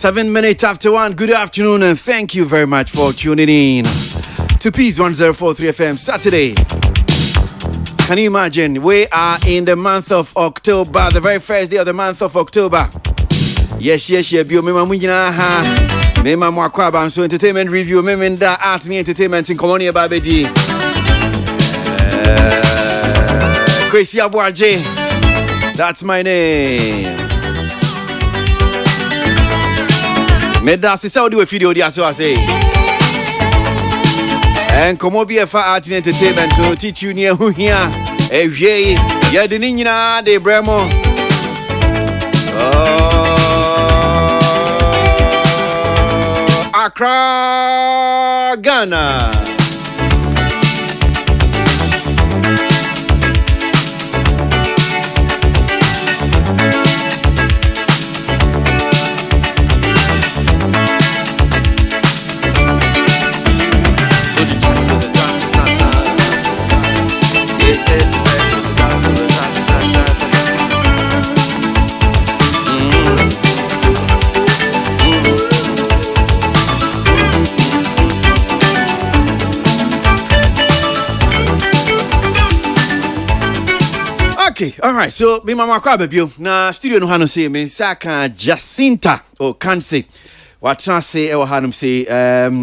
7 minutes after 1. Good afternoon and thank you very much for tuning in to Peace 1043 FM Saturday. Can you imagine? We are in the month of October, the very first day of the month of October. Yes. Bio mema munjina ha. Mema mwakwaba so entertainment review. Mema nda art ni entertainment in Komoni Babedi. Kwasi Aboagye. That's my name. Meda se Saudi we video dia so I say. And come up here for art and entertainment so teach you near who here. Ewie ye de nyina de bremo. Accra, Ghana. Okay, all right. So, me mama kwa bebio na studio no hano say me saka Jacinta o can say what can say e hanum say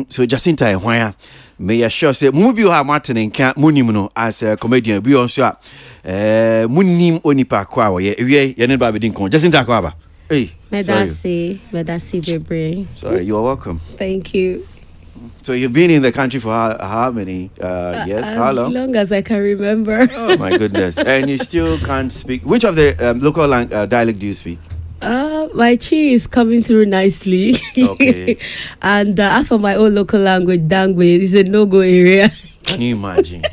so Jacinta e hwan me sure say mu bi ha Martin nka munim no as a comedian bi on so munim onipa kwa wo ye ye ne ba be din kon Jacinta kwa ba hey medasi bebre. Sorry, you are welcome. Thank you. So you've been in the country for how many years? How long? As long as I can remember. Oh my goodness. And you still can't speak. Which of the local dialect do you speak? My chi is coming through nicely. Okay. And as for my own local language, Dangwe is a no-go area. Can you imagine?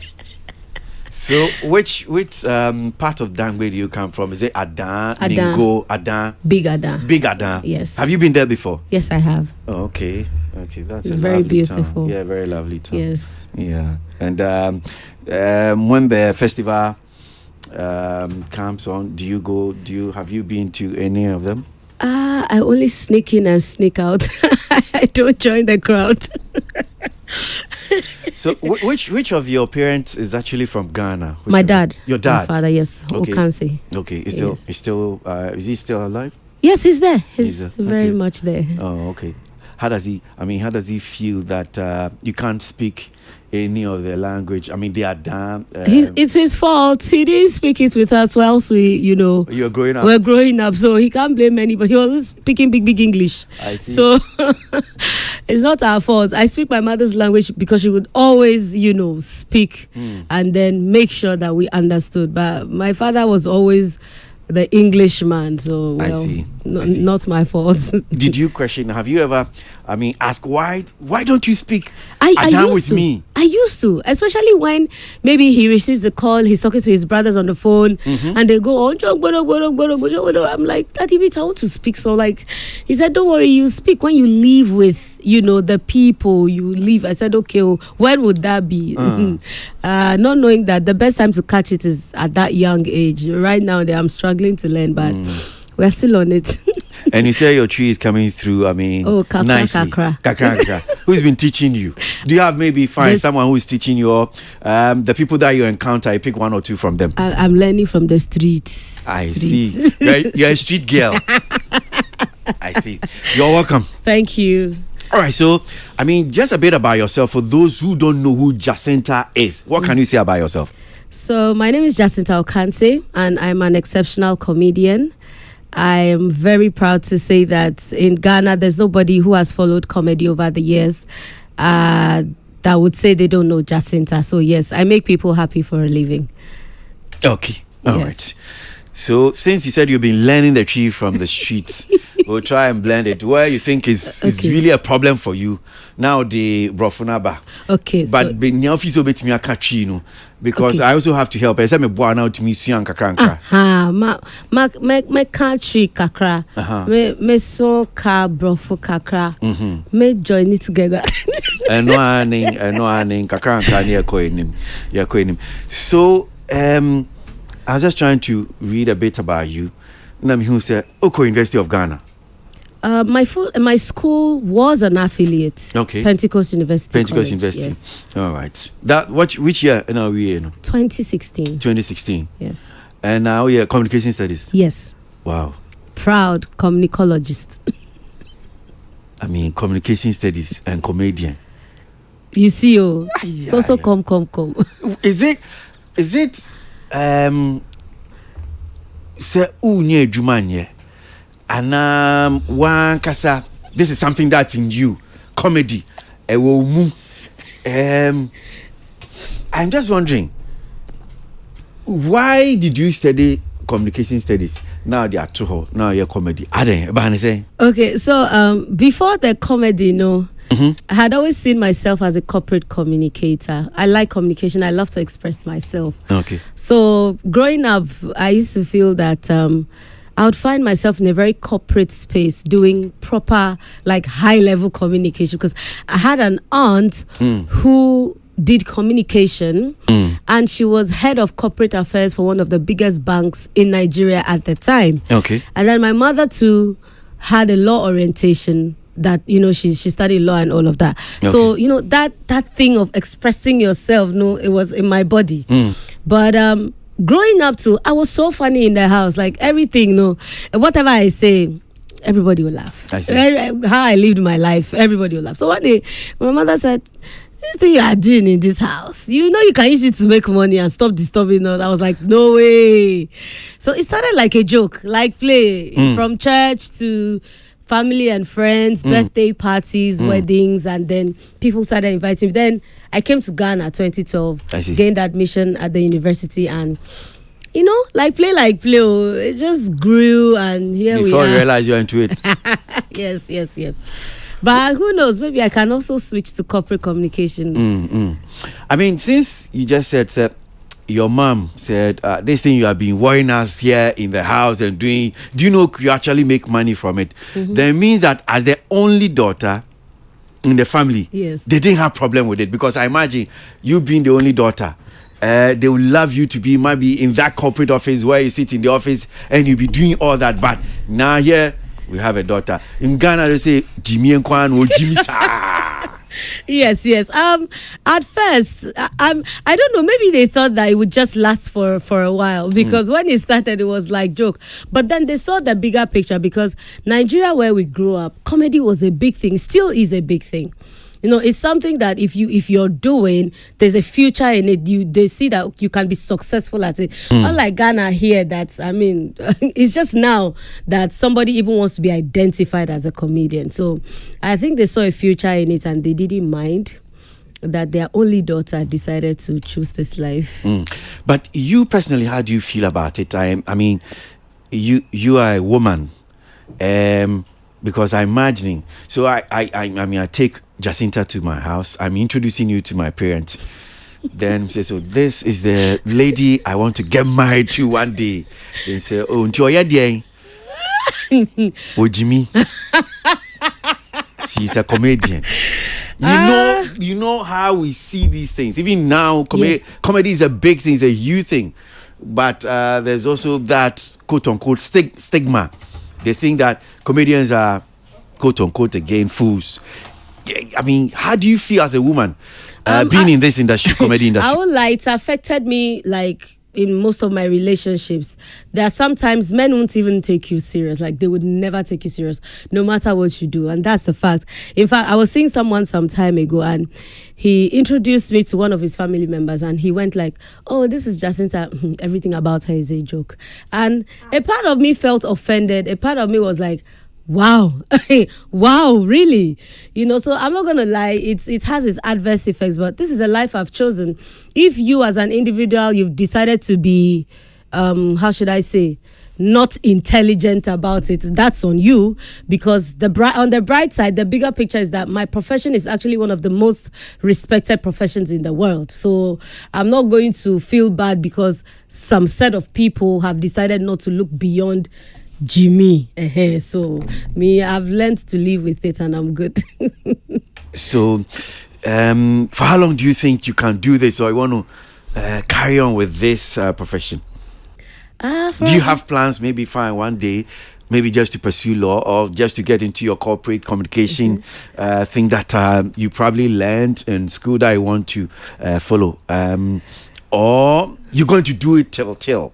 So which part of Dangwe do you come from? Is it Adan, Ningo, Adan? Big Adan. Big Adan. Yes. Have you been there before? Yes, I have. Oh, okay. Okay, that's it's a very lovely beautiful. Town. Yeah, very lovely town. Yes. Yeah. And when the festival comes on, have you been to any of them? I only sneak in and sneak out. I don't join the crowd. So which of your parents is actually from Ghana? My dad. Your dad? My father, yes. Okay. Okansi. Okay. Is he still alive? Yes, he's there. He's okay. very much there. Oh, okay. How does he feel that you can't speak any of the language? I mean, they are done. It's his fault. He didn't speak it with us whilst you're growing up. We're growing up, so he can't blame anybody. He was speaking big English. I see. So it's not our fault. I speak my mother's language because she would always, speak and then make sure that we understood. But my father was always the Englishman, so I see. Not my fault. Did you question? Have you ever, ask why don't you speak me? I used to, especially when maybe he receives a call, he's talking to his brothers on the phone, and they go on. I'm like, Daddy, I want to speak. So like, he said, don't worry, you speak when you leave with the people you leave. I said, okay, when would that be? Not knowing that the best time to catch it is at that young age. Right now, I'm struggling to learn, but we're still on it. And you say your tree is coming through, nicely. Kakra. Who's been teaching you? Do you have maybe someone who is teaching you, or the people that you encounter, you pick one or two from them? I'm learning from the streets. I see. You're a street girl. I see. You're welcome. Thank you. All right, so, just a bit about yourself. For those who don't know who Jacinta is, what can you say about yourself? So, my name is Jacinta Okansi, and I'm an exceptional comedian. I am very proud to say that in Ghana, there's nobody who has followed comedy over the years that would say they don't know Jacinta. So, yes, I make people happy for a living. Okay, all right. So, since you said you've been learning the tree from the streets, we'll try and blend it where you think is really a problem for you. Now, the Brofunaba. Okay. But because I also have to help. I said, me boy now to me sian kakranka. Me country kakra. Me so ka brofu kakra. Me join it together. No aning kakranka ni yakoinim. So, I was just trying to read a bit about you. Nam who said, Oko University of Ghana. my school was an affiliate. Okay. Pentecost University. Pentecost College, University. Yes. All right. Which year are we in? 2016. 2016. Yes. And now you're communication studies. Yes. Wow. Proud communicologist. I mean, communication studies and comedian. You see, so come. Is it say unye jumanye and one kasa, this is something that's in you, comedy. I'm just wondering, why did you study communication studies? Now they are too. Now you're comedy. Okay, so before the comedy, I had always seen myself as a corporate communicator. I like communication. I love to express myself. Okay. So growing up, I used to feel that I would find myself in a very corporate space doing proper, like high-level communication, because I had an aunt who did communication, and she was head of corporate affairs for one of the biggest banks in Nigeria at the time. Okay. And then my mother too had a law orientation that, she studied law and all of that. Okay. So, that thing of expressing yourself, it was in my body. But growing up too, I was so funny in the house, like everything, whatever I say, everybody will laugh. I see. How I lived my life, everybody will laugh. So one day, my mother said, this thing you are doing in this house, you can use it to make money and stop disturbing us. I was like, no way. So it started like a joke, like play, from church to family and friends, birthday parties, weddings, and then people started inviting me. Then I came to Ghana 2012, gained admission at the university, and like play, it just grew, and here we are. Before you realize you're into it. Yes. But who knows? Maybe I can also switch to corporate communication. I mean, since you just said your mom said this thing you have been worrying us here in the house and doing, do you know you actually make money from it? Then it means that as the only daughter in the family, yes, they didn't have problem with it, because I imagine you being the only daughter, they would love you to be maybe in that corporate office where you sit in the office and you be doing all that. But now here we have a daughter in Ghana, they say Jimmy and Kwan or Jimmy Sa. Yes. At first, I don't know. Maybe they thought that it would just last for a while, because when it started, it was like joke. But then they saw the bigger picture, because Nigeria, where we grew up, comedy was a big thing. Still is a big thing. It's something that if you're doing, there's a future in it. They see that you can be successful at it. Unlike Ghana here, it's just now that somebody even wants to be identified as a comedian. So I think they saw a future in it, and they didn't mind that their only daughter decided to choose this life. But you personally, how do you feel about it? I mean, you are a woman, because I'm imagining. So I take Jacinta to my house. I'm introducing you to my parents. Then say, so this is the lady I want to get married to one day. They say, oh, oh, Jimmy. She's a comedian. You know how we see these things. Even now, comedy is a big thing, it's a huge thing. But there's also that quote-unquote stigma. They think that comedians are quote-unquote again fools. I mean, how do you feel as a woman being in this industry, comedy industry? I won't lie, it's affected me like in most of my relationships. There are sometimes men won't even take you serious. Like they would never take you serious, no matter what you do. And that's the fact. In fact, I was seeing someone some time ago, and he introduced me to one of his family members, and he went like, oh, this is Jacinta. Everything about her is a joke. And a part of me felt offended. A part of me was like, wow, wow, really? So I'm not going to lie, it has its adverse effects, but this is a life I've chosen. If you as an individual, you've decided to be, how should I say, not intelligent about it, that's on you, because on the bright side, the bigger picture is that my profession is actually one of the most respected professions in the world. So I'm not going to feel bad because some set of people have decided not to look beyond Jimmy. So I've learned to live with it, and I'm good. So for how long do you think you can do this, or you want to carry on with this profession? Do you have plans, maybe fine one day maybe just to pursue law or just to get into your corporate communication thing that you probably learned in school that you want to follow, or you're going to do it till?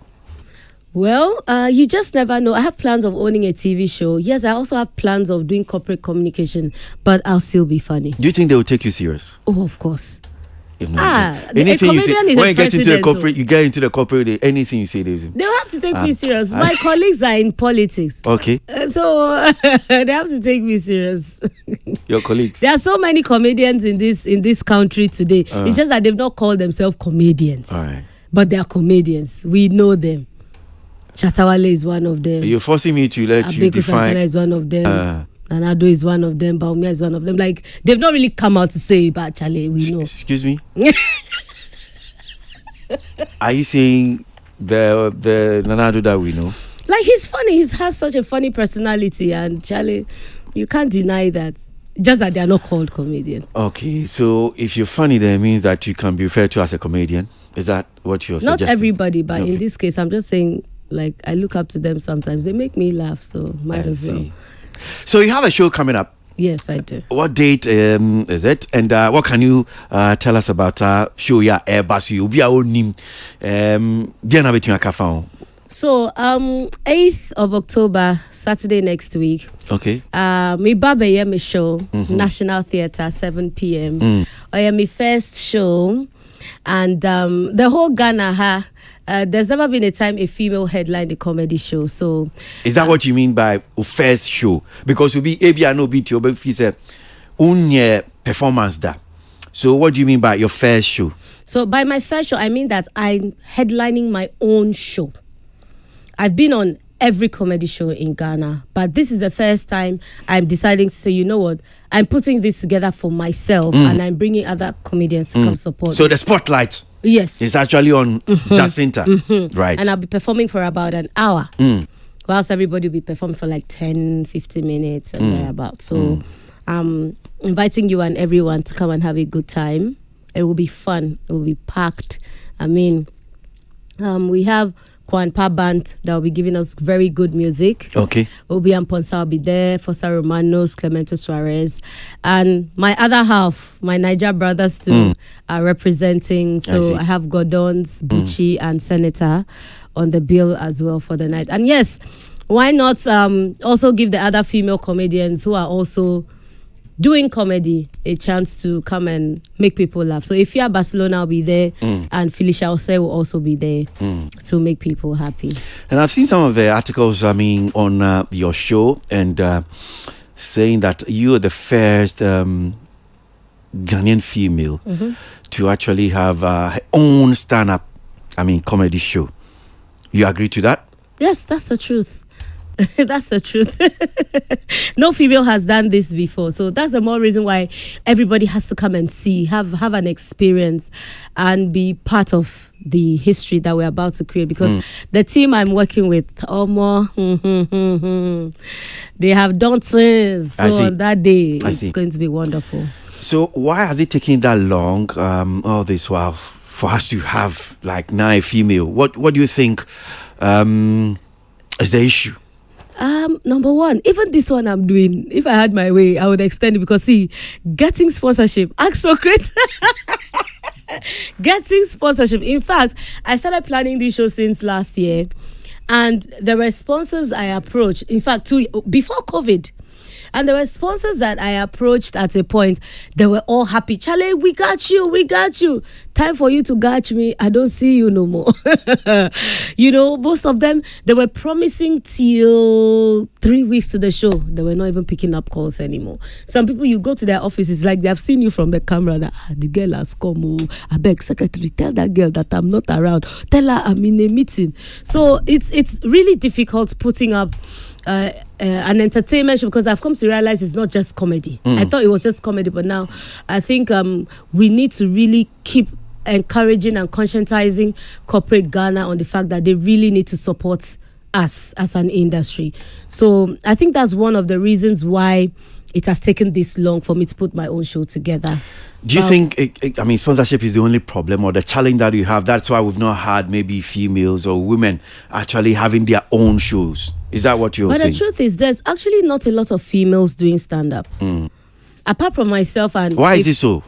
Well, you just never know. I have plans of owning a TV show. Yes, I also have plans of doing corporate communication, but I'll still be funny. Do you think they will take you serious? Oh, of course. If not, anything you say, when you get into the corporate, you get into the corporate, anything you say, they'll have to take me serious. My colleagues are in politics. Okay. So they have to take me serious. Your colleagues? There are so many comedians in this country today. It's just that they've not called themselves comedians. All right. But they are comedians. We know them. Chatawale is one of them. You're forcing me to let you define. Santana is one of them. Nanado is one of them. Baumia is one of them. Like, they've not really come out to say, but actually, we know. Excuse me? Are you saying the Nanado that we know? Like, he's funny. He has such a funny personality. And Charlie, you can't deny that. Just that they are not called comedians. Okay, so if you're funny, then it means that you can be referred to as a comedian. Is that what you're suggesting? Not everybody, but in this case, I'm just saying, like, I look up to them sometimes. They make me laugh, so might as well. So you have a show coming up. Yes, I do. What date is it? And what can you tell us about show? Yeah, Airbus. You'll be our name. So 8th of October, Saturday next week. Okay. Me babe me show, National Theatre, 7 p.m. I am my first show, and the whole Ghana there's never been a time a female headlined a comedy show. So is that what you mean by first show? Because you'll be no beat your unye performance that. So what do you mean by your first show? So by my first show, I mean that I'm headlining my own show. I've been on every comedy show in Ghana, but this is the first time I'm deciding to say, you know what, I'm putting this together for myself, and I'm bringing other comedians to come support. So the spotlight, yes, is actually on Jacinta, right? And I'll be performing for about an hour, whilst everybody will be performing for like 10-15 minutes and thereabouts. So I'm inviting you and everyone to come and have a good time. It will be fun. It will be packed. I mean, we have Kwanpa Band that will be giving us very good music. Okay. Obi and Ponsa will be there, Fosa Romanos, Clemento Suarez. And my other half, my Niger brothers too, are representing. So I have Gordons, Bucci, and Senator on the bill as well for the night. And yes, why not also give the other female comedians who are also doing comedy a chance to come and make people laugh. So if you're Barcelona, will be there, and Felicia Ose will also be there to make people happy. And I've seen some of the articles, on your show, and saying that you are the first Ghanaian female to actually have her own stand-up, comedy show. You agree to that? Yes, that's the truth. That's the truth. No female has done this before, so that's the more reason why everybody has to come and see, have an experience, and be part of the history that we're about to create. Because the team I'm working with, they have done things. So on that day, it's going to be wonderful. So why has it taken that long? All this while for us to have like 9 female. What do you think is the issue? Number one, even this one I'm doing, if I had my way, I would extend it, because see, getting sponsorship, ask Socrates. Getting sponsorship. In fact, I started planning this show since last year, and the responses I approached, in fact, before COVID, and the responses that I approached at a point, they were all happy. Charlie, we got you. Time for you to catch me. I don't see you no more. Most of them, they were promising till 3 weeks to the show. They were not even picking up calls anymore. Some people, you go to their offices, like they have seen you from the camera, that the girl has come. I beg, secretary, tell that girl that I'm not around. Tell her I'm in a meeting. So it's really difficult putting up an entertainment show, because I've come to realize it's not just comedy. I thought it was just comedy, but now I think we need to really keep encouraging and conscientizing corporate Ghana on the fact that they really need to support us as an industry. So I think that's one of the reasons why it has taken this long for me to put my own show together. Do you think, sponsorship is the only problem or the challenge that you have? That's why we've not had maybe females or women actually having their own shows. Is that what you're saying? But the truth is, there's actually not a lot of females doing stand-up. Apart from myself. And why is it so?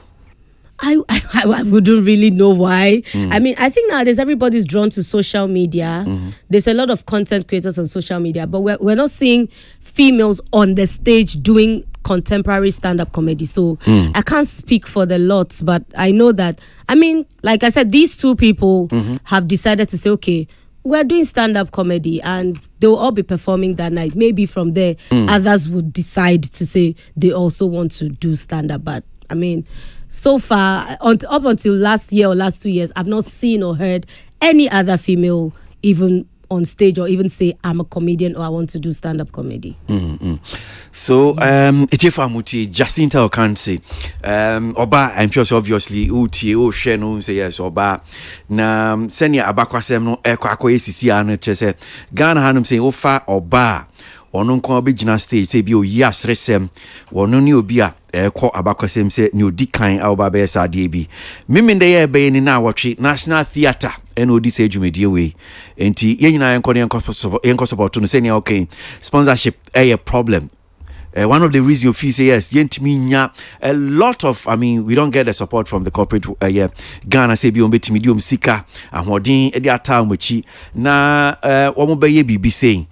I wouldn't really know why. I mean, I think nowadays everybody's drawn to social media. There's a lot of content creators on social media, but we're not seeing females on the stage doing contemporary stand-up comedy. So I can't speak for the lots, but I know that, I mean, like I said, these two people have decided to say, okay, we're doing stand-up comedy, and they'll all be performing that night. Maybe from there, others would decide to say they also want to do stand-up. But I mean, so far, up until last year or last 2 years, I've not seen or heard any other female even on stage or even say I'm a comedian or I want to do stand-up comedy. So Itifamuti Jacinta Okansi Oba, I'm sure obviously Uti Sheno say yes Oba na senya abakwasem no ekwa esisi anu chese Ghana hanum say ofa Oba ono nko obegina stage say bi oyi asresem wono ni obi a ekọ abakwasem say ni odi kan awba be sade bi miminde ye be ni na watwe National Theatre eno odi say dwumedie we enti ye nyina enko support no say ni okay sponsorship a problem. One of the reasons you feel say yes, a lot of, we don't get the support from the corporate Ghana say bi ombe medium sika ahodin e dia time wechi na omo be ye bibi saying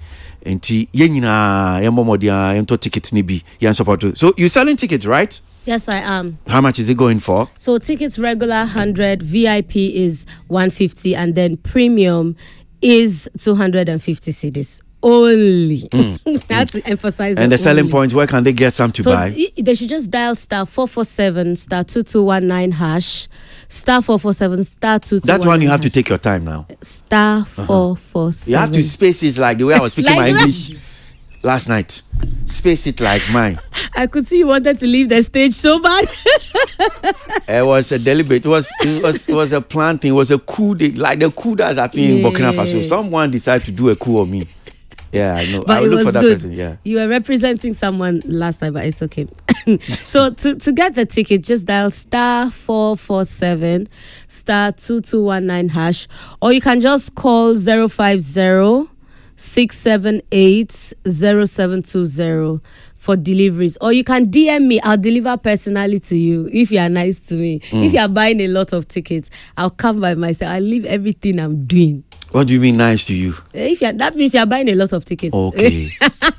enti ye nyina ye momodia ento ticket ni bi ye support. So you selling tickets, right? Yes, I am. How much is it going for? So tickets regular 100, VIP is 150, and then premium is 250 cedis. Only. I have to emphasize. And the selling points, where can they get some to buy? They should just dial *447 *2219 hash *447 *2219. That one you have to take your time now. *447. You have to space it like the way I was speaking my English last night. Space it like mine. I could see you wanted to leave the stage so bad. It was a deliberate. It was a plan thing. It was a coup. Like the coup that's happening in Burkina Faso. Someone decided to do a coup on me. Yeah, I know. But I will look for that good. person. Yeah. You were representing someone last time, but it's okay. So to get the ticket, just dial *447 *2219 hash, or you can just call 050 678 0720 for deliveries, or you can DM me. I'll deliver personally to you if you are nice to me. If you are buying a lot of tickets, I'll come by myself. I'll leave everything I'm doing. What do you mean nice to you? That means you are buying a lot of tickets. Okay.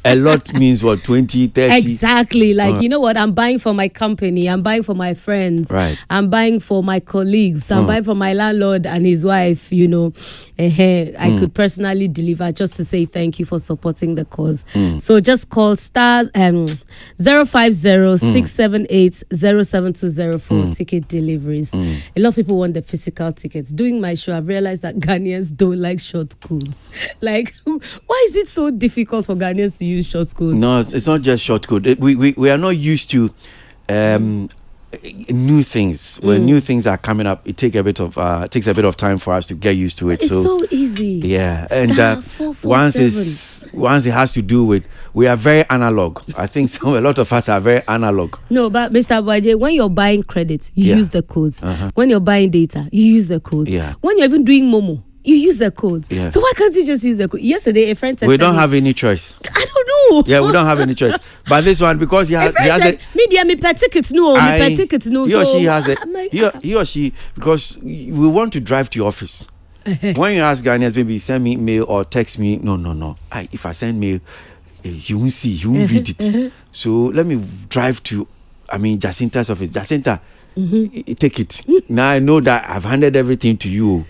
A lot means what, 20, 30? Exactly. Like, you know what? I'm buying for my company. I'm buying for my friends. Right. I'm buying for my colleagues. I'm buying for my landlord and his wife, you know. I could personally deliver just to say thank you for supporting the cause. So just call *050 678 0720 for ticket deliveries. A lot of people want the physical tickets. Doing my show, I've realized that Ghanaians don't like short codes. Like, why is it so difficult for Ghanaians to use short codes? No, it's not just short code. We are not used to new things. When new things are coming up, it takes a bit of time for us to get used to it. It's so easy. Yeah, and once it has to do with, we are very analog. I think a lot of us are very analog. No, but Mr. Aboagye, when you're buying credit, you use the codes. When you're buying data, you use the codes. Yeah. When you're even doing Momo, you use the codes. Yeah. So why can't you just use the code? Yesterday, a friend texted we don't have any choice. I don't know. Yeah, we don't have any choice. But this one, because he has me per ticket no. He or she has he or she, because we want to drive to your office. When you ask Ghanaians, maybe send me mail or text me. No. If I send mail, you won't see, you won't read it. So let me drive to, Jacinta's office. Jacinta, take it. Now I know that I've handed everything to you.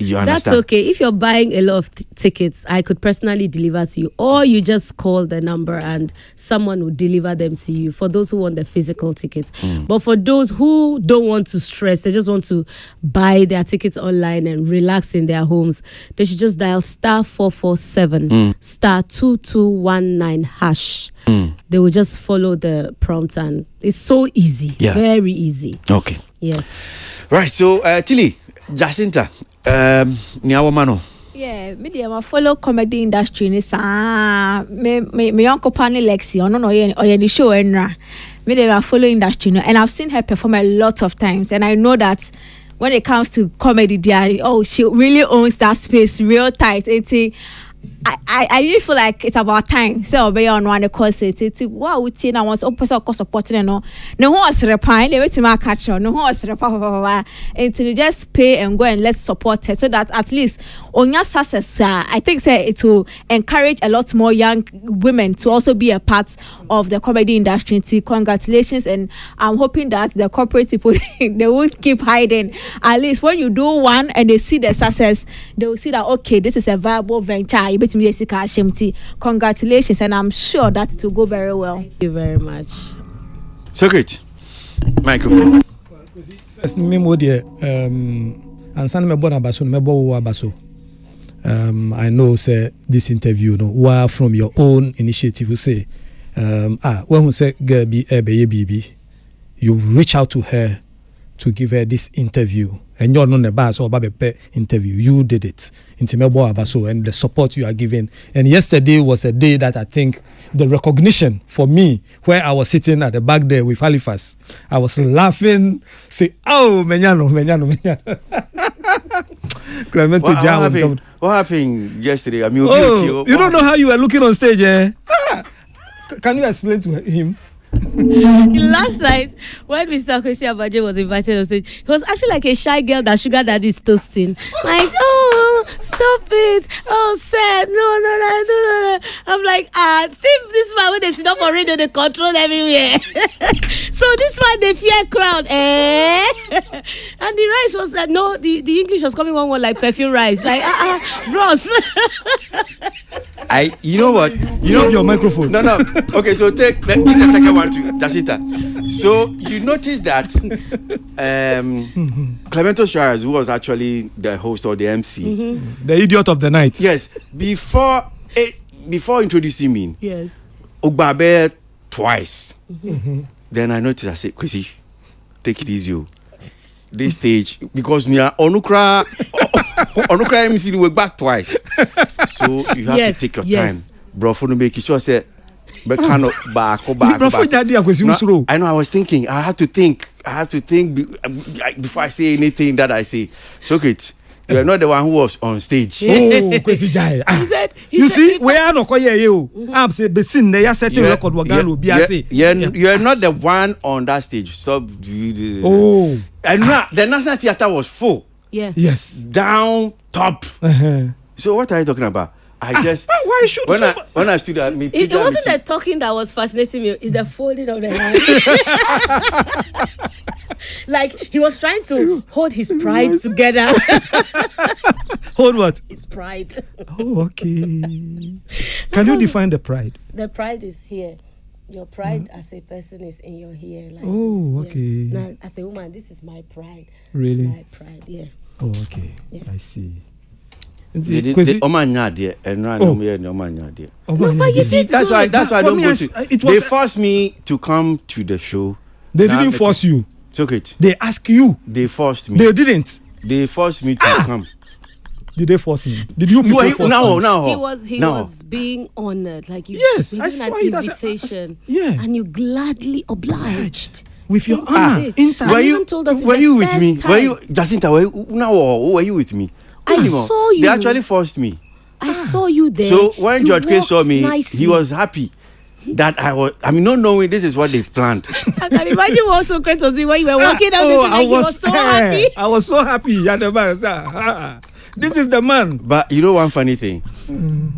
You understand? That's okay. If you're buying a lot of tickets, I could personally deliver to you, or you just call the number and someone will deliver them to you for those who want the physical tickets. But for those who don't want to stress, they just want to buy their tickets online and relax in their homes, they should just dial *447 *2219 hash. They will just follow the prompt, and it's so easy. Yeah. Very easy. Okay. Yes. Right. So, Tilly, Jacinta, Niawamano, Yeah, me follow comedy industry ni sa me uncle Pani Lexi no the show enra. Me follow industry no, and I've seen her perform a lot of times, and I know that when it comes to comedy, she really owns that space real tight. I really feel like it's about time. So be on one course it wow we I want to supporting no was replying they wait to my catch no was reply and to just pay and go and let's support her so that at least on your success I think say it will encourage a lot more young women to also be a part of the comedy industry. Congratulations, and I'm hoping that the corporate people they won't keep hiding. At least when you do one and they see the success, they will see that okay, this is a viable venture. Congratulations, and I'm sure that it will go very well. Thank you very much. So great. Microphone. First, me more there. Ansan me born abaso, me born abaso. I know say this interview no were from your own initiative. You say, when we say girl be baby, you reach out to her to give her this interview. And you're not a bus or baby interview. You did it. Intimebo Abaso, and the support you are giving. And yesterday was a day that I think the recognition for me, where I was sitting at the back there with Halifax, I was laughing, say, oh, menyano. What happened yesterday? I mean, you don't know how you were looking on stage, eh? Can you explain to him? Last night, when Mr. Kwasi Aboagye was invited on stage, he was acting like a shy girl that sugar daddy is toasting. Like, oh, stop it. Oh, sad. No. I'm like, see this man when they sit up on radio, they control everywhere. So this one, they fear crowd. And the rice was that, no, the English was coming one like perfume rice. Like, bros. You know what? You know your microphone. No. Okay, so give the second one to Jacinta. So you notice that Clemento Shires, who was actually the host or the MC, the idiot of the night. Yes, before introducing me, yes, Ogbabe twice. Then I noticed. I said, Kwasi, take it easy. This stage, because we are Onukra MC we back twice, so you have to take your time, bro. For to make sure say, but cannot back. No, I know. I was thinking. I have to think before I say anything that I say. So great. You are not the one who was on stage. Oh, Kwasi Jai. You see, we are not quite you. I'm saying, but sin they are setting record. You are not the one on that stage. Stop. Oh, and now the National Theatre was full. Yeah. Yes. Down top. So what are you talking about? I just why should when I stood at me. It wasn't the talking that was fascinating me. It's the folding of the hands. Like he was trying to hold his pride together. Hold what? His pride. Oh, okay. Can you define the pride? The pride is here. Your pride as a person is in your here. Like oh, this. okay. Yes. Now, as a woman, this is my pride. Really? My pride, yeah. Oh, okay. Yeah. I see. No, but you see, that's why I don't go to. They forced me to come to the show. They didn't force you. So great. They asked you. They forced me. They didn't. They forced me to come. Did they force him? Did you? No. He was being honored. Like you. Yes, given I saw an it invitation. Yeah. And you gladly obliged. With your honor. Were you with me? Time. Were you Jacinta? Were you with me? I saw you. They actually forced me. I saw you there. So when George K saw me, nicely. he was happy that not knowing this is what they've planned. I can imagine what so great was when you were walking down the street. Like he was so happy. I was so happy. This is the man. But you know one funny thing?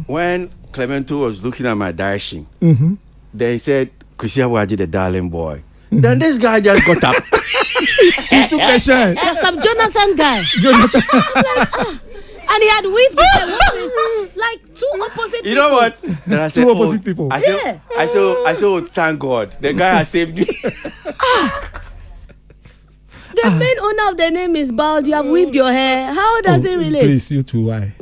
When Clemento was looking at my direction, they said, Kwasi Aboagye the darling boy. Then this guy just got up. He took a shine. There's some Jonathan guy. And he had weaved like two opposite people. You know what? Then I said, two opposite people. I said, oh, thank God. The guy has saved me. The main owner of the name is bald. You have weaved your hair. How does it relate? Please, you too. Why?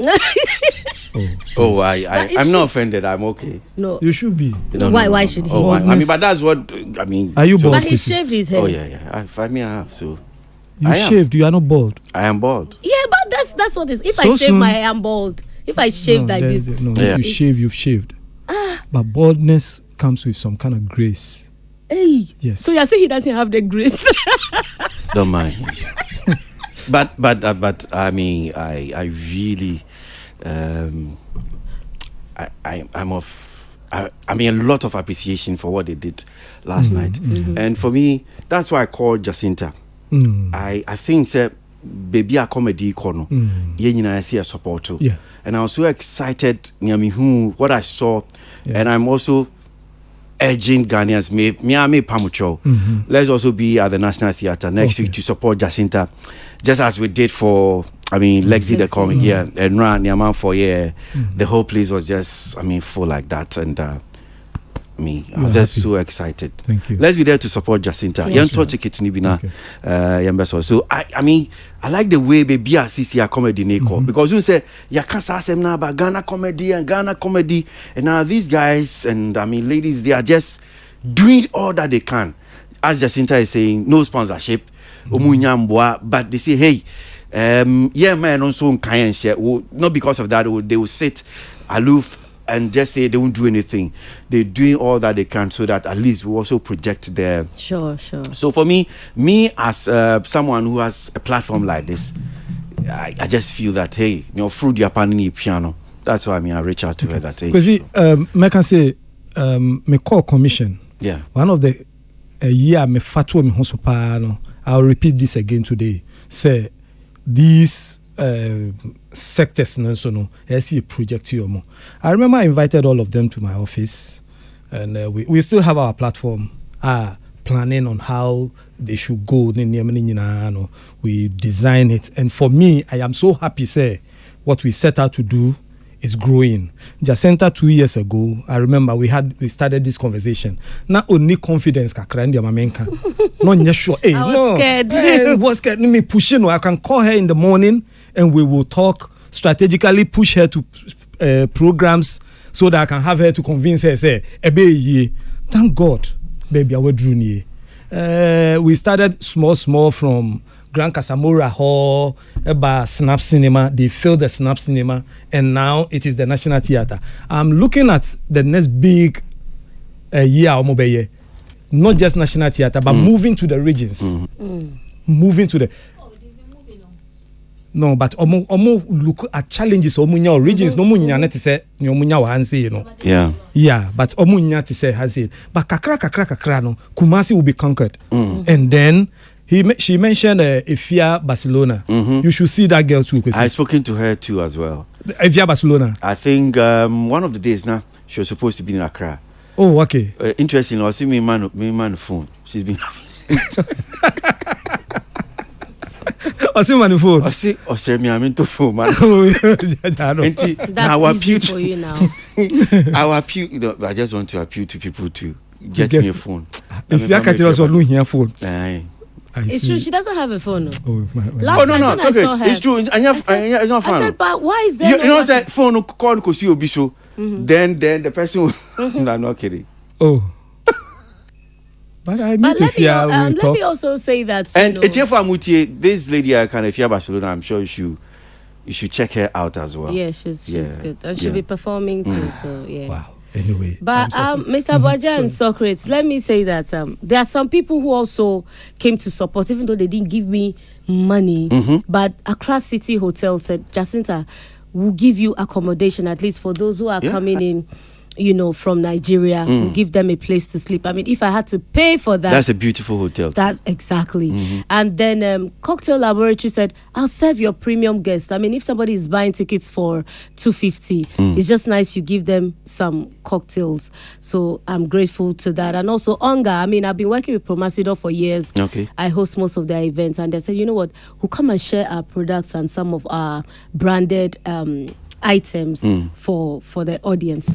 I'm not offended. I'm okay. No. You should be. Why should he? I mean, but that's what I mean. Are you bald? But he shaved his hair. Oh yeah. I have. So you shaved. You are not bald. I am bald. Yeah, but that's what it is. If So I shave soon- my hair, I'm bald. If I shave like this, Yeah. If you shave, you've shaved. But baldness comes with some kind of grace. hey. Yes. So you're saying he doesn't have the grace? Don't mind. but I mean, I really, I'm of, I mean, a lot of appreciation for what they did last night, and for me, that's why I called Jacinta. I think that baby a comedy kono, I see a support too, Yeah. and I was so excited. What I saw, and I'm also urging Ghanaians, me pamucho. Let's also be at the National Theatre next week to support Jacinta, just as we did for, I mean, Lexi the comic, and Ran Yaman for the whole place was just, I mean, full like that, and I was just happy. so excited. Thank you. Let's be there to support Jacinta. Young to ticket ni bina, so I mean, I like the way baby a CC a comedy neko because you say ya can't say now about Ghana comedy, and now these guys and I mean ladies, they are just doing all that they can. As Jacinta is saying, no sponsorship, but they say, hey, man, also kind share. Not because of that, they will sit aloof and just say they won't do anything. They're doing all that they can so that at least we also project their. Sure. So for me as someone who has a platform like this, I just feel that, hey, through the Japanese piano, that's why I reach out to her that, hey. Because I can say, me call commission. Yeah. One of the year me fatwa me hoso pa no. I'll repeat this again today. Say these sectors no I see a project here more. I remember I invited all of them to my office, and we still have our platform. Planning on how they should go. We design it, and for me, I am so happy. Say what we set out to do is growing. Jacinta 2 years ago, I remember we started this conversation. Not only confidence kakra ndi mamenka. No sure. Hey, I was scared. I was scared. Me pushing. I can call her in the morning and we will talk strategically. Push her to programs so that I can have her to convince her. Say, ebe thank God, baby, I will drew near. We started small from Grand Casamora Hall, Snap Cinema. They filled the Snap Cinema, and now it is the National Theatre. I'm looking at the next big year, not just National Theatre, but moving to the regions. Moving to the. No, but omo look at challenges. Omunya regions no munya net say omunya wa hanse Yeah, but omunya to say has it. But kakra no Kumasi will be conquered, and then. She mentioned Ifia Barcelona. You should see that girl too. I've spoken to her too as well. Ifia Barcelona. I think one of the days now she was supposed to be in Accra. Oh, okay. Interestingly, I see me man phone. She's been. I see my phone. I see me. I'm into phone, man. That's our easy for you now. Our appeal. I just want to appeal to people to get me a phone. If you can't also lose your phone. It's true. She doesn't have a phone. No. No. It's okay. It's true. It's not fun. I said, but why is there? You know that phone call Kwasi Obiso. Then the person. No, I'm not kidding. Oh. But I mean, let me also say that. And Etiefo Amutie, this lady, kind of Ifia Barcelona, I'm sure you should check her out as well. Yeah, she's good, and she'll be performing too. So yeah. Wow. Anyway, but Mr. Aboagye and Socrates, let me say that there are some people who also came to support, even though they didn't give me money. But Accra City Hotel said, Jacinta, we'll give you accommodation, at least for those who are coming in, from Nigeria. We'll give them a place to sleep. I mean, if I had to pay for that, that's a beautiful hotel. That's exactly. And then Cocktail Laboratory said, I'll serve your premium guest. I mean, if somebody is buying tickets for $250, it's just nice you give them some cocktails. So I'm grateful to that. And also Onga. I mean, I've been working with Promasidor for years. Okay. I host most of their events, and they said, you know what, we'll come and share our products and some of our branded items for the audience.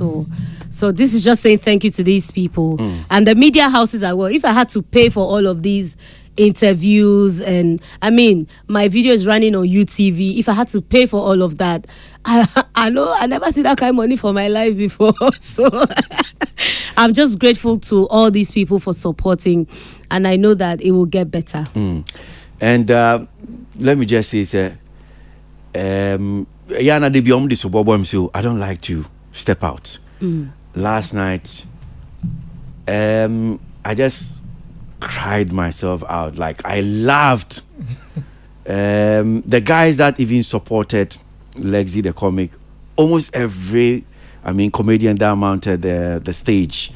So this is just saying thank you to these people and the media houses as well. If I had to pay for all of these interviews, and I mean my video is running on UTV, if I had to pay for all of that, I know I never see that kind of money for my life before. So I'm just grateful to all these people for supporting, and I know that it will get better. And let me just say, sir, Yana de biom de sobobom, so I don't like to step out. Last night, I just cried myself out. Like, I laughed. The guys that even supported Lexi the comic, almost every comedian that mounted the stage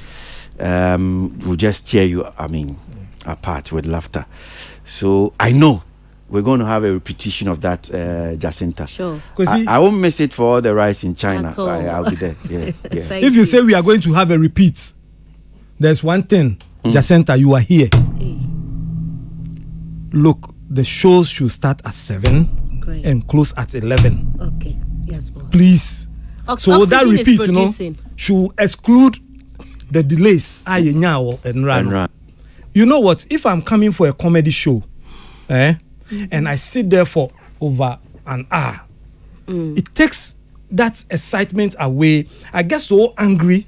will just tear you apart with laughter. So I know we're going to have a repetition of that, Jacinta. Sure. I won't miss it for all the rice in China. I'll be there. Yeah. If you say we are going to have a repeat, there's one thing, Jacinta, you are here. Look, the shows should start at 7 and close at 11. Okay. Yes, boy. Please. So that repeat, should exclude the delays. You know what? If I'm coming for a comedy show, and I sit there for over an hour, it takes that excitement away. I get so angry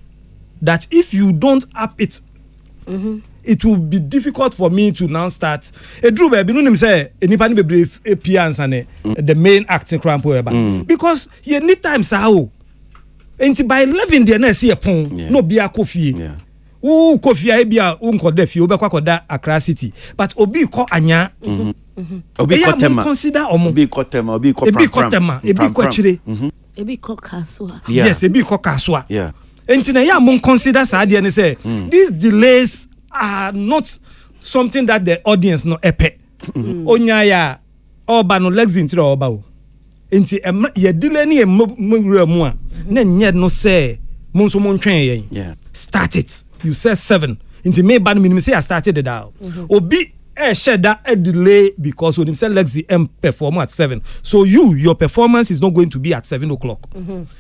that if you don't up it, it will be difficult for me to now start. The main acting cramp because you need time sao. And by 11 the next year no be a coffee. Coffee bia unko defi obekwa Accra City, but obi ko anya obi ko tema consider obi ko tema obi ko chire ebi ko kaswa. Yes, ebi ko kaswa. Yeah. Entina ya mon consider sa de ne say these delays are not something that the audience no epe. Onya ya oba no Lexi ntira oba o. Enti ye delay ni emwura mu a na nye no say mon so mon twen yen. Yeah. Start it. You said 7. Into me bad minimum say I started it out. Obi shed that a delay because when him say Lexi perform at 7. So your performance is not going to be at 7 o'clock.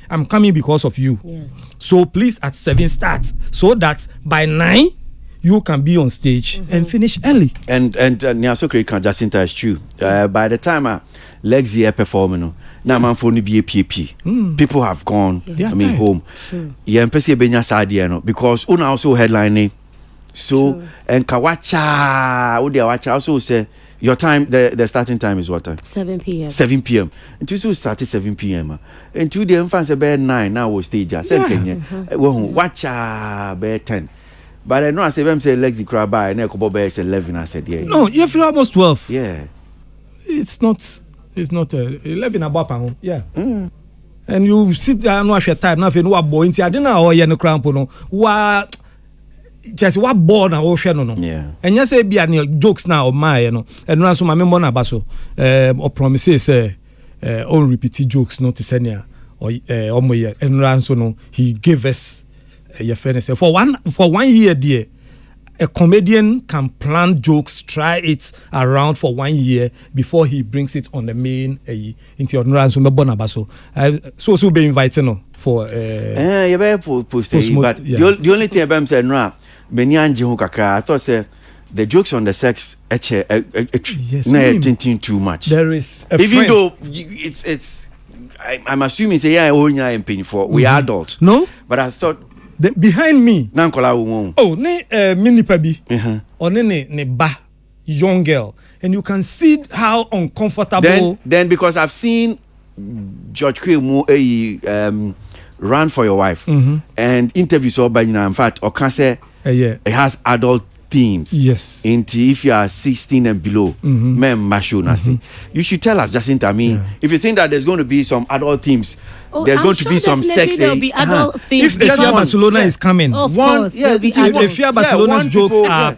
I'm coming because of you. Yes. So please at 7 start so that by 9 you can be on stage and finish early. And Nyaso Jacinta is true. By the time Lexi performing, now man for be a PP. People have gone. Home. Yeah, mpesi benya sadia no because una also headlining. So and Kawacha, Udiawacha also say your time. The starting time is what time? 7 p.m. 7 p.m. And you started 7 p.m. And to the infants about 9 now we stage. Wacha be 10. But I know I say Lexi crab by and Ekobo is 11. I said yeah. No, you feel almost 12. Yeah. It's not 11 about yeah. And you sit there and watch your time. Nothing. What boy? I didn't know you no cramp no. What? Just what board na ocean no. Yeah. And you say be any jokes now of my no. And ransom my member na baso. Or promises on repeated jokes not to send ya or omo and ransom no. He gave us your friend say for 1 year dear. A comedian can plan jokes, try it around for 1 year before he brings it on the main into your ransom bonabaso. So be invited no for you better post it. But the only thing about saying no, many anji kakra. I thought say the jokes on the sex tinting too much. There is even though it's I'm assuming say I'm paying for we are adults. No, but I thought. Behind me, mini pabi, or ne ba young girl, and you can see how uncomfortable. Then because I've seen George Kwemu run for your wife and interviews all by in fact or can say it has adult themes. Yes. If you are 16 and below, you should tell us, Jacinta. If you think that there's going to be some adult themes. There's going to be some sex. There'll be adult themes. If Barcelona is coming, if Barcelona's jokes are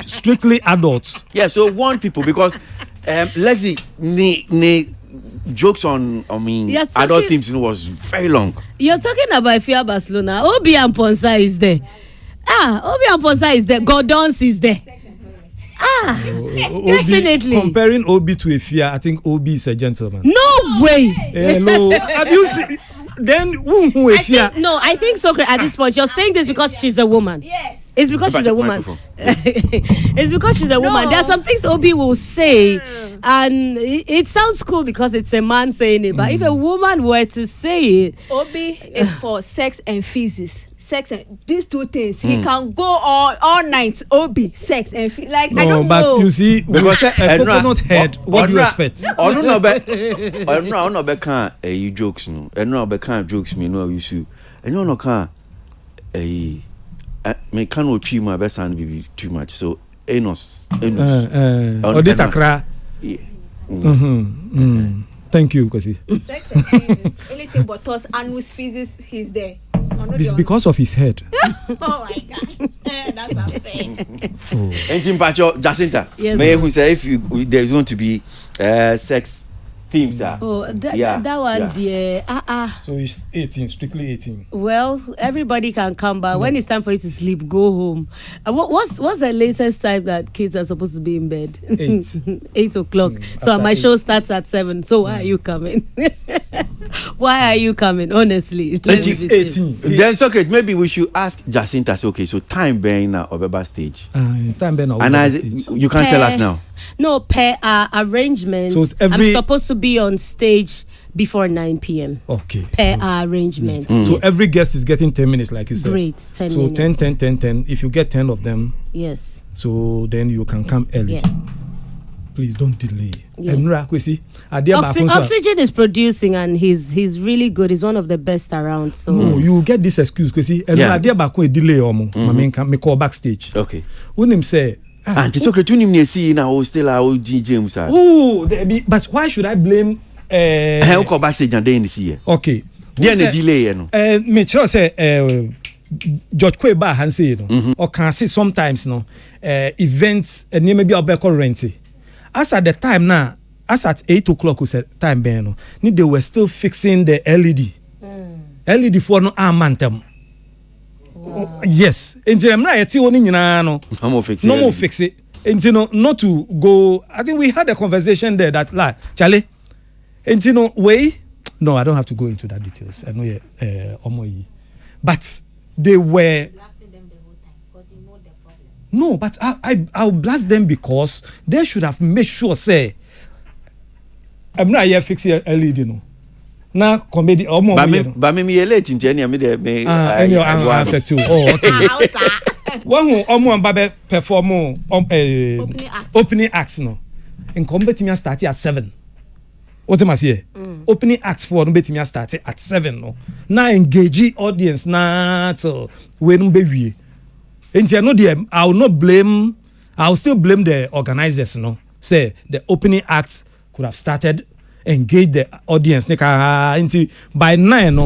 strictly adults. Yeah, so warn people because Lexi jokes on adult themes was very long. You're talking about Ifia Barcelona. Obi and Ponsa is there. Obi and Ponsa is there. Gordons is there. Definitely. Comparing Obi to Ifia, I think Obi is a gentleman. No way. Hello. Have you seen? Then who Ifia? I think Socrates at this point. You're saying this because she's a woman. Yes. It's because she's a woman. It's because she's a woman. There are some things Obi will say, and it sounds cool because it's a man saying it. But if a woman were to say it, Obi is for sex and physics. sex and these two things, he can go all night, OB, sex, and feel like, I don't but know. you see, Because a coconut head, what do you expect? No be can you jokes no. No be can jokes me no you should. And no can me can no too much, best and be too much. So anus. Odita Thank you, Kwasi. Sex and pain is anything but us, and with physics, he's there. It's because of his head. Oh my God, that's unfair. And in Pacho, Jacinta, yes, may who say if there's going to be sex themes, that one, dear. So it's 18, strictly 18. Well, everybody can come back. When it's time for you to sleep, go home. What's the latest time that kids are supposed to be in bed? 8. 8 o'clock. So my show starts at 7. So why are you coming? Why are you coming? Honestly, It's 18. Then Socrates, maybe we should ask Jacinta. Say, okay, so time being now or stage. Time being now. And you can't tell us now. No, per arrangements. So I'm supposed to be on stage before 9 p.m. Okay. Per arrangement. So every guest is getting 10 minutes, like you said. Great, 10 so minutes. 10. If you get 10 of them, yes. So then you can come early. Yeah. Please don't delay. Yes. Oxygen is producing and he's really good. He's one of the best around. So no, you get this excuse, Kwasi. Me call backstage. Okay. When him say, and Socrates, you need to see now still our OG James. But why should I blame? How call backstage and then see? Okay. Then the delay, you know. Me sure say George Kweba han say or can see sometimes events and maybe I'll be rented. As at the time now, as at 8 o'clock was time ben they were still fixing the LED. LED for no armantem. Yes. And I'm not no more fix it. And not to go. I think we had a conversation there that like Charlie. And no, I don't have to go into that details. I know but they were Blasting them the whole time because you know the problem. No, but I'll blast them because they should have made sure say I'm not here fixing LED now comedy but me late in any me affect you. Oh, okay. One who babe perform opening acts in comedy start at 7. What am I saying? Opening acts for no betting start at 7 now engage audience na to when baby. And I'll still blame the organizers say the opening act could have started engage the audience by 9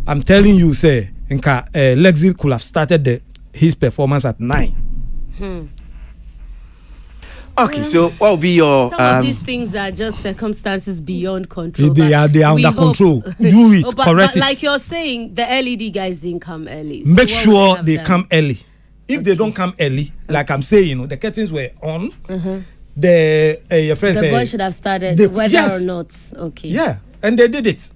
I'm telling you say Lexi could have started his performance at 9. Okay, so what will be your some of these things are just circumstances beyond control. They are under control. Do it, correct but like you're saying, the LED guys didn't come early. Make sure they come early. If they don't come early, like I'm saying, the curtains were on. Your friends the boy should have started whether or not. Okay. Yeah, and they did it.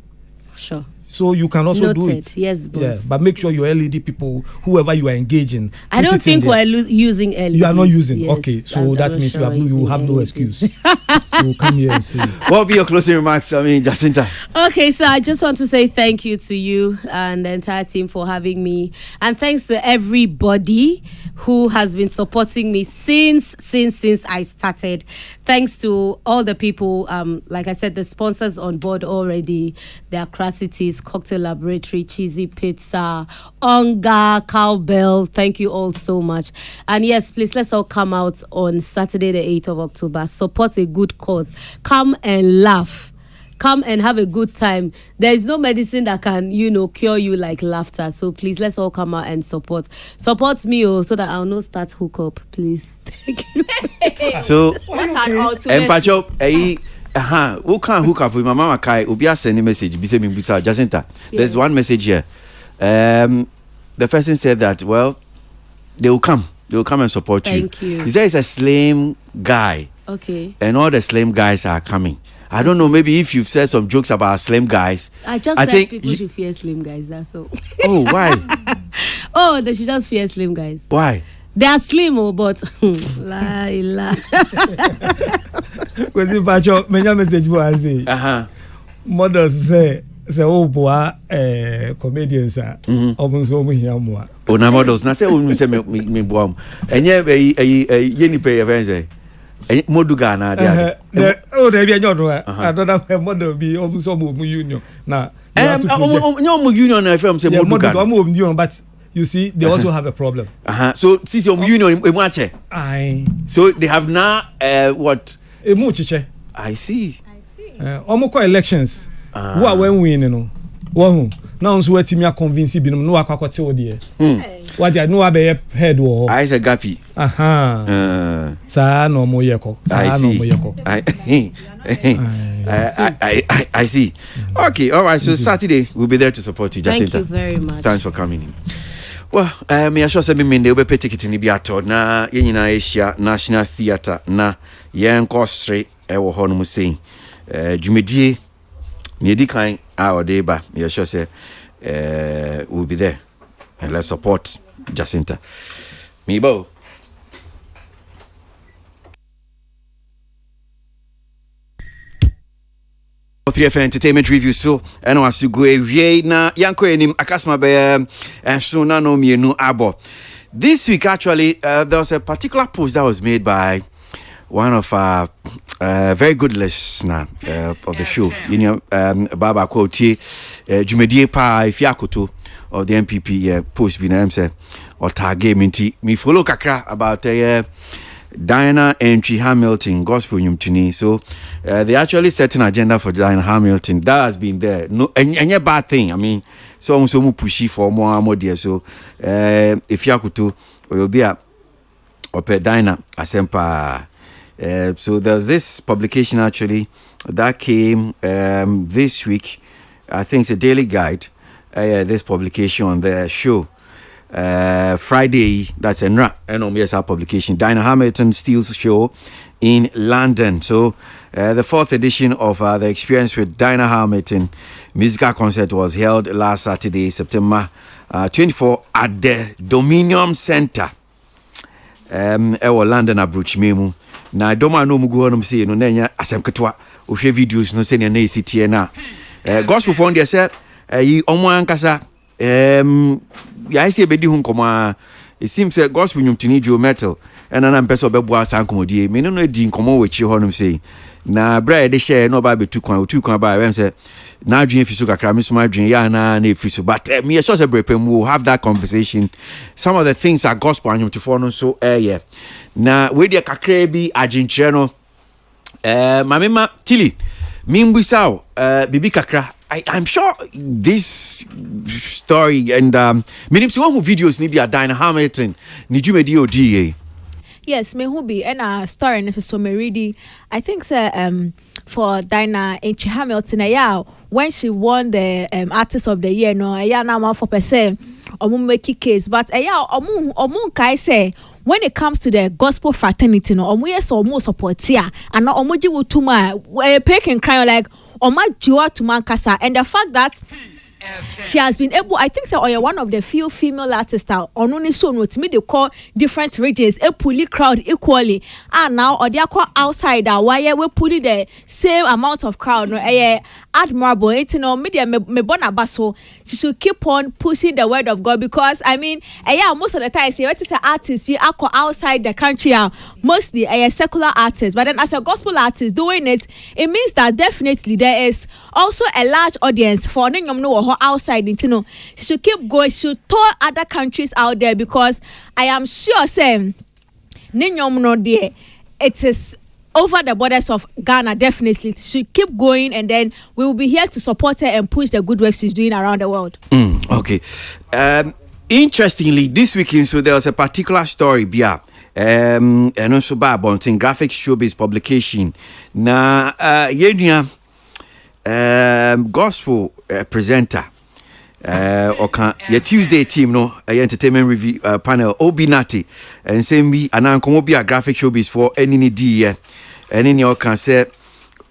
Sure. So you can also do it. Yes, boss. Yeah, but make sure your LED people, whoever you are engaging. I don't think we're using LED. You are not using. Yes, okay, so that means sure you have no excuse. So come here and see. What will be your closing remarks? Jacinta. Okay, so I just want to say thank you to you and the entire team for having me, and thanks to everybody who has been supporting me since I started. Thanks to all the people, like I said, the sponsors on board already, the Acracities, Cocktail Laboratory, Cheesy Pizza, Onga, Cowbell. Thank you all so much. And yes, please, let's all come out on Saturday, the 8th of October. Support a good cause. Come and laugh. Come and have a good time. There is no medicine that can, cure you like laughter. So please, let's all come out and support me, so that I'll not start hook up. Please. Thank you. So, That's an ultimate. Who can't hook up with my mama Kai? Ubia send a message. Jacinta. There's one message here. The person said that they will come. They will come and support you. Thank you. He said it's a slim guy. Okay. And all the slim guys are coming. I don't know, maybe if you've said some jokes about slim guys. I said people should fear slim guys, that's all. Oh, why? They should just fear slim guys. Why? They are slim, but la. Because if I message for I say, models say say boa comedians are almost omu hia mo a ona models na say onu say me boam enye yeni pay event moduga na dia oh there be anyo I don't have model be almost omu union na omu union na FM say moduga omu union but you see they also have a problem so since omu union emu ache so they have now what emu chiche I see omu ko elections who are when winning no who now so wetimi a convince binum no akwakote wo de what I know be head wo I say gappy sa no mo yeko I see. Okay, all right. So Saturday we'll be there to support you, Jacinta. Thank you very much. Thanks for coming in. Well, me assure say me mende obe pay ticket ni bi ato na yenyina Asia National Theatre na yen kostre e wo ho no mu sei. Dwumedie ni edi kan a ode ba. Me assure say we'll be there and let's support Jacinta. Me bo 3FM Entertainment Review so and was to go away na yanko enim akasma be so na no mienu abo. This week actually there was a particular post that was made by one of our very good listener of the show, you know, Baba Kwoti Jumedie pa Ifiakoto of the MPP post bi na say or target me follow kakra about Diana Entry Hamilton Gospel Nyumtuni. So they actually set an agenda for Diana Hamilton. That has been there. No any bad thing. I mean, so mu pushy for more dear. So if you could to will be a Diana Asempa. So there's this publication actually that came this week. I think it's a daily guide. This publication on the show. Friday, that's a NOMSR publication. Diana Hamilton Steele's show in London. So the 4th edition of the Experience with Diana Hamilton musical concert was held last Saturday, September 24 at the Dominion Center. London Abruch Memu. Na doma no mugu honum say no na asem ketwa ohwe videos no say na ACT na gospel fund dey say yi omo ankasa ya say bedi hun koma it seems say gospel nyumtini jo metal ena na mpese obebo asa nkomodie me no di nkomo wechi honum say na bra de share no ba betu kwan ba we say na adwen fiso kakra me so ma adwen ya na fiso but me so say brepem we will have that conversation. Some of the things are gospel nyumtifo no so yeah na we dey kakra bi aginchire no mamema tili mimbusaw bibi kakra. I'm sure this story and meaning so who videos ni be a Diana Hamilton ni jumedi odi. Yes, me who be and a story and so me ready. I think for Diana Hamilton when she won the Artist of the Year no now 4% make case but omu kai say when it comes to the gospel fraternity no yes almost support here and no omuji wutuma peking crying like oma jua to mankasa and the fact that she has been able, I think one of the few female artists that on only show no to me they call different regions a pulley crowd equally and now or they are called outside why we pulling the same amount of crowd no admirable it's no media me bona baso she should keep on pushing the word of God because I mean most of the time I say what is an artist we are outside the country mostly a secular artist but then as a gospel artist doing it means that definitely there is also a large audience for no outside you know she should keep going she should tour other countries out there because I am sure saying no there it is over the borders of Ghana. Definitely she should keep going and then we will be here to support her and push the good work she's doing around the world. Okay, interestingly this weekend so there was a particular story and also by Bonting Graphic Showbiz publication na gospel presenter oka your Tuesday team no entertainment review panel Obinati and same be anan komo be a Graphic Showbiz for any D and in your can say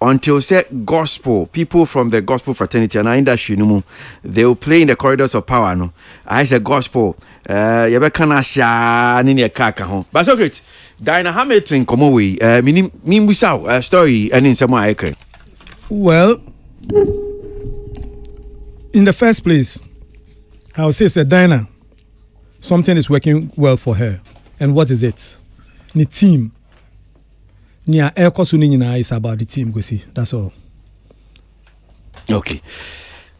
until say gospel people from the gospel fraternity and industry no they will play in the corridors of power no I say gospel you be kana sha ni ne kaka ho but so great Diana Hamilton komo we mimbusa story and in some way well in the first place, I would say, Dinah, something is working well for her. And what is it? The team. Nia Ekosuni is about the team, Kwasi. That's all. Okay.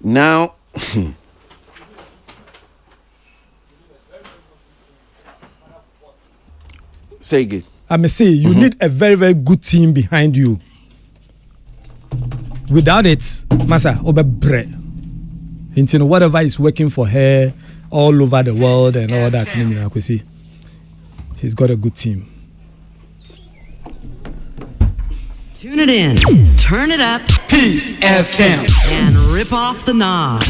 Now, say again. I may say you need a very, very good team behind you. Without it, Masa, obebre. Into whatever is working for her all over the world and all that, Kwasi. She's got a good team. Tune it in, turn it up, Peace FM, and rip off the knob.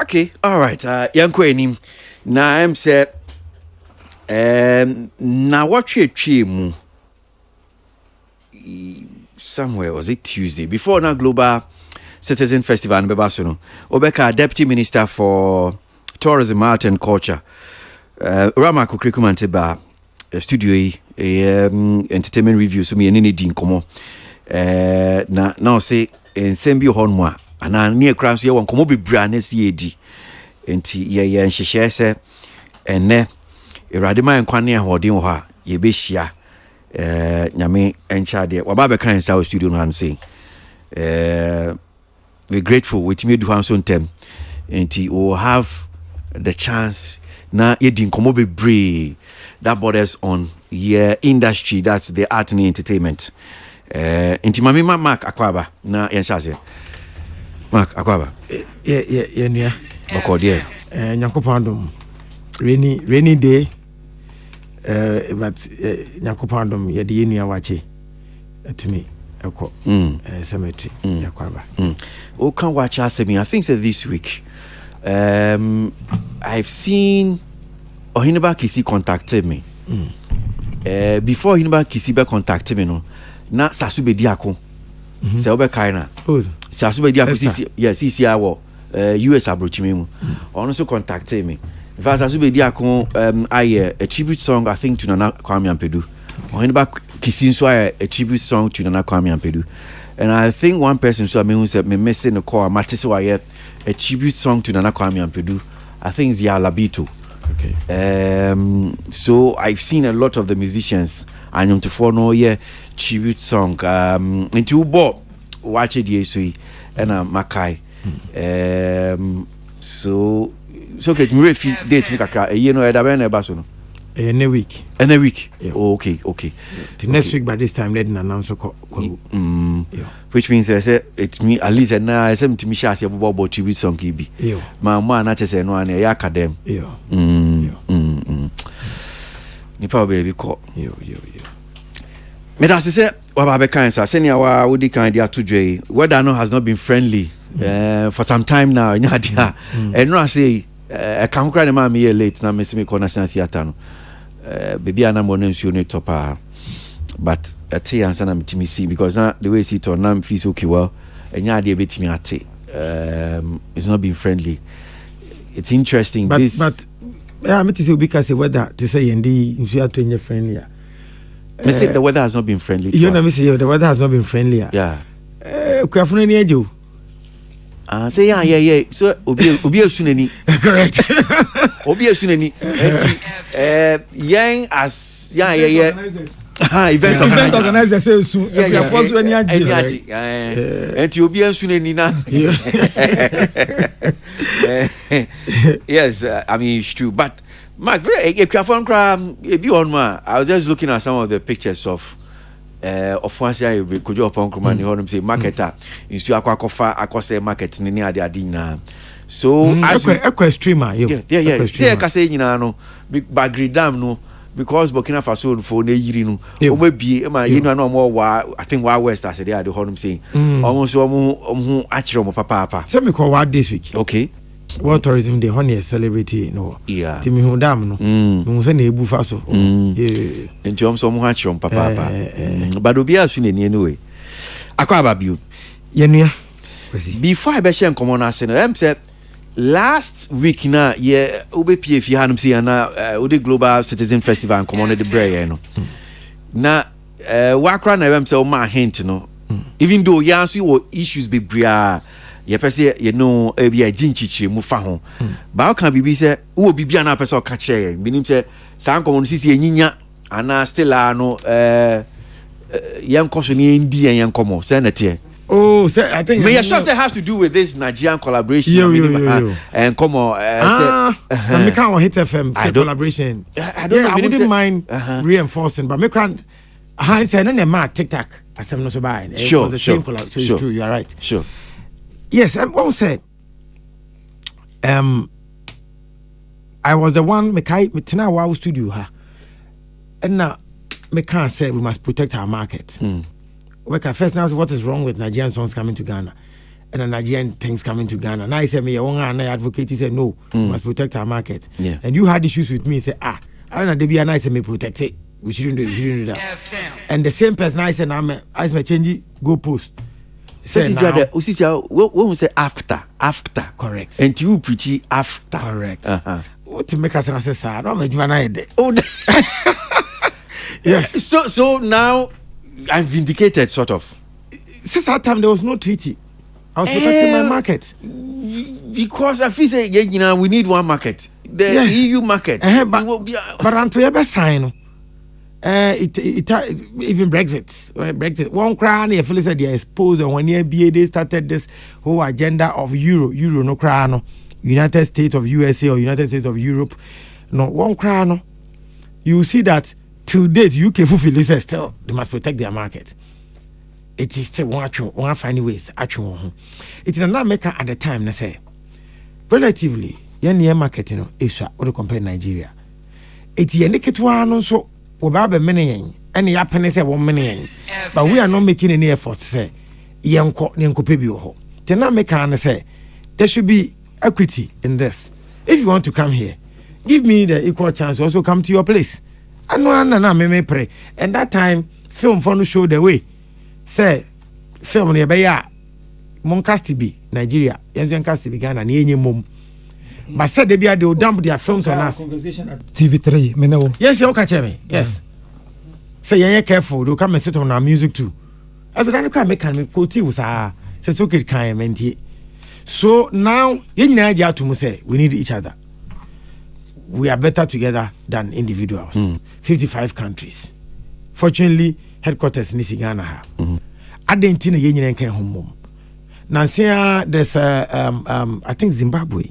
Okay, all right. Yanko enim. Na I'm set. Na watch mu. Somewhere was it Tuesday before na Global Citizen Festival in Bebasono. Obeka Deputy Minister for Tourism, Art and Culture. Rama Kukrikuman ba studio entertainment review so me any din komo. Na now say en sembi honwa ana ne kra so ye won komo bebra na si edi. Enti ye nhihye se enne Erade man kwane ahodin wo ha ye be hia nyame encha de waba be kan sa studio no han say we're grateful with me do hanso ntem enti we will have the chance na yedin komo be brave that borders on industry, that's the art and entertainment. Enti mami Mark Akwaba na yensha se Mark Akwaba yeah nia okode nyakopandom rainy day but nyakopandom ye de nua wache atumi eko cemetery yakwaba o kan watch asemi. I think that this week I've seen Ohineba Kisi contacted me. Before Ohineba Kisi be contacted me no na Sasube Diako se obe kaina Sasube Diako sisi awo US abrochimemu also contacted me. In fact, Sasube Diako a tribute song I think to Nana Kwame Ampedu. Ohineba Kisi so a tribute song to Nana Kwame Ampedu. And I think one person so me said me messing the call Matiso a tribute song to Nana Kwame Ampedu. I think it's Yalabito. Okay. So I've seen a lot of the musicians and to follow tribute song into Bob watch it yesui and Makai. So get me refi date nikaka you know da ben e ba so no in a week. In a week. Yeah. Oh, okay. The next week by this time let an announce which means I say it's me at least now I say to me share about tribute song kibi. Yeah. My man na say no an ya academ. Yeah. Nipa baby call. Yeah. Me that say wa ba kan say senior wa wodi kan dia to dwe weather no has not been friendly for some time now nya dia. And no I say I can't cry the man me late na me see me National Theatre no. Baby anam won nsuo no topa but ate answer na metimi see because now the way see to na feel so okay well enya ade betimi ate it's not been friendly. It's interesting but this but yeah me say because the weather to say yendi nsuo to nye friendly me say the weather has not been friendly. You know me say the weather has not been friendly. Yeah. Kwafuna ni ejo. Say yeah. So obi esunani. Correct. Obi esunani. Yang as yeah. Event organizer say so. Yeah. Force when you Enti obi esunani na. Yes, I mean it's true. But Mark, if you phone cram, I was just looking at some of the pictures of Kwasi could you upon command you say marketer insu akwakofa akose market ni ade na so as a streamer yeah say ka say nyina no bagri dam no because Burkina Faso for na yiri no o ma bie ma yinu na o wa I think wa west as they are the honum saying almost omo akire omo papa say me call what this week okay World Tourism Day honey celebrity no yeah timi hu dam no mu say na ebu fa so yeah enti omo mo akire omo papa but obi asu na ni anyway akwa babio yenua before I be share common as no am say last week na yeah obepie fi hanum say na the Global Citizen Festival and common the bray no na wakra na am say o ma hint no Even though you also or issues be bria, you say you know be a jinchichi mu fa ho. But how can be say who be bia na person catch here? Meaning say san ko sisi enyinya ana still no yan question ndi yan komo say na tie. Oh, so I think. Me sure say has to do with this Nigerian collaboration. And come on, me can't hit FM collaboration. I don't know. I wouldn't mind reinforcing, but me can't. I say no, no, TikTok. I said no, so bad. Sure. So it's true. You are right. Sure. Yes, what said. I was the one. Me tina wow studio ha, and now me can't say we must protect our market. Okay, first now, what is wrong with Nigerian songs coming to Ghana and the Nigerian things coming to Ghana? Now I said, me, I advocate. He said, no, we must protect our market. Yeah. And you had issues with me. Say, I don't know, they be a nice and me protect it. We shouldn't do that. And the same person I said, I said, change go post. Say now, when we say after. Correct. And you preach after. Correct. What to make us say, sir? I don't make you an idea. Oh, yes. So now. I'm vindicated, sort of. Since that time, there was no treaty. I was protecting my market. Because I feel say, we need one market. The EU market. But until you ever sign, even Brexit. One crown, if you said they exposed, and 1 year BA, they started this whole agenda of Euro no crown, United States of USA or United States of Europe. No, one crown. You see that. To date, UK fulfill still they must protect their market. It is still one find ways actually. It is not make at the time. They say relatively, your market is what compare Nigeria. It is indicate one so about many and happiness 1 million. But we are not making any effort to say yanko pebio ho. They not make an say there should be equity in this. If you want to come here, give me the equal chance to also come to your place. I know me pray. And that time, film for no show the way. Say, film nearby ya. Moncasti be Nigeria. Yenzen casti be Ghana. Ni mum. But said they will dump their films on us. Conversation at TV3. Me know. Yes, you catch me. Yes. Say you're careful. They'll come and sit on our music too. As a can make me quote you, sir. Say so good kind menti. So now, in Nigeria to say we need each other. We are better together than individuals. 55 countries. Fortunately, headquarters in Ghana. I didn't think you can home. Now, there's I think Zimbabwe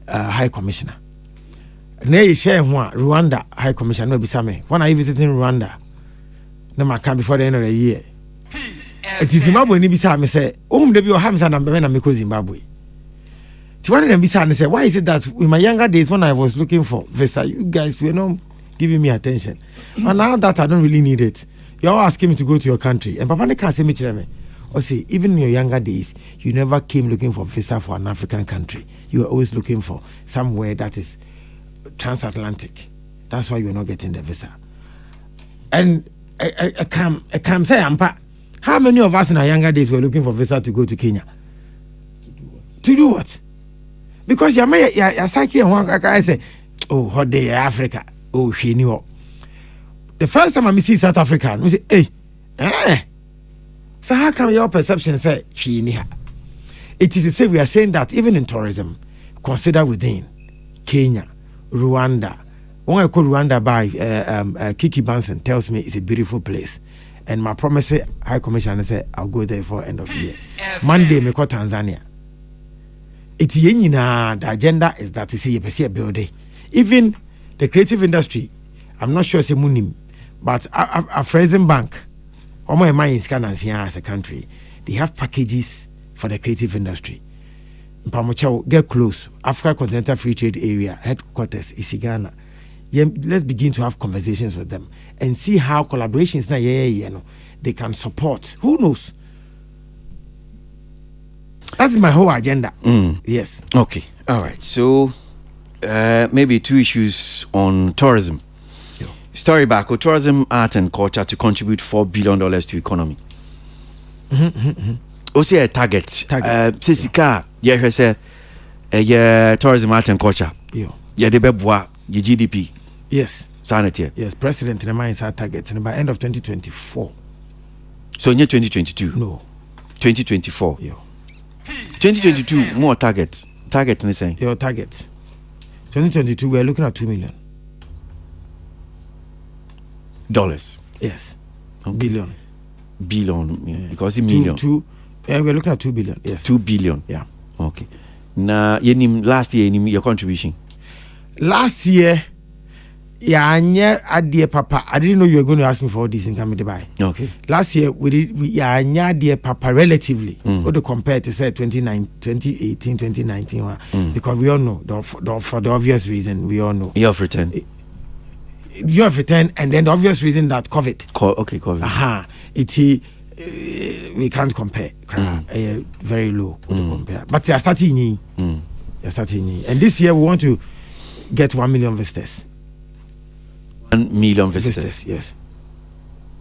High Commissioner. Nay, share Rwanda High Commissioner. No, Bisame. When I visited Rwanda, no, I come before the end of the year. It is Zimbabwe. Ni Bisame say, "Oh, there be a Hamza and Benamiko Zimbabwe." One of them said, why is it that in my younger days when I was looking for visa, you guys were not giving me attention? And now that I don't really need it, you're all asking me to go to your country. And Papa can't say me to or say, even in your younger days, you never came looking for visa for an African country. You were always looking for somewhere that is transatlantic. That's why you're not getting the visa. And I can say, how many of us in our younger days were looking for visa to go to Kenya? To do what? Because you're psyche and one I say, oh, hot day, Africa. Oh, she knew. The first time I see South Africa, we say, hey, so how come your perception say she knew? It is to say we are saying that even in tourism, consider within Kenya, Rwanda. When I call Rwanda by Kiki Banson tells me it's a beautiful place. And my promise, High Commissioner said, I'll go there for end of the year. Monday, me call Tanzania. It's the agenda is that you see a building. Even the creative industry, I'm not sure it's a munim, but a Fraser Bank, or my mind is Ghana here as a country, they have packages for the creative industry. Pamocha, get close. Africa Continental Free Trade Area headquarters is Ghana. Let's begin to have conversations with them and see how collaborations now, they can support. Who knows? That's my whole agenda. Yes. Okay. All right. So maybe 2 issues on tourism. Yeah. Story back. Tourism, art and culture to contribute $4 billion to economy. Also a target. Sisika. Yeah, say. Yeah, tourism, art and culture. Yeah. Yeah, the beboa. Your GDP. Yes. Sanity. Yes. President in the mind is our target. And by end of 2024. So in 2022? No. 2024? Yeah. 2022, more target. Target, you saying? Your target. 2022, we're looking at $2 million. Dollars? Yes. Okay. Billion. Billion, yeah, because it's million. We're looking at 2 billion. Yes. 2 billion? Yeah. Okay. Now, last year, your contribution? Last year, dear Papa, I didn't know you were going to ask me for all these income to buy. Okay. Last year, dear Papa, relatively, what to compare to say 2018, 2019, because we all know, for the obvious reason, we all know. You have returned? You have returned, and then the obvious reason that COVID. COVID. We can't compare. Very low to compare. But they are starting. And this year, we want to get 1 million visitors. 1 million visitors? Yes.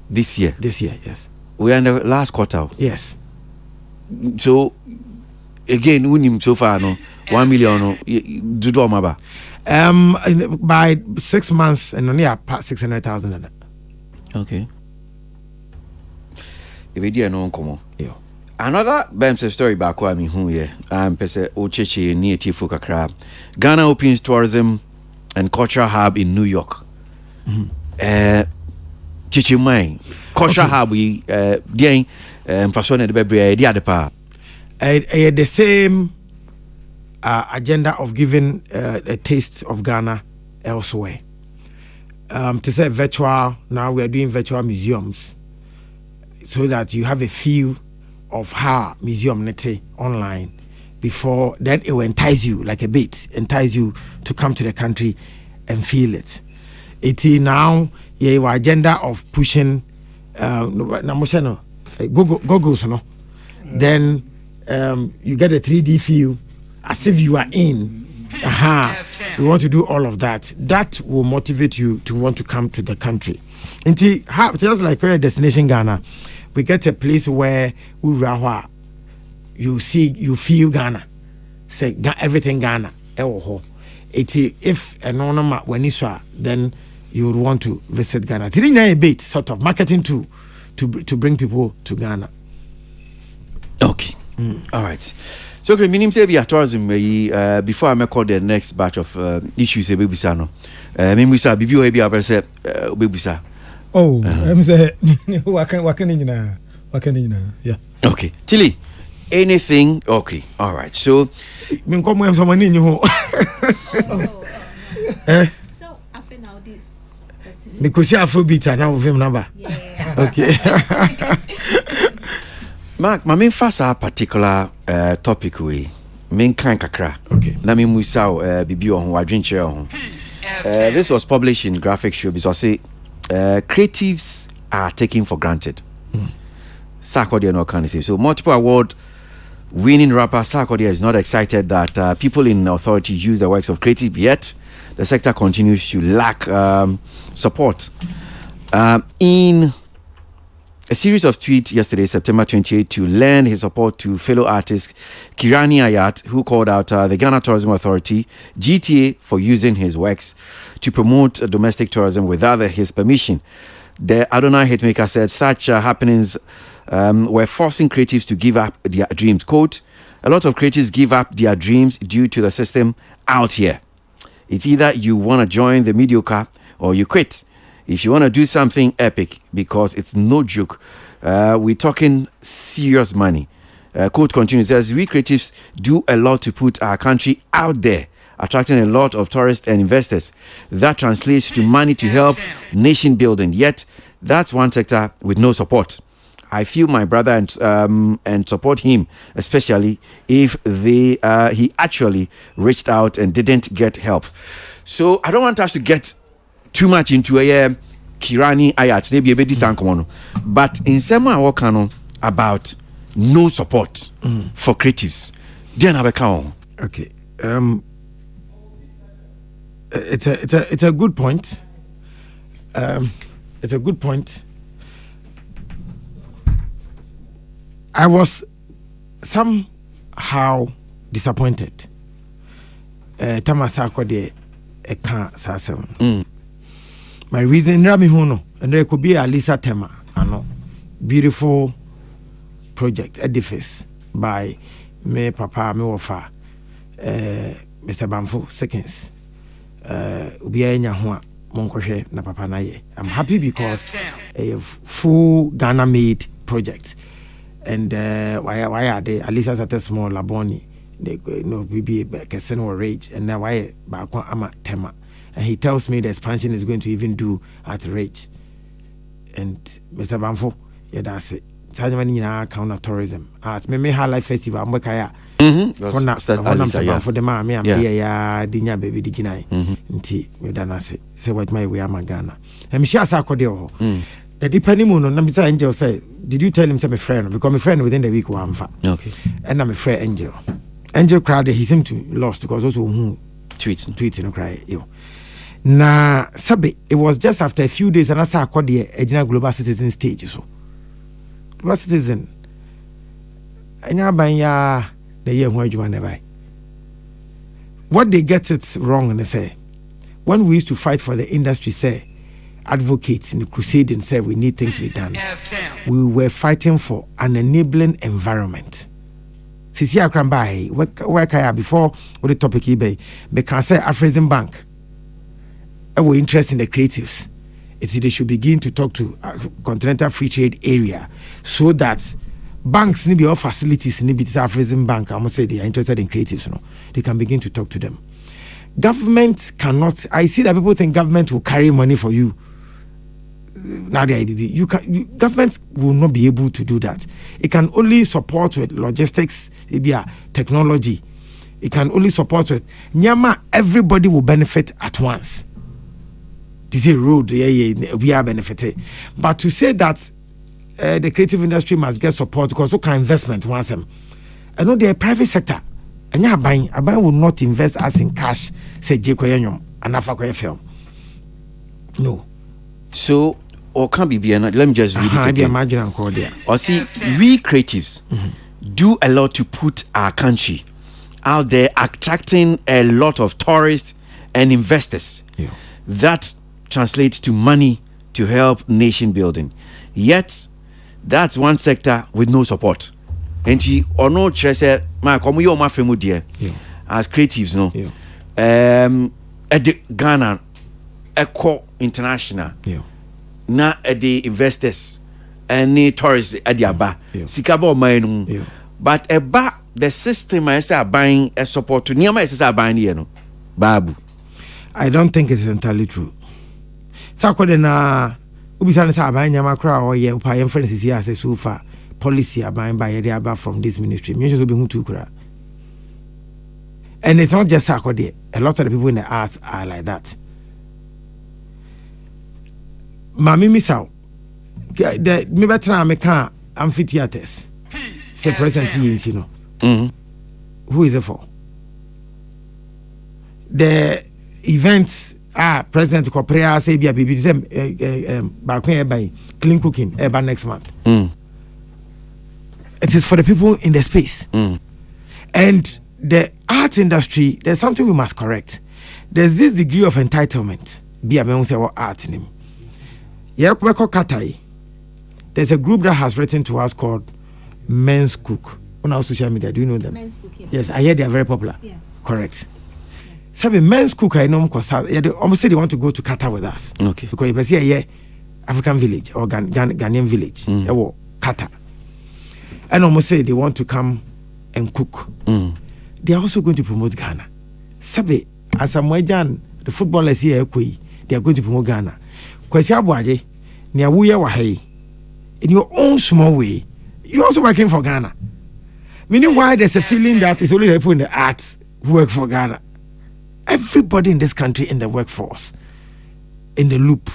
This year? This year, yes. We are in the last quarter? Yes. So, again, we so far, no, 1 million, do maba. By 6 months, and only about 600,000. Okay. If we do no come. Yeah. Another Bam's story back where me who yeah. Pese Ocheche near Tifu Kakra. Ghana opens tourism and cultural hub in New York. Chichimai cultural hub we dein fashion de bebre di adepa. The same agenda of giving a taste of Ghana elsewhere. To say virtual, now we are doing virtual museums so that you have a feel of how museum nete online before then it will entice you like a bait, entice you to come to the country and feel it. It is now your agenda of pushing goggles, no? Then you get a 3D feel as if you are in. We want to do all of that. That will motivate you to want to come to the country. Just like our destination Ghana, we get a place where you feel Ghana. Say everything Ghana. If a normal when you saw, then you would want to visit Ghana. It's a bit sort of marketing to bring people to Ghana. Okay. All right. So, meaning say be tourism before I make the next batch of issues a baby sano. Maybe say bibi o be abese baby sa. Oh, I'm say wakan yeah. Okay. Tilly, anything? Okay. All right. So, me come when someone in you. So after now this specific. Because you Afrobeat now with him number. Yeah. Okay. Mark, my main first particular topic we main kind kakra. Okay. Na me musa bibi on wadwen chere on. This was published in Graphic Show because say creatives are taken for granted. Sarkodie no can say. So multiple award winning rapper Sarkodie is not excited that people in authority use the works of creatives, yet the sector continues to lack support. In a series of tweets yesterday, September 28, to lend his support to fellow artist Kirani Ayat, who called out the Ghana Tourism Authority, GTA, for using his works to promote domestic tourism without his permission. The Adonai hitmaker said such happenings were forcing creatives to give up their dreams. Quote, a lot of creatives give up their dreams due to the system out here. It's either you want to join the mediocre or you quit. If you want to do something epic, because it's no joke, we're talking serious money. Quote continues, says, we creatives do a lot to put our country out there, attracting a lot of tourists and investors. That translates to money to help nation building. Yet, that's one sector with no support. I feel my brother and support him, especially if he actually reached out and didn't get help. So I don't want us to get too much into a Kirani Ayat, maybe a bit disankomono, but in some way about no support for creatives. Then I become okay. It's a good point. It's a good point. I was somehow disappointed. Tamasako de eka sasem. My reason Rami Hono, and there could be a Lisa Tema, I know. beautiful project edifice by me papa me wafa Mr. Bamfo seconds obi anya ho a monkohwe na papa na ye. I'm happy because a full Ghana made project, and why are they at least as a small laboni they be kesen or rage, and now why back ama tema, and he tells me the expansion is going to even do at rage. And Mr. Bamfo, yeah, that's it. Sajamani na counter tourism. At me highlight festival mbekaya. For the man, me am ya dinya baby dijinai. Nti me dana say what my way am Ghana. And me share sakode ho. The depending moon on Mr. Angel say, did you tell him say my friend? Because my friend within the week one fa. Okay. And I'm a friend Angel. Angel cried he seemed to lost because also tweets no cry yo. Na sabe it was just after a few days and I saw a global citizen stage so. Global citizen. Anya banya the year when you want to buy. What they get it wrong and they say, when we used to fight for the industry, say, advocates in the crusade and say we need things to be done, we were fighting for an enabling environment. Sisi akrambai, where kaya before what the topic eBay, they can say Afrizim Bank. Our interest in the creatives. They should begin to talk to Continental Free Trade Area so that banks need all facilities need be Afrizim Bank. I must say they are interested in creatives, they can begin to talk to them. Government cannot. I see that people think government will carry money for you. Now the IBB, government will not be able to do that. It can only support with logistics, maybe technology. It can only support with Nyama. Everybody will benefit at once. This is a road, we are benefited. But to say that the creative industry must get support because look at investment once them. I know the private sector. And yeah, buying will not invest as in cash, say Jekoyanyum, and Africa film. No. So, or can't be let me just read it again. Imagine and call there. Or see, we creatives do a lot to put our country out there, attracting a lot of tourists and investors. Yeah. That translates to money to help nation building. Yet, that's one sector with no support. And she or no chese my come you my family dear as creatives no. At Ghana Eco International. Na at the investors and tourists at the aba. Sikabo mine. But the system I say buying a support to near my sister buying here no. Babu. I don't think it is entirely true. Sakode na ubisane sa aban nyama kra o ye upa yem friends is here say so far policy aban by the aba from this ministry me so be hu tu kra. And it's not just Sakode, a lot of the people in the arts are like that. Mami misao the me better na me can amphitheaters say present you know. Who is it for? The events President Koprea say be a baby back by clean cooking by next month. It is for the people in the space. And the art industry, there's something we must correct. There's this degree of entitlement. Be a man say what art in him. Katai. There's a group that has written to us called Men's Cook on our social media. Do you know them? Men's Cook, yeah. Yes, I hear they are very popular. Yeah. Correct. Seven Men's Cook, I know because they almost say they want to go to Qatar with us. Okay. Because you see here, African village or Ghanaian village, Qatar. And almost say they want to come and cook. They are also going to promote Ghana. Sabe, as Amwejan, the footballers here, they are going to promote Ghana. Kwasi Aboagye, near Wuya Wahe, in your own small way, you're also working for Ghana. Meaning why there's a feeling that it's only the people in the arts who work for Ghana. Everybody in this country in the workforce, in the loop,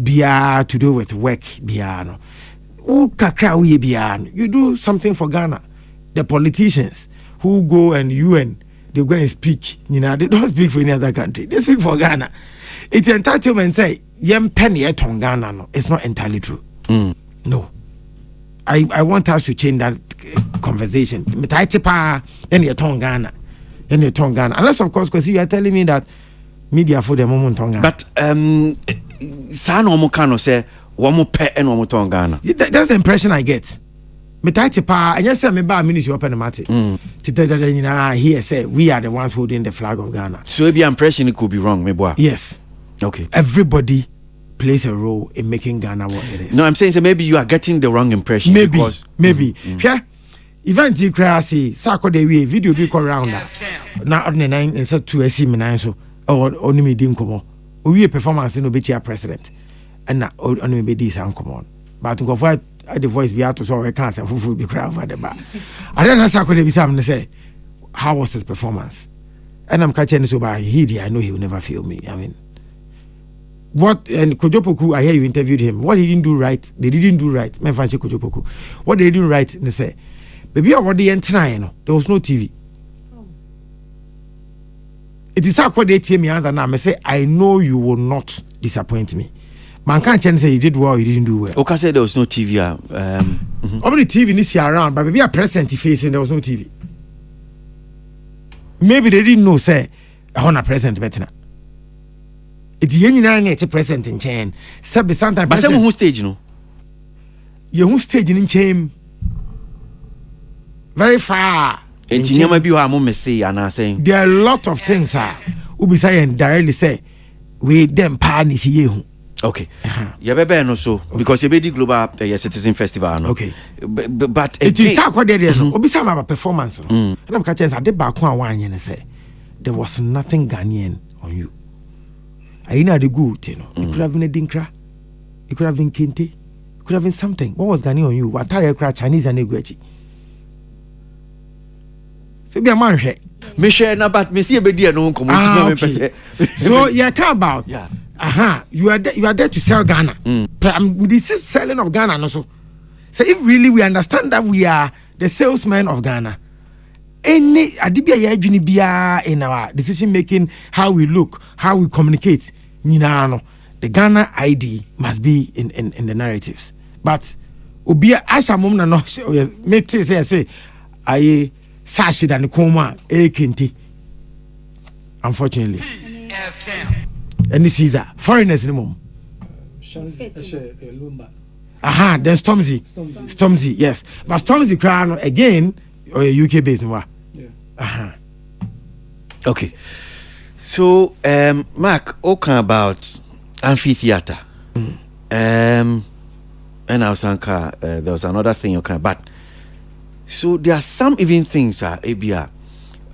to do with work, you do something for Ghana. The politicians who go and they go and speak, they don't speak for any other country. They speak for Ghana. It's entitlement say, yem penny at Ghana. No, it's not entirely true. No. I want us to change that conversation. Ghana. Unless of course, because you are telling me that media for the moment Ghana. But San Omokano say one more pet and one more tongue Ghana. That's the impression I get. Me tight pa, and yes, me ba ministry open the matter. Here say we are the ones holding the flag of Ghana. So maybe impression it could be wrong, me boy. Yes. Okay. Everybody plays a role in making Ghana what it is. No, I'm saying so maybe you are getting the wrong impression. Maybe. Because, Yeah. Event you crazy. Sako de we video be call around that. Now on the 9 and said 2 see me 9 so or only me didn't come on. We performance no be chair president. And now only me this and come on. But to go for the voice be out to so I can't say who be crowd over the bar. I don't know Sako de be something to say. How was his performance? And I'm catching this over he I know he will never fail me. I mean, what and Kojopoku, I hear you interviewed him. What he didn't do right, they didn't do right. My fancy Kojopoku. What they didn't right, they say, baby, what the entire there was no TV. It is how they tell me answer now. I say, I know you will not disappoint me. Man can't say he did well, he didn't do well. Okay, said there was no TV. How many TV this year around, but maybe a present facing there was no TV. Maybe they didn't know, say, I want a present better. It's a present in chain. Sometimes, but some who stage, you know, you who stage in chain very far. And you might be how I'm saying, and I'm saying there are a lot of things, who be saying directly say, we them partners here. Okay, you better no so because you be the global citizen festival, no? Okay, but it is how what they do. Obi say my performance, and I'm catching. I did back one and say there was nothing Ghanaian on you. I know the good, you know. It could have been a dinkra, it could have been kente, it could have been something. What was Ghanaian on you? What are Chinese and Neguechi? So be a man here. Me share na but me see a bit no okay. So you care about you are there to sell Ghana. This is selling of Ghana also. So if really we understand that we are the salesmen of Ghana, any adibia biya in our decision making, how we look, how we communicate, the Ghana ID must be in the narratives. But ubia asha mum na no me say I sashi than koma kente. Unfortunately. And this is foreigners anymore. Then Stormzy, yes. But Stormzy crown again or a UK based one. Okay. So Mark, talking about amphitheater. And I was there was another thing but so there are some even things ABR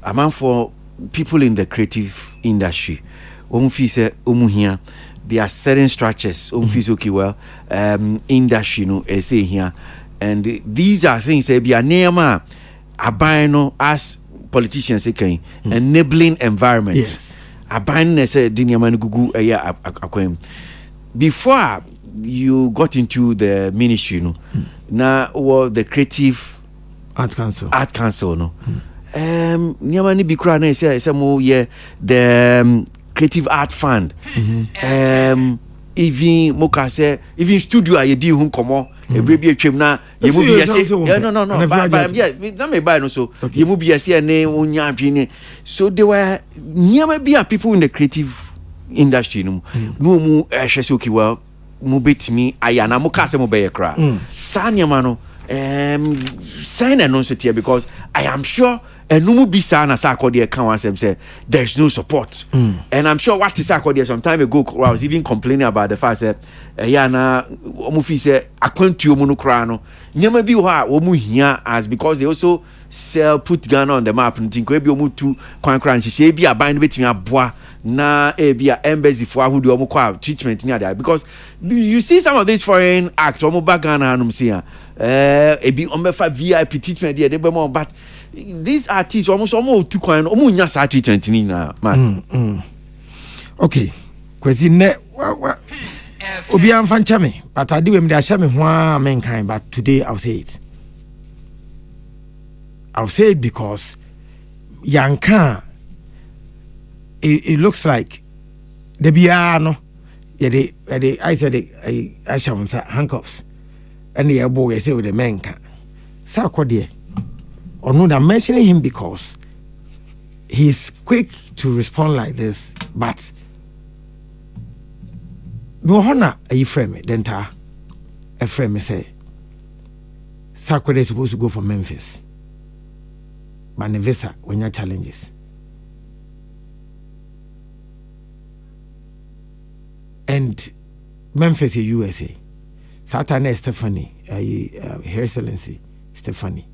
among for people in the creative industry. Here there are certain structures okay well industry say here and these are things ABR nema abino as politicians enabling environment. Yes. Abino say dinyama gugu before you got into the ministry now the creative Art Council no nyama ni bikura na say mo the creative art fund even moka say even studio a yedi hu komo ebrebi atwem na ye mu bi yesi no but yeah me buy no so ye mu bi yesi ne onya adwene so there were nyama bi people in the creative industry no mu hwese okay well mu betimi ayana moka say mo be ye kra sa nyama no sign and also here because I am sure and no be sana sakodi account say there's no support and I'm sure what is sakodi some time ago I was even complaining about the fact that na omufi say akwantuo mu no kra no nyama bi ho a omu hia as because they also put Ghana on the map ntinko ebi omu tu kwan kra nhye bi aban no betimi aboa na ebia embassy for ahudu omu kwa treatment near there because you see some of these foreign actors omu back Ghana anum see ebi ombefa VIP treatment there dey more but these artists almost too kwan omu nya sa treatment ni na man okay Kwasi ne obi am fan chame but ade we me dey me ho a men kan but today I'll say it because yanka it looks like the piano I said I shall handcuffs and the boy say with the men can Sarkodie or no I'm mentioning him because he's quick to respond like this but no honor a frame denta a friend me say Sakwede is supposed to go for Memphis, but the visa when you challenges. And Memphis is USA. Saturday Stephanie, Her Excellency Stephanie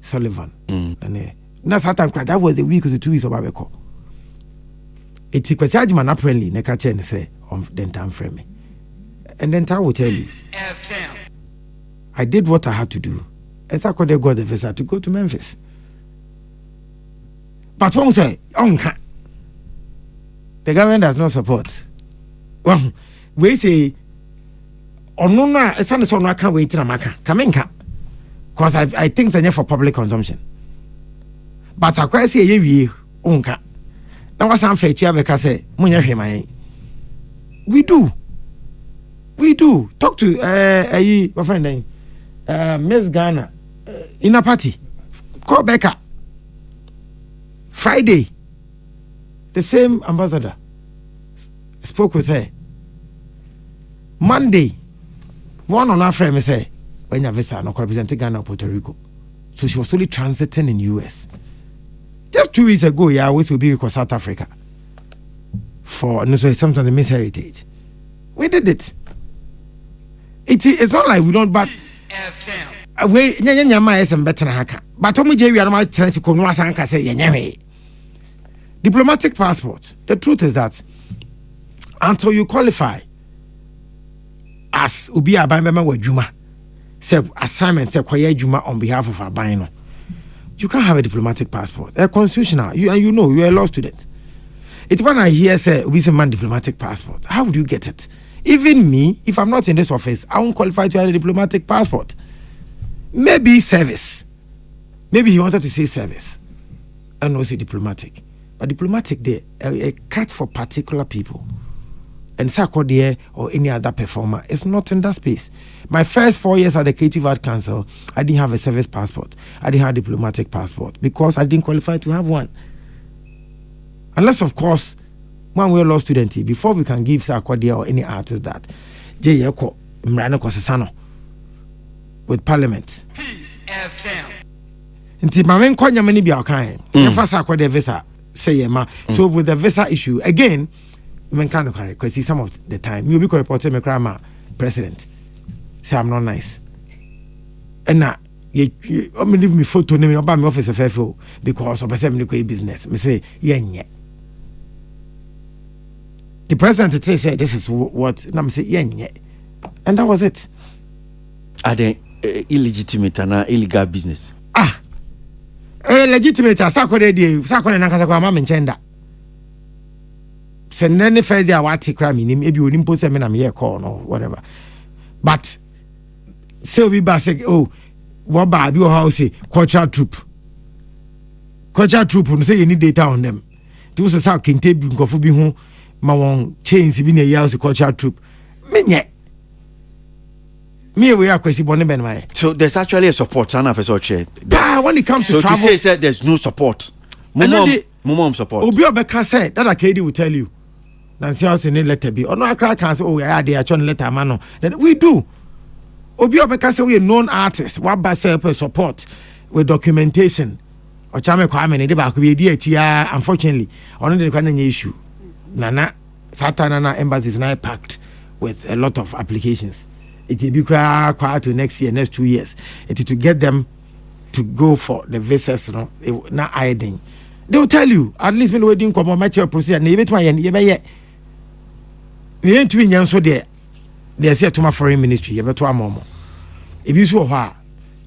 Sullivan, and na Saturday that was the week or the 2 weeks of Abeko. It's a question apparently ne catch and say on the time frame. And then I will tell you, I did what I had to do. And I could have got the visa to go to Memphis. But one say, the government does not support. Well, we say, oh no, it's not so I can't wait till I'm come in, because I think it's for public consumption. But I quite say, you, unka. Now, what's unfair, because say, we do. Talk to my friend name, Miss Ghana, in a party. Call Becca. Friday, the same ambassador spoke with her. Monday, one on our friend say, when you visa, no representing Ghana or Puerto Rico. So she was only transiting in US. Just 2 weeks ago, I was to be with South Africa for something the Miss Heritage. We did it. It's not like we don't, but diplomatic passport. The truth is that until you qualify as Ubi Abambema with Juma, say assignment, say Koya Juma on behalf of Abino, you can't have a diplomatic passport. They're constitutional. You know, you're a law student. It's when I hear say we say man diplomatic passport. How would you get it? Even me, if I'm not in this office, I won't qualify to have a diplomatic passport. Maybe service. Maybe he wanted to say service. I know say diplomatic. But diplomatic there, a cut for particular people. And Sako there or any other performer is not in that space. My first 4 years at the Creative Art Council, I didn't have a service passport. I didn't have a diplomatic passport because I didn't qualify to have one. Unless, of course, when we're law student, before we can give Sako there or any artist that, Jayako, Mrano Kosasano, with Parliament. Peace FM. Nti mamen konya mani bia okan. Nefa Sako the visa say yema. So with the visa issue again, men kind of carry because some of the time you be reported me grandma president say I'm not nice. And now you leave me photo name about my office of FFO because of a business. Me say yeah. The president said this is what and I'm say yeah. And that was it. Are they illegitimate and illegal business? Legitimate Sakore Nankasa Mama Chenda. Send any fair what crime in him, maybe you impose them in a mere call or whatever. But so we say, oh, what bad your house, cultural troop. Cultural troop, and say you need data on them. Those are how can take go for being home, my chains, even a year's cultural troop. Me we are Kwasi Bonne Ben. So there's actually a support, son of a sort. When it comes to travel, to say there's no support. Mum support. Obi Obeka said that Akedi will tell you. Nancy House in letter B. Or no, I can't say, oh, yeah, they are trying to letter man. Then we do. Obi Obeka say we are known artists. What by support with documentation. Or Chame Kwame, they back with DHR, unfortunately, on the kind of issue. Nana, Satana embassies now packed with a lot of applications. It will be quite to next year, next 2 years. It is to get them to go for the visas, not hiding. They will tell you, at least when we're doing commercial procedure, and even my yet. We ain't doing young so there. They say to my foreign ministry, you better momo. If you saw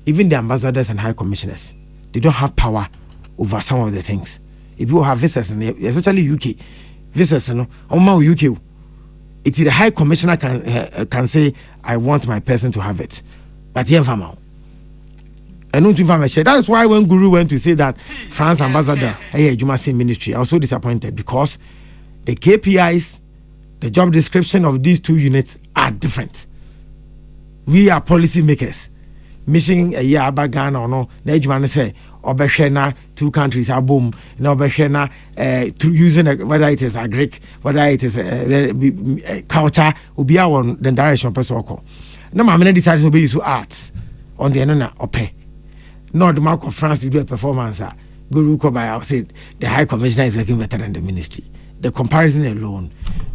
even the ambassadors and high commissioners, they don't have power over some of the things. If you have visas, especially UK, visas, UK. It's the high commissioner can say, I want my person to have it. But here, I don't even share. That is why when Guru went to say that France ambassador, hey, Jumasi ministry, I was so disappointed because the KPIs, the job description of these two units are different. We are policy makers. Mission a year about Ghana or no, the Jumani say, Obeshena, 2 countries are boom, no Obeshena, using whether it is a Greek, whether it is culture, will be our the direction person. na maame decide to be use art on the na ope. Not the Mark of France to do a performance. Guru Kobaya said the High Commissioner is working better than the ministry. The comparison alone,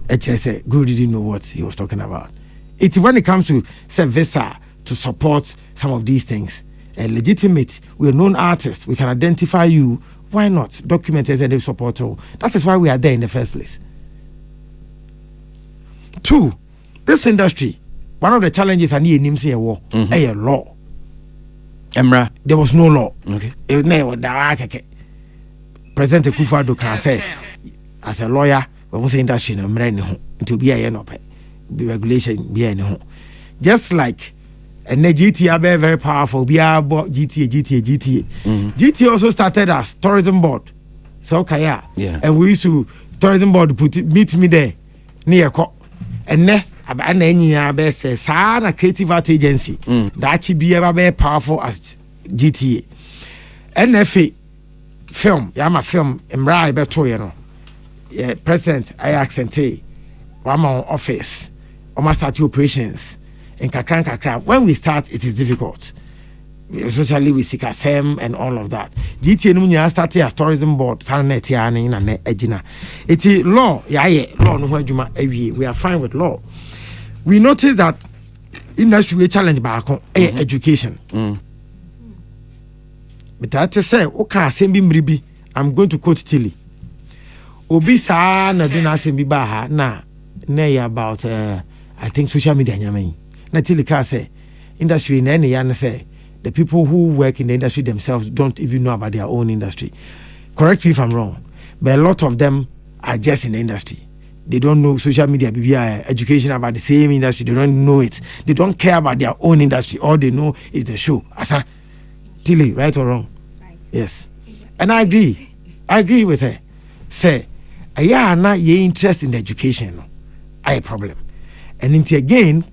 HSA, Guru didn't know what he was talking about. It's when it comes to say visa to support some of these things. A legitimate, we're known artists, we can identify you. Why not document as a support? That is why we are there in the first place. 2, this industry, one of the challenges I need him say a war, a law. Emra, there was no law. Okay. President Akufo-Addo can say, as a lawyer, we won't say industry no to be a be regulation be any. Just like and the GTA are very powerful. We are GTA. GTA also started as tourism board. So okay, and we used to tourism board meet me there near and ne say sana creative art agency that should be ever very powerful as GTA. NFA film, yama film emra beto you know. Yeah, president I accente one office almost start operations in kakran. When we start it is difficult, especially with Sikasem and all of that. GTA no started as tourism board sanet ya na ejina. It's law law no adwuma awie. We are fine with law. We notice that industry challenge back on education. But that say okay asem bi mribi, I'm going to quote Tilly. Obi sa na do na asem bi ba ha na about I think social media nyame. Na Tilly ka say industry na any yan say the people who work in the industry themselves don't even know about their own industry. Correct me if I'm wrong, but a lot of them are just in the industry. They don't know social media, BBI, education about the same industry. They don't know it. They don't care about their own industry. All they know is the show. Asa, Tilly, right or wrong? Right. Yes. And I agree with her. Say, na ye interest in the education. I a problem. And into again,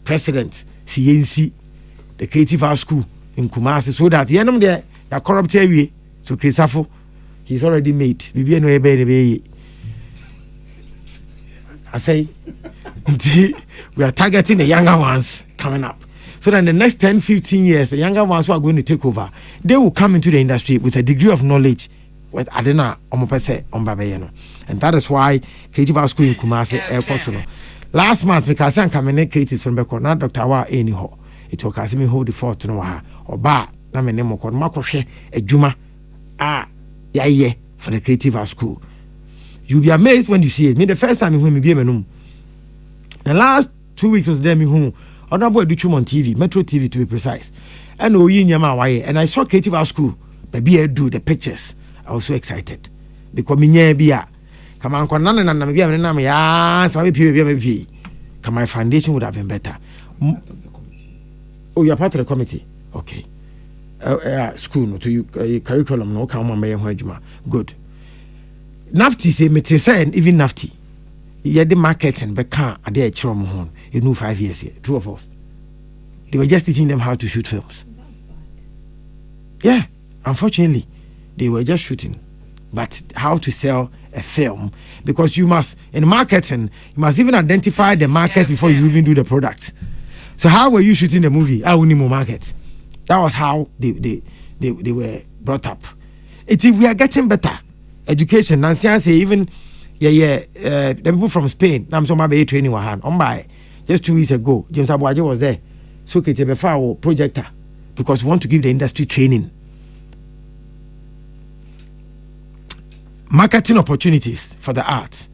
President CNC, the Creative Art School in Kumasi, so that the enemy there, the corrupt area, so Chrisafo, he's already made. I say, we are targeting the younger ones coming up. So that in the next 10-15 years, the younger ones who are going to take over, they will come into the industry with a degree of knowledge with Adena Omopese Ombabayeno. And that is why Creative Art School in Kumasi Airport. Last month, because I'm coming creative from Beko, not Dr. Wa anyhow. It took us me hold the fort to know her or bar, Namen called Makoshe, a Juma, for the Creative Art School. You'll be amazed when you see it. Me the first time when me be the last 2 weeks was there me who on about do on TV, Metro TV to be precise. And and I saw Creative Art School, baby I do the pictures. I was so excited because me bia come on come my foundation would have been better. Oh, you're part of the committee. Okay. School no to you curriculum no come on good. Nafti say me say even Nafti. Yeah, the marketing be can at the chrom hon. You know 5 years here, 2 of us. They were just teaching them how to shoot films. Yeah, unfortunately, they were just shooting, but how to sell a film, because you must in marketing you must even identify the market before you even do the product. So how were you shooting the movie? I wouldn't market. That was how they were brought up. We are getting better. Education, Nancy say even the people from Spain, I'm so my training on by just 2 weeks ago. James Aboagye was there. So it's a projector because we want to give the industry training. Marketing opportunities for the arts.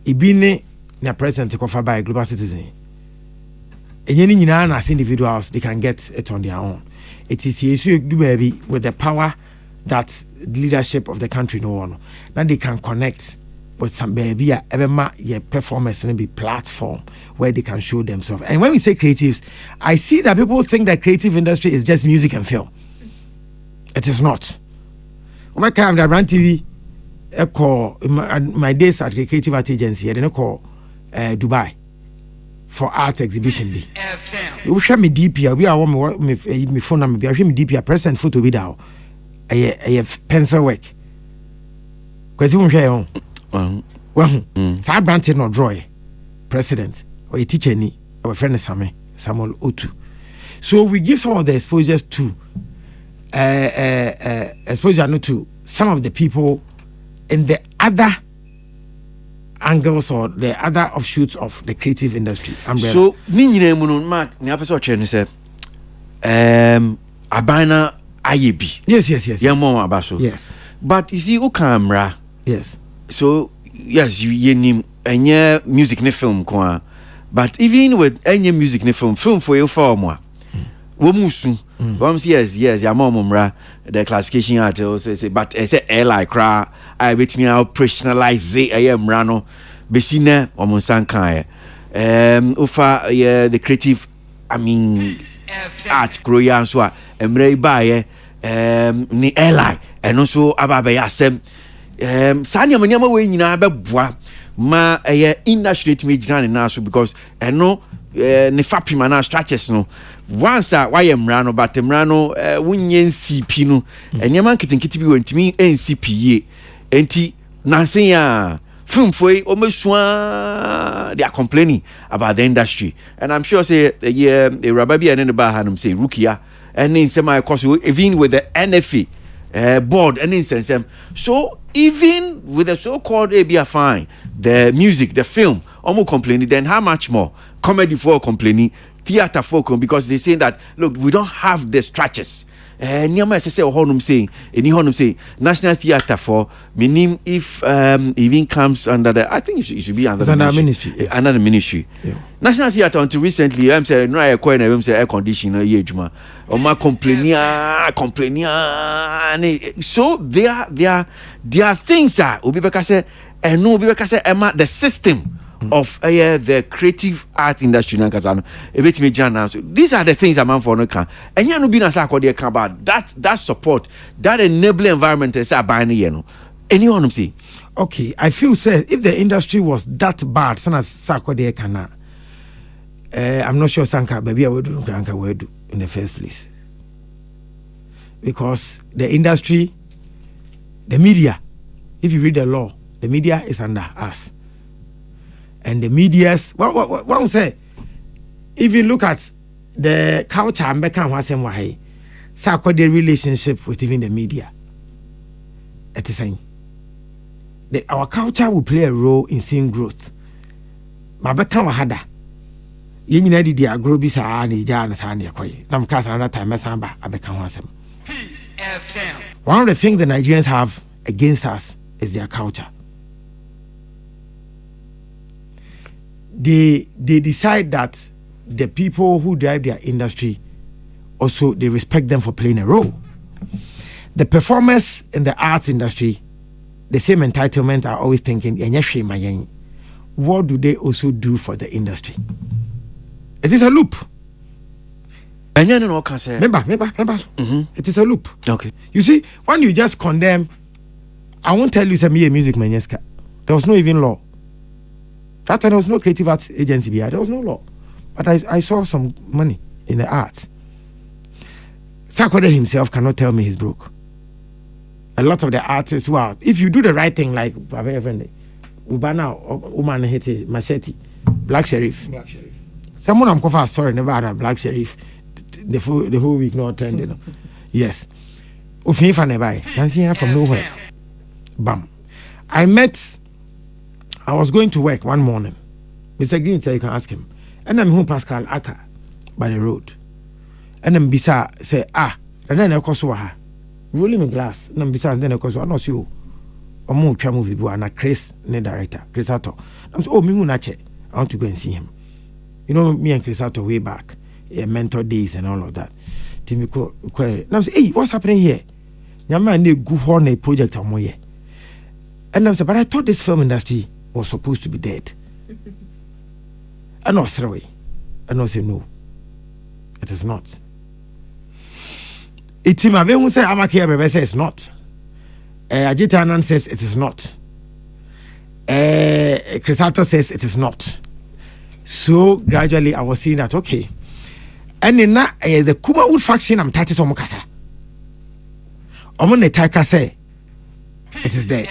Ibine na president offered by Global Citizen. As individuals, they can get it on their own. It is issue baby with the power that the leadership of the country no one. Then they can connect with some baby performance and be platform where they can show themselves. And when we say creatives, I see that people think that creative industry is just music and film. It is not. When I come to Brand TV, I call my days at the creative art agency. I didn't call Dubai for art exhibition day. We show me DP. We are me phone number. I show me DP. Present photo video. I have pencil work. Because you won't share on. Well, so I granted no draw. President or a teacher ni our friend is Same. Samuel Otu. So we give some of the exposures to exposure to some of the people in the other angles or the other offshoots of the creative industry umbrella. So ni nyina mu no Mark ni apeso che no say abana ayebi. Yes. Yeah, mom abaso. Yes. But you see o camera. Yes. So yes, you nim enye music ne film kwa. But even with enye music ne film for you for mo. Wo musu. Yes, your mom the classification article say but say airline cra I bet me operationalize it I am rano besina omo sankan ufa the creative I mean art groyan so emre baye ni airline and also ababe asem sanya manyama we nyina beboa ma industry to me jina na so because eno ne fapima na structures no once why am rano but mrano wunye NCP no enyama nkitinkiti bi wantimi NCP ye enti nansen ya film foi omesua they are complaining about the industry and I'm sure say a rubber bi and ba hanum say rukia and in semi course even with the NFA board and in sense so even with the so-called ABA fine the music the film almost complaining then how much more comedy for complaining theater for because they saying that look we don't have the structures Nyama say honum saying any honum say national theater for minim if even comes under the I think it should be under the ministry yes. Under the ministry yeah. National theater until recently I'm saying no I coin I'm say air conditioner ye juma or ma complaining so there are things that obi beka say and no obi beka say the system of the creative art industry nankasano ebetime jana so these are the things a man for no can and ya no be na say akode can about that support that enabling environment is abane ye no anyone say okay I feel say if the industry was that bad sana sakode can I'm not sure sanka baby I would do kanka we do in the first place because the industry the media if you read the law the media is under us. And the media's one say even look at the culture and become what same way so the relationship with even the media at the same our culture will play a role in seeing growth ma become hada yen nyina di dia grow bi sa na ja na sa na ekoy na mka sa another time samba abeka ho asem Peace FM. One of the things the Nigerians have against us is their culture. They decide that the people who drive their industry also they respect them for playing a role. The performers in the arts industry, the same entitlement are always thinking, what do they also do for the industry? It is a loop. Remember. It is a loop. Okay. You see, when you just condemn, I won't tell you some music manyeska. There was no even law. That time there was no creative arts agency behind. There was no law. But I saw some money in the arts. Sarkodie himself cannot tell me he's broke. A lot of the artists who are, if you do the right thing, like Ubana, Uman Hete, Machete, Black Sheriff. Someone I'm covered sorry, never had a Black Sheriff. The whole week not trending. Yes. Ufifa never. Can't see her from nowhere. Bam. I was going to work one morning. Mr. Green said you can ask him. And I'm home Pascal Aka by the road. And then Bisa say, and then I saw her. Rolling my glass. And then Bisa and then I saw not you. A movie boy and a Chris, the director, Chris Ato. I'm so me I want to go and see him. You know me and Chris Ato way back. Mentor days and all of that. Timmy and I'm saying, hey, what's happening here? Yama and they go on a project on my and I'm saying, but I thought this film industry was supposed to be dead. And I was away. And I say no, it is not. It's him. I say I'm here. Say it's not. Ajita Anand says it is not. Crisato says it is not. So gradually, I was seeing that okay. And in that the Kuma Wood faction, I'm Tati Somokasa. Omone Taika say it is dead.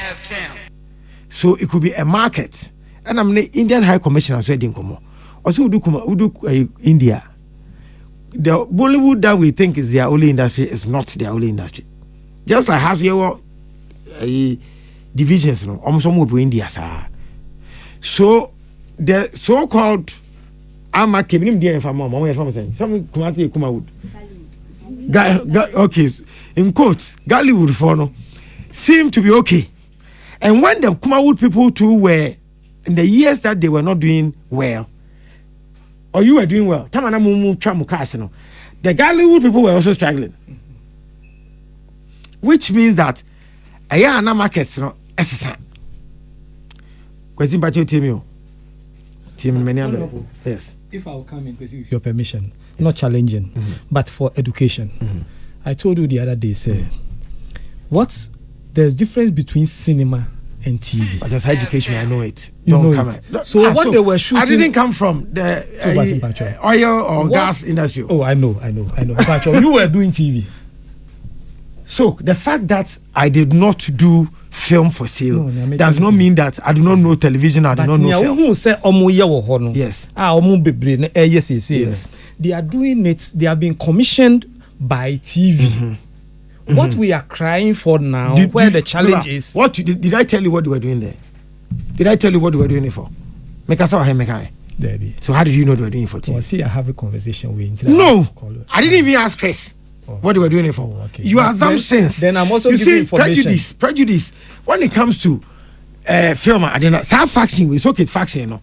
So it could be a market. And I'm the Indian High Commissioner so didn't come. Also do India the Bollywood that we think is their only industry is not their only industry. Just like has your divisions, no, almost almost India, sir. So the so-called I'm keeping him there for mom. Some Kwasi Kumawood. Okay, in quotes, Gollywood for no seem to be okay. And when the Kumawood people too were in the years that they were not doing well, or you were doing well, the Gollywood people were also struggling. Which means that ayana markets no esisa. Kwesi bacho team many yes. If I will come in with your permission, not challenging, but for education. I told you the other day, say, there's difference between cinema and TV. But as education, I know it. You Don't know come it. So what they were shooting, I didn't come from the oil or gas industry. Oh, I know. But you were doing TV. So the fact that I did not do film for sale does not mean that I do not know television. I do not know film. Yes. Yes. They are doing it. They are being commissioned by TV. What we are crying for now, the challenge is. What did I tell you what they were doing there? Did I tell you what they were doing it for? So how did you know they were doing it for TV? Well, see, I have a conversation with. No, I didn't even ask Chris. What they were doing it for. Okay. Your assumptions. Then I'm also giving information. Prejudice. When it comes to film, I didn't say faction. It's okay, faction. You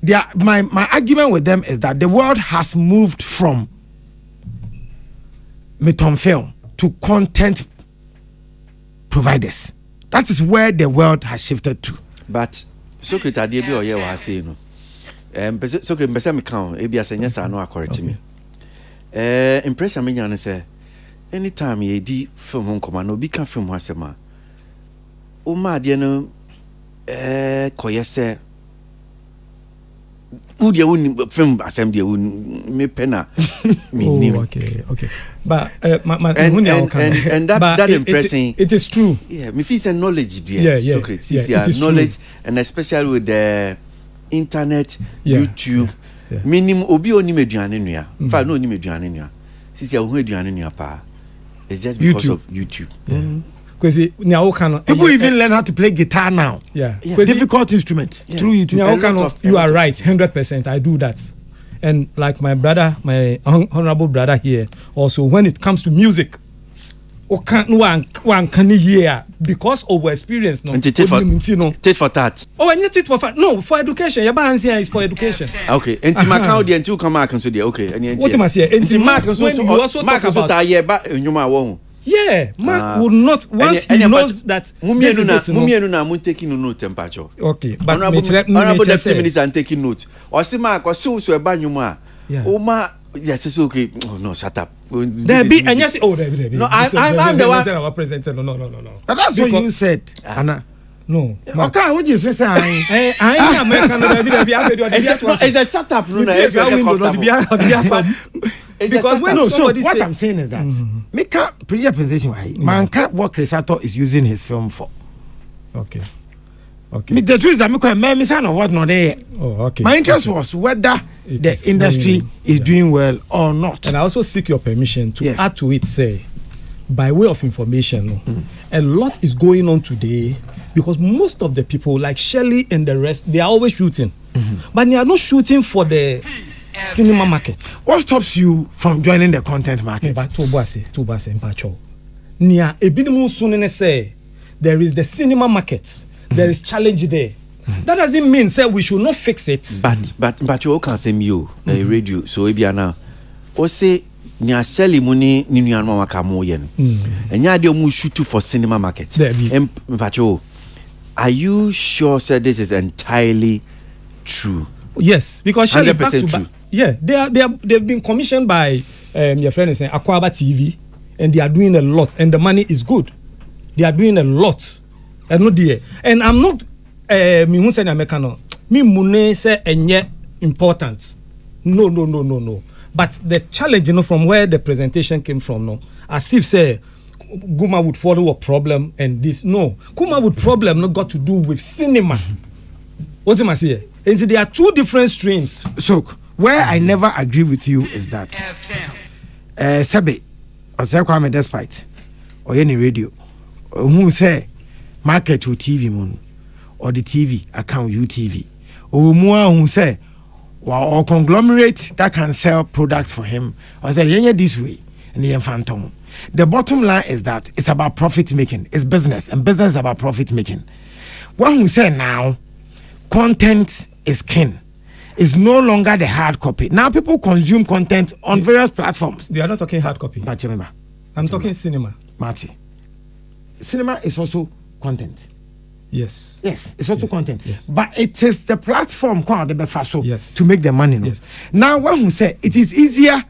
know, my argument with them is that the world has moved from meton film to content providers. That is where the world has shifted to. But Socrates, I did be or say no. Socrates, me count. Ebia say yes, I know. Correct me. Impression me yana say anytime ye di film home command no be can film hasema o ma de no koye say who de won film asem de won me pena me nim. Okay but and that impressing it is true. Yeah, me feel say knowledge there. Socrates, knowledge true. And especially with the internet, YouTube. Minimum obi oni meduane nua. Fa no oni meduane nua. Sisi a ho aduane nua pa. It's just because of YouTube. Kwesi people even learn how to play guitar now. Difficult instrument through YouTube. You are right, 100%. I do that. And like my brother, my honorable brother here, also when it comes to music, one can hear because of our experience. No, tit for that. Oh, and tit for that. No, for education. Your balance here is for education. Okay. And to Macau, the two come back and so okay. And what am I saying? And Mark and so Mark and so Mark will not once he knows that. Mumia taking note temperature. Okay, but honorable deputy minister and taking note. Or see Mark or so banyuma. Oma. Yes, it's okay. Oh no, shut up. There be and yes, there be. No, I'm the one. Our president. No. But that's what you said, Anna. No. Okay, what you say? I American. It's a shut up. Because when somebody what I'm saying is that make a presentation. Man can't what Chris Ato is using his film for. Okay. The truth is that what not there. Oh, okay. My interest was whether the industry is doing well or not. And I also seek your permission to add to it, say, by way of information, a lot is going on today because most of the people, like Shelley and the rest, they are always shooting. But they are not shooting for the cinema market. What stops you from joining the content market? There is the cinema market. There is challenge there. That doesn't mean say we should not fix it. But you can say me radio. So now, or say nya Shelley money ni nuanma maka mo ye no. Enya de mu shoot for cinema market. But are you sure sir this is entirely true? Yes, because Shelley 100% true. They've been commissioned by your friend is saying Aquaba TV, and they are doing a lot, and the money is good. They are doing a lot. And I'm not me who say American me mune say enye important. No. But the challenge, from where the presentation came from, no, as if say Guma would follow a problem and this. No, Guma would problem not got to do with cinema. What's it say? And so there are two different streams. So Where I never agree with you is that Sebe or say Kwame despite or any radio who say market to TV moon or the TV account UTV or more who say or conglomerate that can sell products for him or say this way and the phantom. The bottom line is that it's about profit making. It's business, and business is about profit making. When we say now, content is king. It's no longer the hard copy. Now people consume content on various platforms. They are not talking hard copy. But remember, I'm talking cinema. Marty. Cinema is also content. Yes. Yes, it's also content. Yes. But it is the platform called the Befaso yes. to make the money. No? Yes. Now, when we say it is easier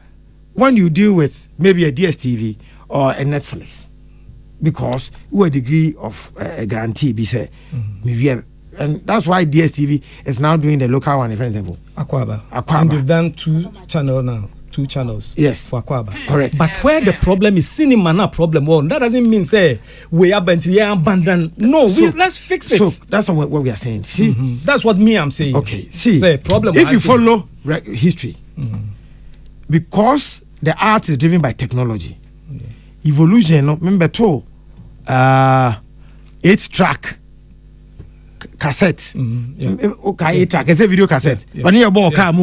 when you deal with maybe a DSTV or a Netflix, because a degree of guarantee be say, and that's why DSTV is now doing the local one. For example, Akwaba. And they've done 2 channels now. 2 channels. Yes. For Akwaba. Correct. But where the problem is cinema, not problem one. That doesn't mean say we abandon. No, let's fix it. So that's what we are saying. See, that's what I'm saying. Okay. See, say problem. If you follow history, because the art is driven by technology, evolution. No, remember 8-track cassette. Okay, 8-track. It's a video cassette. When you buy a car,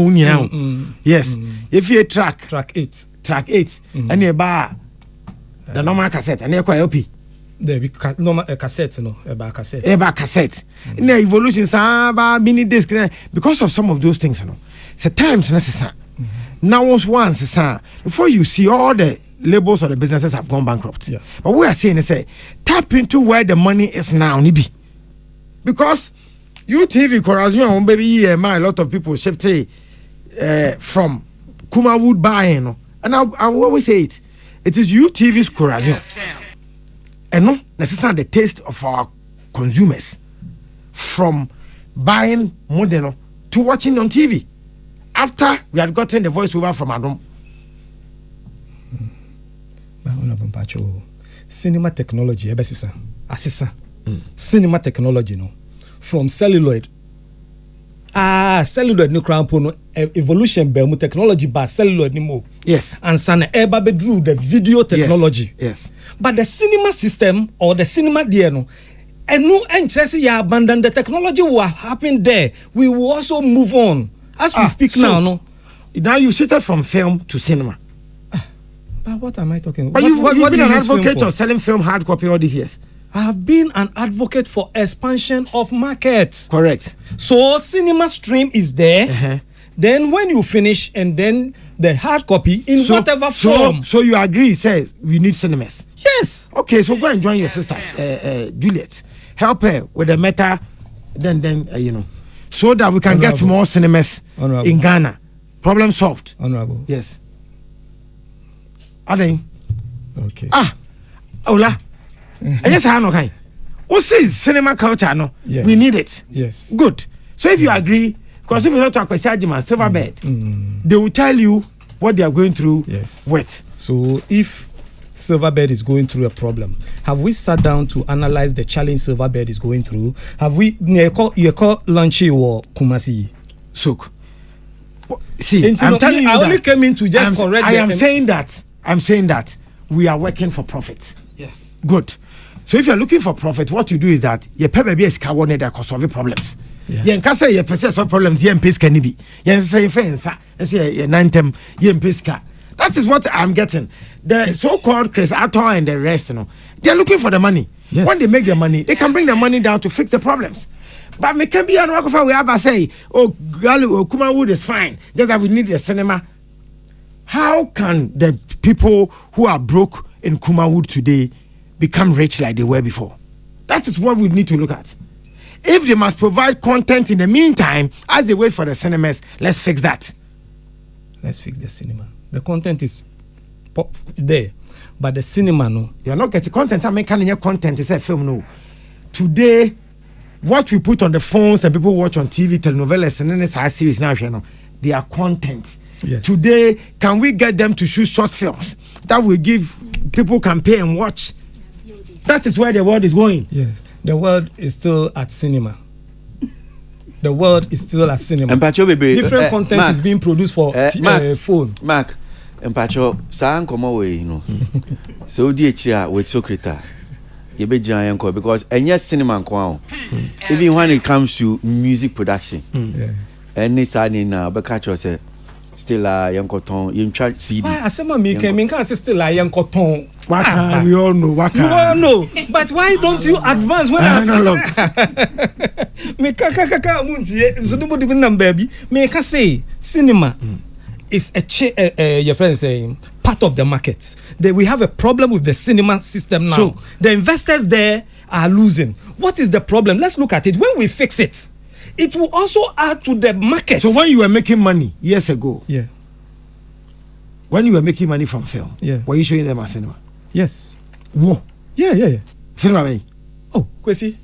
yes. If you track 8, and you buy the normal cassette, and you buy LP. The normal cassette, no, about cassette. About cassette. The evolution, mini disc, because of some of those things, you know. So times necessary. Now was once, before you see all the labels or the businesses have gone bankrupt. Yeah. But we are saying is tap into where the money is now, Nibi. Because UTV Corazon, baby, a lot of people shifted from Kumawood buying. And I always say it is UTV's Corazon. And no, necessarily the taste of our consumers from buying modern to watching on TV. After we had gotten the voiceover from Adam. Cinema technology, cinema technology, no, from celluloid. Celluloid no crown no evolution be technology but celluloid ni mo. Yes. And sana eba be drew the video technology. Yes. But the cinema system or the cinema there no, and no interest ya abandon the technology will happen there. We will also move on as we speak now. No. Now you shifted from film to cinema. But what am I talking about? But you've been an advocate of selling film hard copy all these years. I have been an advocate for expansion of markets. Correct. So cinema stream is there. Then when you finish and then the hard copy in whatever form. So you agree, says we need cinemas. Yes. Okay, so go and join your sister, Juliet. Help her with the meta, then you know, so that we can get more cinemas in Ghana. Problem solved. Honorable. Yes. Aden. Okay. Ola. Yes, I know. What says cinema culture? No, we need it. Yes. Good. So if you agree, because if you talk about Sajima, Silverbird, they will tell you what they are going through with. So if Silverbird is going through a problem, have we sat down to analyze the challenge Silverbird is going through? Have we you call Lanchi or Kumasi? Sook. See, I'm telling you I only came in to just correct. I'm saying that we are working for profit. Yes. Good. So if you're looking for profit, what you do is that you pay baby escawone that cause solve problems. You can say you pay solve problems. You pay can be. You say fence. You say you nantem. You pay ska. That is what I'm getting. The so-called Chris Ato and the rest, you know, they're looking for the money. Yes. When they make the money, they can bring the money down to fix the problems. But me can be an work we have say, Kumawood is fine. Just that we need the cinema. How can the people who are broke in Kumawood today become rich like they were before? That is what we need to look at. If they must provide content in the meantime, as they wait for the cinemas, let's fix that. Let's fix the cinema. The content is there, but the cinema, no. You're not getting content. I mean, can your content is a film, no. Today, what we put on the phones and people watch on TV, telenovelas, and then it's our series now, you know, they are content. Yes. Today, can we get them to shoot short films that will give people can pay and watch? That is where the world is going. Yeah, the world is still at cinema. the world is still a cinema. Different content Mark, is being produced for phone. Mark, Mpacho, San Komowe, you know. So dear chair with Socrates. You be giant because and yes, cinema and even when it comes to music production, and it's now, but catch yourself. Still young cotton, you try CD. I said, "Mommy, can't still young cotton." We all know. You all know, but why don't you advance when I no look? Me kaka so nobody bin baby. Me can say cinema is your friend saying part of the market. We have a problem with the cinema system now. So, the investors there are losing. What is the problem? Let's look at it. When we fix it, it will also add to the market. So when you were making money years ago, when you were making money from film, were you showing them a cinema? Yes. Whoa. Yeah. Cinema. Oh, Kwasi.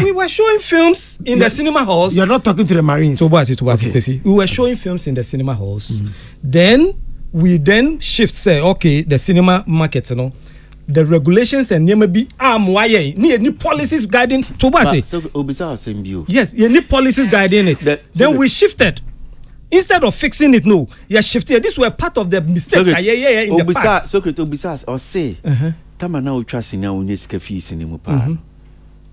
We were showing films in the cinema halls. You're not talking to the Marines. So what's it, Kwasi? We were showing films in the cinema halls. Then we shift say, okay, the cinema market, you know. The regulations and maybe any policies guiding to what? So obisa same view. Yes, you need policies guiding it. Then we shifted. Instead of fixing it, no, you shifted. This were part of the mistakes. In the past. So obisa or say, tama na trust in now neska fee cinema pa.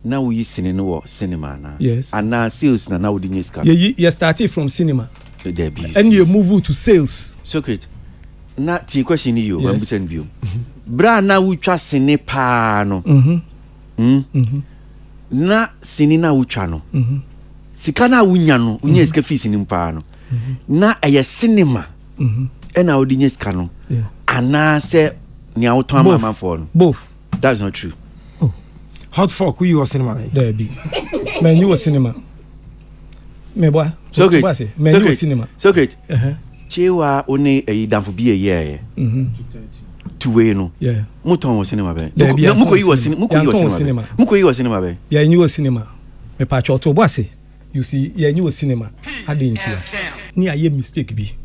Now we cinema na. Yes. And now sales na we neska. You started from cinema. And you move to sales. Secret. Na ti question you, I'm send view. Bra na we trust in pa no. Na sinina ucha no. Sika na unya no, unya eska fee cinema pa no. Na aya cinema. And now the news canon. And say ni auto mama for no. Both. That's not true. Oh. Hot fuck who you was cinema. There be. Man, you was cinema. Me boy. So great. Man, you was cinema. So great. Chewa one e dan for be a year. Tuwe no. Yeah. Muton was cinema be. Muko you was cinema. Muko you was cinema be. Yeah, you was cinema. Me pa cho to boy say. You see, yeah, you was cinema. I didn't see. Ni a mistake be.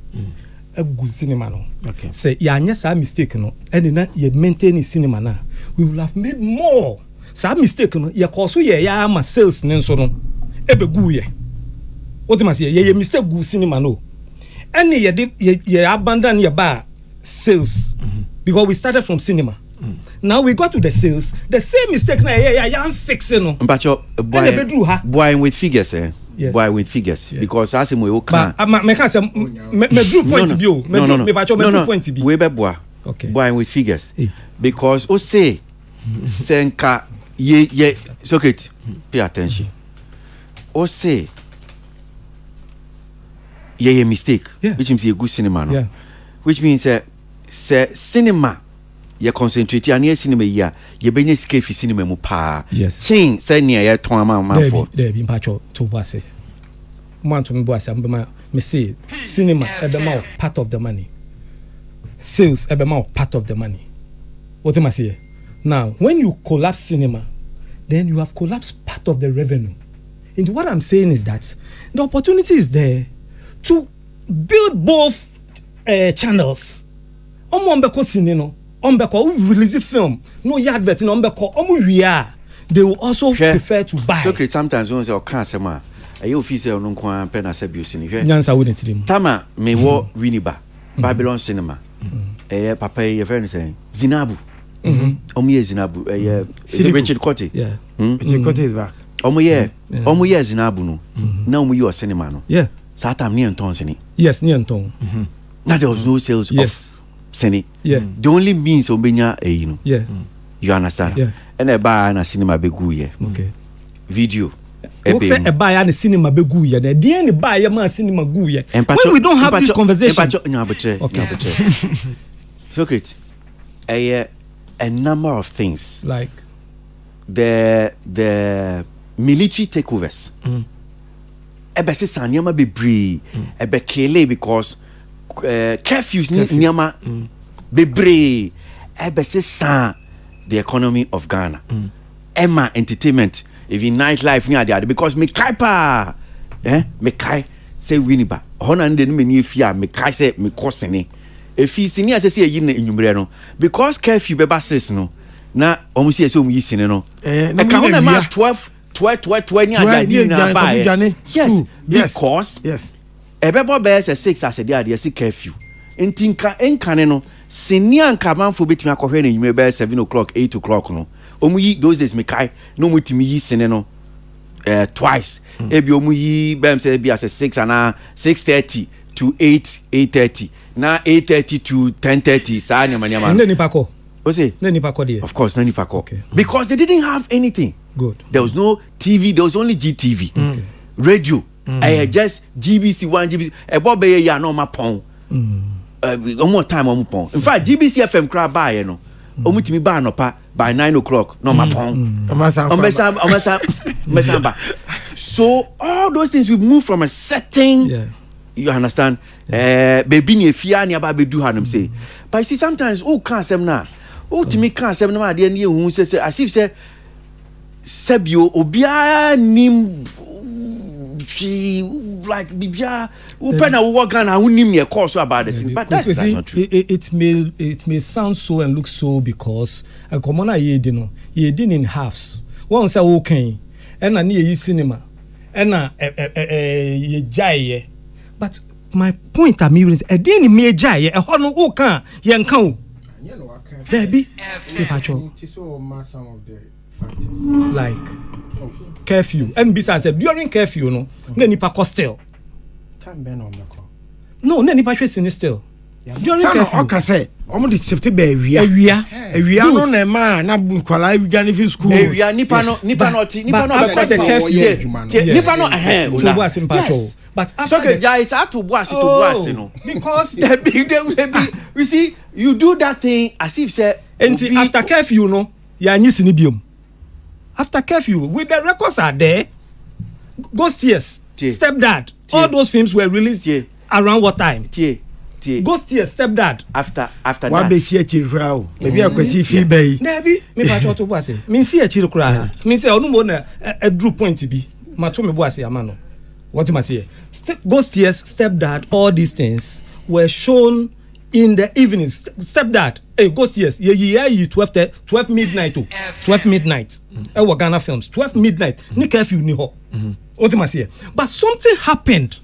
A good cinema no. Okay. Say yes, a mistake no. And then you maintain cinema na. We will have made more. Sa mistake no. Ya koso ya ma sales nenso no. Ebe gu ye. What must ye mistake gu cinema no. And ye abandon your bar sales because we started from cinema. Now we got to the sales. The same mistake na I'm fixing no. But your boy with figures Yes. Boy with figures because as we will can me can say me drew point bio me ba cho me drew point bi we be boy boy with figures because o say senka ye Socrates pay attention o say ye mistake which means a good cinema no which means say cinema ye concentrate on cinema ya ye benye skefi cinema mu pa sing say near ye ton man for there be mpacho to boase man to me boase me say cinema ebema part of the money, sales ebema part of the money. What am I saying? Now when you collapse cinema, then you have collapsed part of the revenue. And what I'm saying is that the opportunity is there to build both channels. Ombeko cinema, ombeko release film, no advert, no ombeko omu they will also prefer to buy. So sometimes when say can't say ma, you official no kwa pen as abuse ni. Nyansa wouldn't him. Tama me wo Winiba, Babylon cinema. Papa ye very saying Zinabu. Omu ye Zinabu, Richard Cote. Yeah. Richard Cote is back. Omu ye Zinabu no. Na omu you cinema no. Yeah. Satam ni anton sini. Yes, ni anton. Now there was no sales of cine. Yeah. The only means obenya you know. Yeah. You understand? Yeah. And a buy na cinema be gu ye. Okay. Video. A buy na cinema be gu ye. The any buy ma cinema gu ye. When we don't have this conversation. Okay. So great. A number of things. Like the military takeovers. Ebe se sanyama be bree. Ebe kele because curfews nyama be bree. Ebe se san the economy of Ghana. Emma entertainment, even nightlife near there because me kai pa. Me kai say Winiba. Hona ndeni me ni fia me kai say me kosene. If he sini as say yin enyumre no because curfew be basis no. Na omusi ese omu yisine no. E ka hona ma 12 Yes, because ebebo be say 6 as a day see curfew. Ntinka enkane no senior nkamanfo betimi akohwe na nyime be 7 o'clock 8 o'clock no. Omu yi those days me kai no mutimi yi sene no twice. Ebi omu yi bem say be as a 6 and 6:30 to 8:30. Now 8:30 to 10:30 sa nyama. Nani pako? Ose? Nani pako there? Of course, nani pako. Okay. Because they didn't have anything. Good. There was no TV, there was only GTV. Okay. Radio. Just GBC 1 GBC. Ebo be ya no ma pon. One more time on pon. In fact, GBC FM crab buy no. Omutimi ba no pa by 9 o'clock no ma pon. So all those things we've moved from a setting. You understand? Baby ni fia ni aba be do hanum say. But you see sometimes can't say na. Timi can't say na dey ni ehun say as if say Sebio obia nim like bibia upena work and who nim your course about this, but that's not true. It may sound so and look so because a common ye didn't in halves. One say okay, and na near cinema, and ye jay. But my point I mean is a didn't me jay a hono who can yan count. There be some of the like curfew and besides during curfew no nipa costel time ben on the call no nipa hwe still during curfew okay say omo the safety be awia no na ma na bukwala awia fi school awia nipa no be cause the curfew nipa no so was impatho but after the guys are to boase no because we see you do that thing as if say after curfew no ya nyisi ni biom. After curfew, with the records are there. Ghost Years, Stepdad, all those films were released around what time? Ghost Years, Stepdad. After that. What be see a chirao? Maybe I see fee bay. Maybe me pacho to boase. Me see a chirukra. Me say onu mo na a drew point to be. Mato me boase amano. What you say? Ghost Years, Stepdad, all these things were shown in the evening. Stepdad, Ghost Years, 12 midnight to 12 midnight. Ghana films, 12 midnight. Ni curfew ni ho. What you say? But something happened.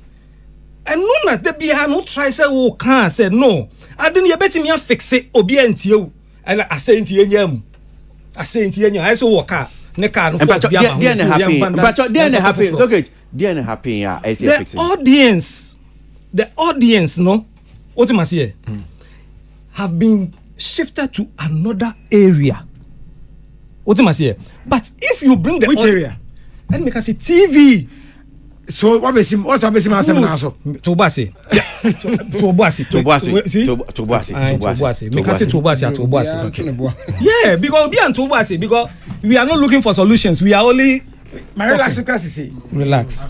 And none of the behind no try say can said no. I didn't you bet me fix it obi ntio. And I say ntio nyam. I say ntio nyam. I say waka. Ne car no for but then happen. So great. Then happen yeah. I say fix it. The audience no. What you say? Have been shifted to another area. What you say? But if you bring the which area? Let me say TV. So what is him? What's up with him? Tobase. Yeah, because we are Tobase because we are not looking for solutions. We are only. My relax, Kwasi. Relax.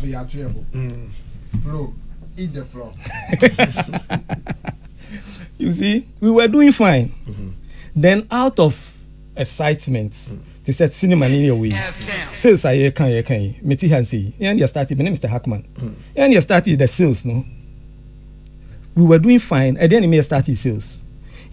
Flow. Eat the floor. You see, we were doing fine. Then out of excitement, they said cinema in your way. Sales are can. Meti Hansi. And you started. My name is Mr. Hackman. And you started the sales, no. We were doing fine. And then you started sales.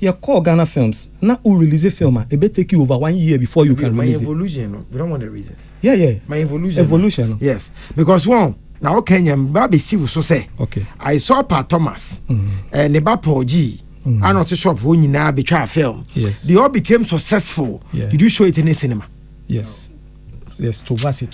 You call Ghana Films. Now who release a film? It may take you over 1 year before you can release it. My evolution, no. We don't want the reasons. Yeah. My evolution. No? Yes, because one. Now Kenya baby see so say. Okay. I saw Pa Thomas and Neba Paul G. And not a shop when you now be try film. Yes. They all became successful. Yeah. Did you show it in a cinema? Yes. Tobasi.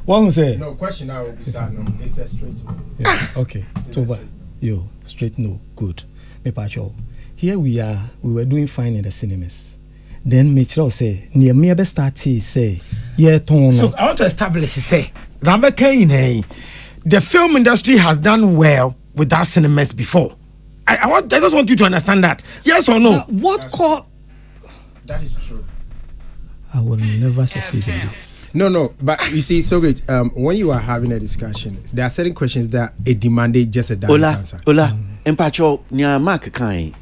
One say. No question now will be start no. It's a straight no. Yeah. Okay. Toba. Yo, straight no. Good. Me pacho. Here we are. We were doing fine in the cinemas. Then Mitchell say, near me be start say, yeah, Tone. So I want to establish say, the film industry has done well with that cinemas before. I just want you to understand that. Yes or no? That is true. I will never succeed in this. No, but you see, so great. When you are having a discussion, there are certain questions that it demanded just a direct answer. Empacho, near Mark Kai,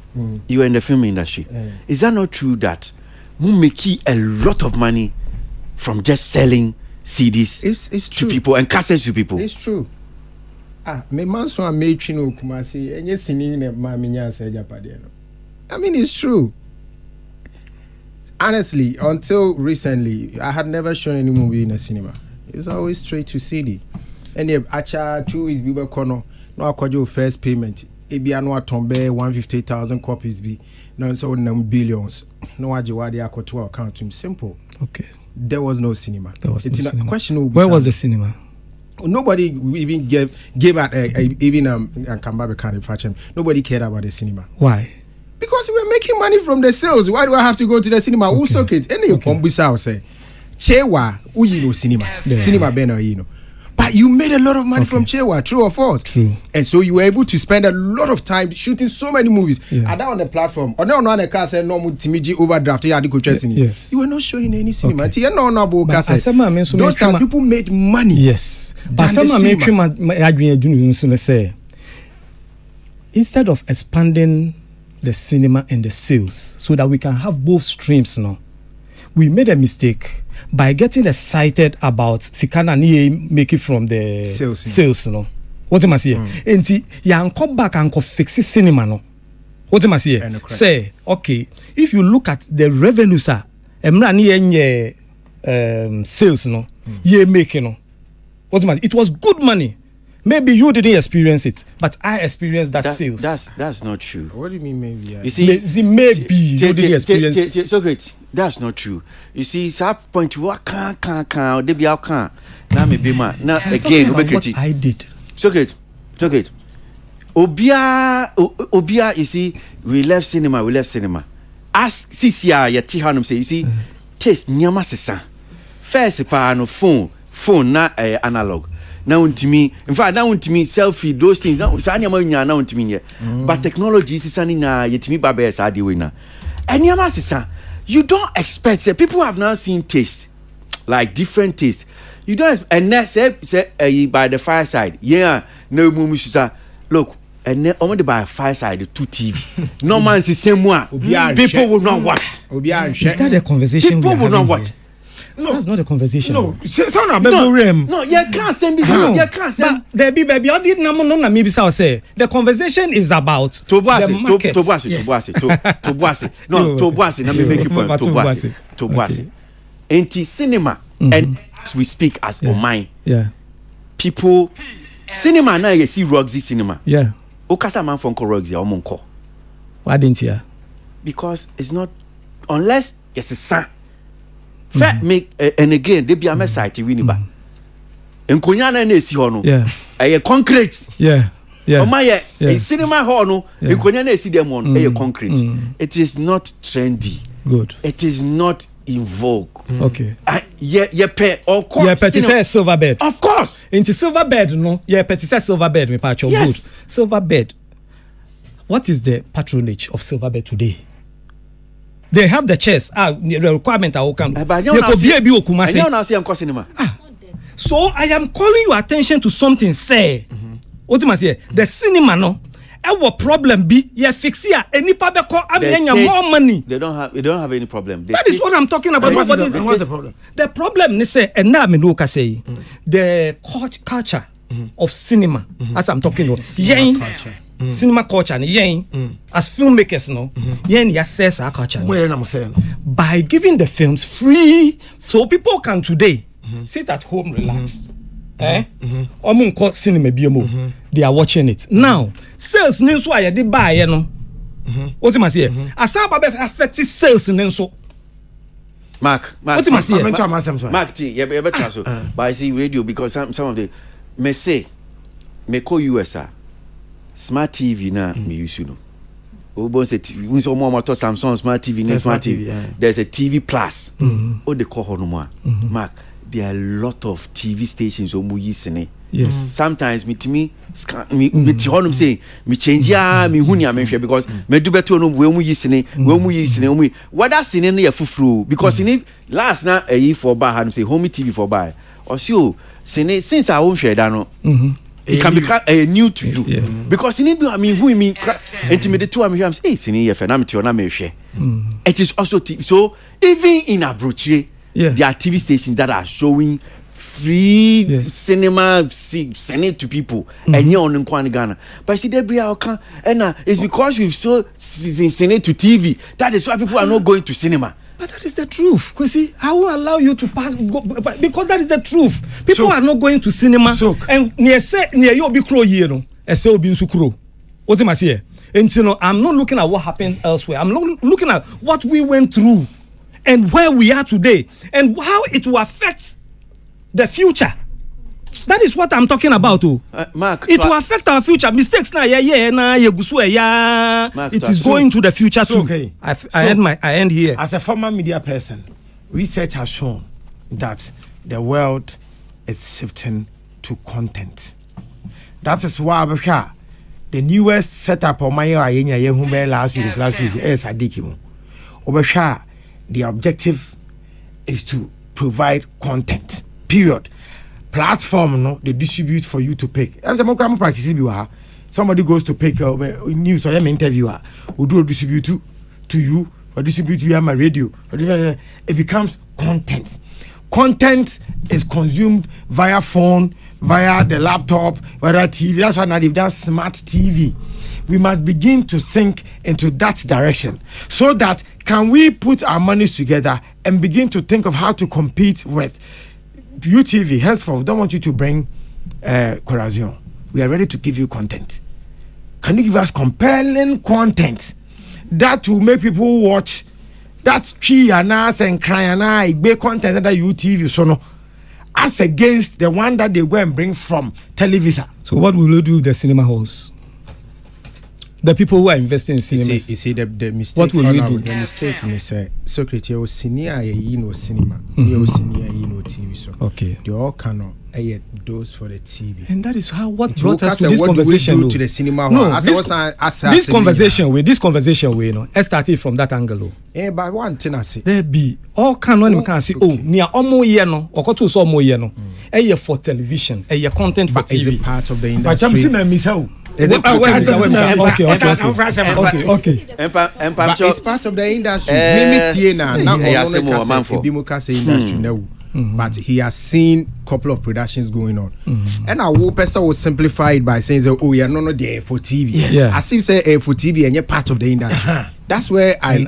you are in the film industry. Is that not true that we make a lot of money from just selling CDs it's true. to people and cassettes to people? It's true. Me man so am make no Kumasi enye singing na ma menya say japade no. I mean it's true. honestly, until recently, I had never shown any movie in a cinema. It's always straight to CD. And if Acha 2 is Biba Kono, no akwajo first payment. Ebi anwa tombe 150,000 copies be. No so billions. No ajiwadi akwato account to him. Simple. Okay. There was no cinema. There was it's no cinema. Question. Where was the cinema? Nobody even gave out even Kambabe kind of fashion. Nobody cared about the cinema. Why? Because we were making money from the sales. Why do I have to go to the cinema? Who soak it? Any Pombusa say, Chewa, who you know cinema, cinema banner, you know. But you made a lot of money from Chewa, true or false? True. And so you were able to spend a lot of time shooting so many movies. Yeah. Are on the platform? Or no, on the car said no Timiji overdraft. Yes. You were not showing any cinema. Okay. Those time people made money. Yes. But some say instead of expanding the cinema and the sales so that we can have both streams now, we made a mistake by getting excited about Sikana ni make it from the sales no. What am I saying? Enti ya come back and fix cinema no. What am I saying? Say okay, if you look at the revenues emra ni enye sales no, ye make no. What am I? It was good money. Maybe you didn't experience it, but I experienced that sales. That's not true. What do you mean maybe? You see, maybe you didn't experience. So great. That's not true. You see, that point what can't they be out can't. Now maybe ma. Now again, what I did. So great. Obia. You see, we left cinema. Ask CCR ya Tihanum say. You see, taste nyama sesa. First pa no phone na analog. Now to me, in fact, now to me, selfie, those things. Now, now to me, but technology is something yet me babes are the winner. And you don't expect. Say, people have now seen taste, like different taste. You don't, and that's say by the fireside. Yeah, no movies. Look, and then only by a fireside, 2 TV. No man's the same one. People will not watch. Is that a conversation? People will not watch. No, that's not a conversation. No, you can't send me. You can't send. Baby, I didn't know. Maybe say the conversation is about Tobuasi. No, Tobuasi. Let me make you point. Tobuasi. Anti cinema, and as we speak as Omai. Yeah. People, cinema now you see Roxy cinema. Yeah. Okasa man from Roxy or Monko. Why didn't you? Because it's not unless it's a son. Make and again they be a site winiba. Enkonya na esi ho no. Yeah. Concrete. Yeah. O my cinema hall no enkonya na esi dem no concrete. It is not trendy. Good. It is not in vogue. Okay. Pay or course. Yeah, petty say silver bed. Of course. Into silver bed no. Yeah, petty say silver bed me patch. Yes. Good. Silver bed. What is the patronage of silver bed today? They have the chairs. The requirement I can. So I am calling your attention to something. Say, what must say? The cinema no. Our problem be you fix here. Any public call more money. They don't have any problem. That is what I'm talking about. What's the problem? The problem is say, and now me no say the culture of cinema. As I'm talking about, cinema culture as filmmakers assess our culture by giving the films free so people can today sit at home relax cinema they are watching it now sales news why they buy what you must say as affect sales so Mark what you must say Mark but I see radio because some of the may say me call USA smart TV na me use you know. Obon say TV. We so more motor Samsung smart TV, smart TV. There's a TV Plus. Oh, they call no more. Mark, there are a lot of TV stations who use it. Yes. Sometimes me scan me honum say me change ya me hunya me hwe because me do better no we mu use it. What that sine na fufuru because in last na for bar hanum say home TV for bar. Or so sine since I won share that no. It can become new to you because in India, I mean, who mean intimidate to me. I'm saying, it is also TV. So even in Abroche, there are TV stations that are showing free cinema to people and you're on Ghana. But see, and it's because we've so seen it to TV that is why people are not going to cinema. But that is the truth. Kwasi, I won't allow you to pass because that is the truth. People are not going to cinema. And near you be crow here, no. I say obi nsu crow. What am I saying? And you know, I'm not looking at what happens elsewhere. I'm looking at what we went through and where we are today and how it will affect the future. That is what I'm talking about. Mark, it will affect our future. Mistakes na it is going to the future too. Okay. I end here. As a former media person, research has shown that the world is shifting to content. That is why the newest setup of my last week is Sadiki. The objective is to provide content. Period. Platform, no, they distribute for you to pick. Somebody goes to pick news or interviewer, who do distribute to you or distribute via my radio. It becomes content. Content is consumed via phone, via the laptop, via TV. That's why now they've done smart TV. We must begin to think into that direction so that can we put our monies together and begin to think of how to compete with UTV. Henceforth, don't want you to bring Corazon. We are ready to give you content. Can you give us compelling content that will make people watch? That's key and ass and cry and I be content that UTV so no as against the one that they go and bring from television. So what will you do with the cinema halls? The people who are investing in cinemas. You see the mistake. What will you do? The mistake is Socrates or senior no cinema, you senior no TV. So okay, they all cannot those for the TV. And that is how what brought us to this conversation. To the cinema. No, this conversation way, you know, I started from that angle. But one thing I say, there be all can say, oh, near almost year no, or to so more year no, for television, content for TV. Is it part of the industry? But I'm saying Okay. But it's part of the industry. But he has seen a couple of productions going on. And our person will simplify it by saying, oh, you're not there for TV. Yes. Yeah. As if say for TV and you're part of the industry. That's where I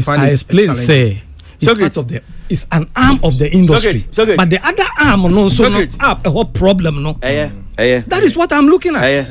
find it explain say it's part of the it's an arm of the industry. But the other arm no so not up a whole problem no. That is what I'm looking at.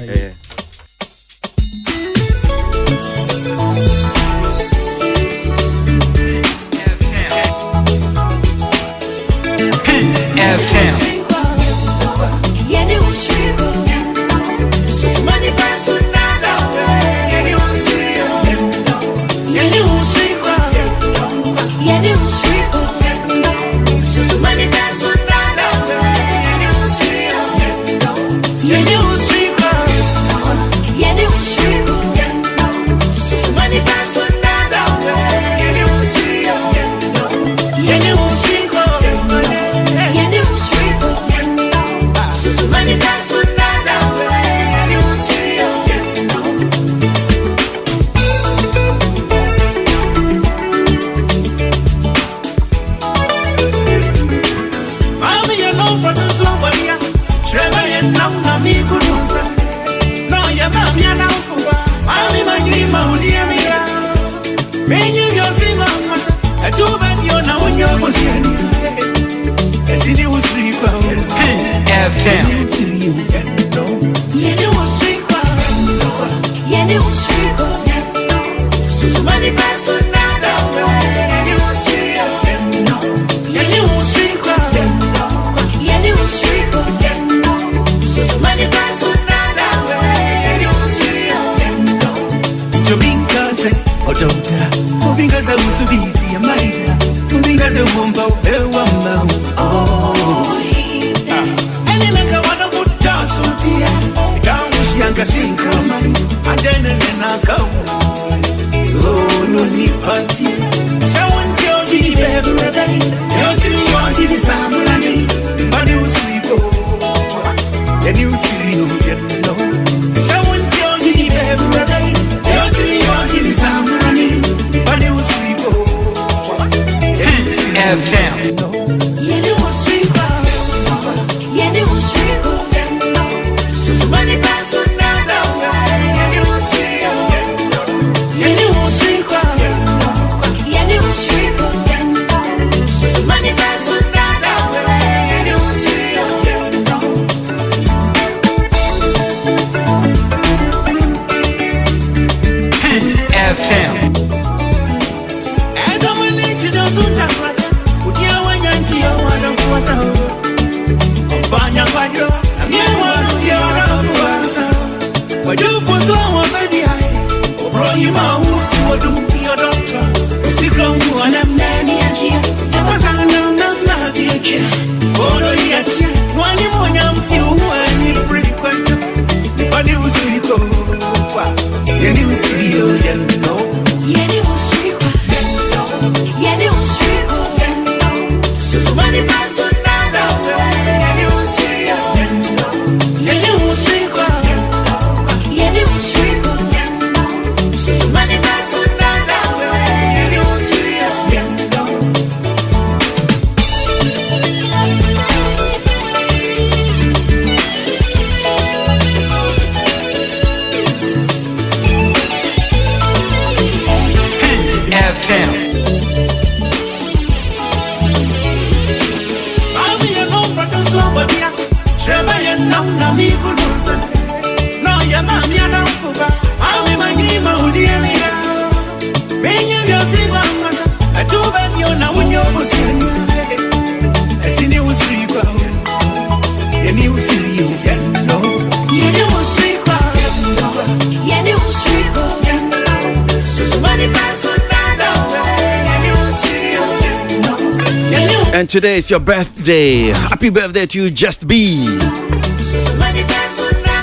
And today is your birthday. Happy birthday to you, Just Be.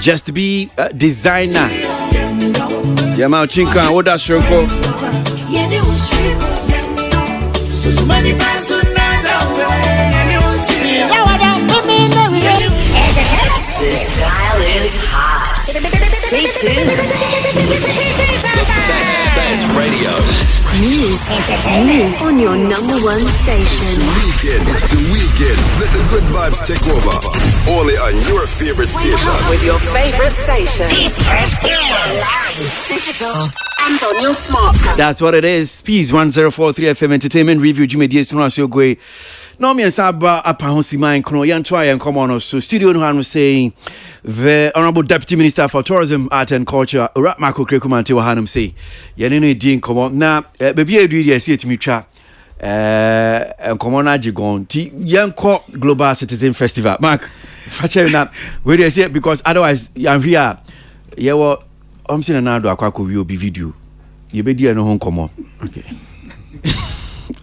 Just Be designer. Yama Chinka, what does your call? This dial is hot. Stay tuned. Best radio. News on your number one station. It's the weekend. Let the good vibes take over. Only on your favorite station. With your favorite station. Digital and on your smartphone. That's what it is. Peace 1043 FM Entertainment Review. Jimmy Diaz Gwe. No me saba apahosi man kono yan try and come on so studio no han saying the Honorable Deputy Minister for Tourism, Art and Culture Urat Marco Krekumante wa hanum say yene no din komo na baby edu dey see etimi twa komo na jigon ti yanko Global Citizen Festival Mark fache na we dey say because otherwise I'm here ye wo omsi na do akwa ko wi obi video ye be di no ho komo okay.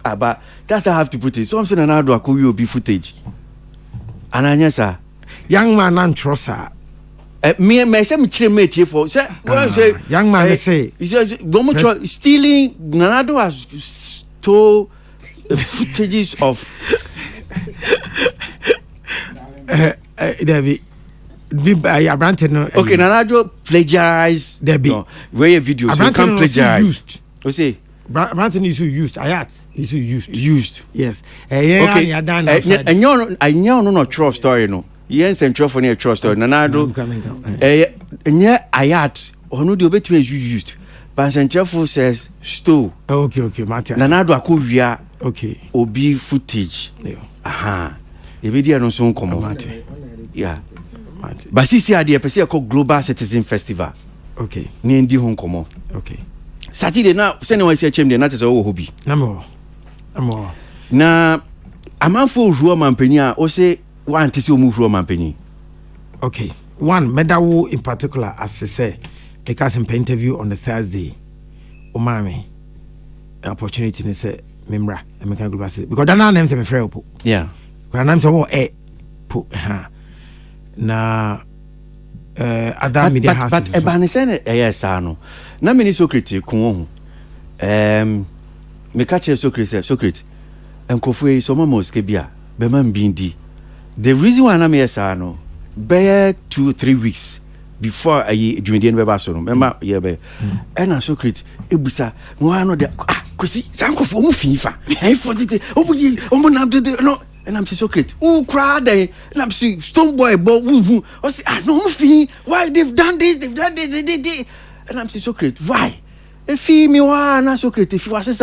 But that's how I have to put it. So I'm saying now do I call you be footage. And I sir. Young man and trusser. Me say me chire mate here for say what I'm saying. Young man say he said don't stealing Nanado has stole the footages of David okay, Nanado plagiarized Debbie. No, where your videos you can't plagiarize. You see Branton is used. Ayat is used. Yes. Okay. And you no true story no. Yes, and true for a true story. Nanado. Ayat. Ono di obetime used. But Sanchefo says stole. Okay, Matthias. Nanado akowia. Okay. Obi footage. Aha. Ebedia no so komo. Yeah. But see ade pese called Global Citizen Festival. Okay. Ni ndi ho komo. Okay. Saturday now send one say chem dey na tese wo hobby. Namo. Na amanfo ruo mampani a o say one tese o mu ruo mampani. Okay. One medawo in particular as I say because in interview on the Thursday o mame opportunity ne say memra American Global Citizen because that name say me frɛ po. Yeah. Because name say wo po ha. Na other media houses. But ebane say yes no. Na me ni Socrates kun ho. Me catch Socrates. Enkofu so mama oske bia be man bindi. The reason why na me yes no. Be 2-3 weeks before ayi dwendie no be ba so no. Remember ye be. Na Socrates ebusa no ano de Kwasi sankofu mu fifa. For the omu na no. And I'm saying Socrates, who cried? And I'm saying Stone Boy, but I say, no fee. Why they've done this? And I'm saying Socrates, why? If he me wa Socrates, if you was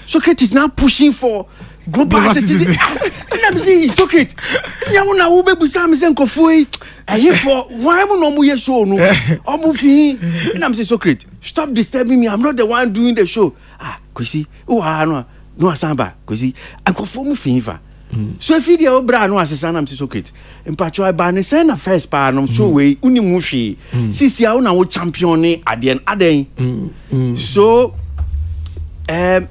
Socrates is now pushing for global citizen. And I'm saying Socrates, ya una ube busa me senkofu. I for why am no mu show no? Omu fee. And I'm saying Socrates, stop disturbing me. I'm not the one doing the show. Kwasi, no asamba. Kwasi, ankofu mu fifa. So if you dey bra no asesa na mse Socrates mpacho ba ne say na first pa no so we unimu hwe sisi a una wo champion ni aden so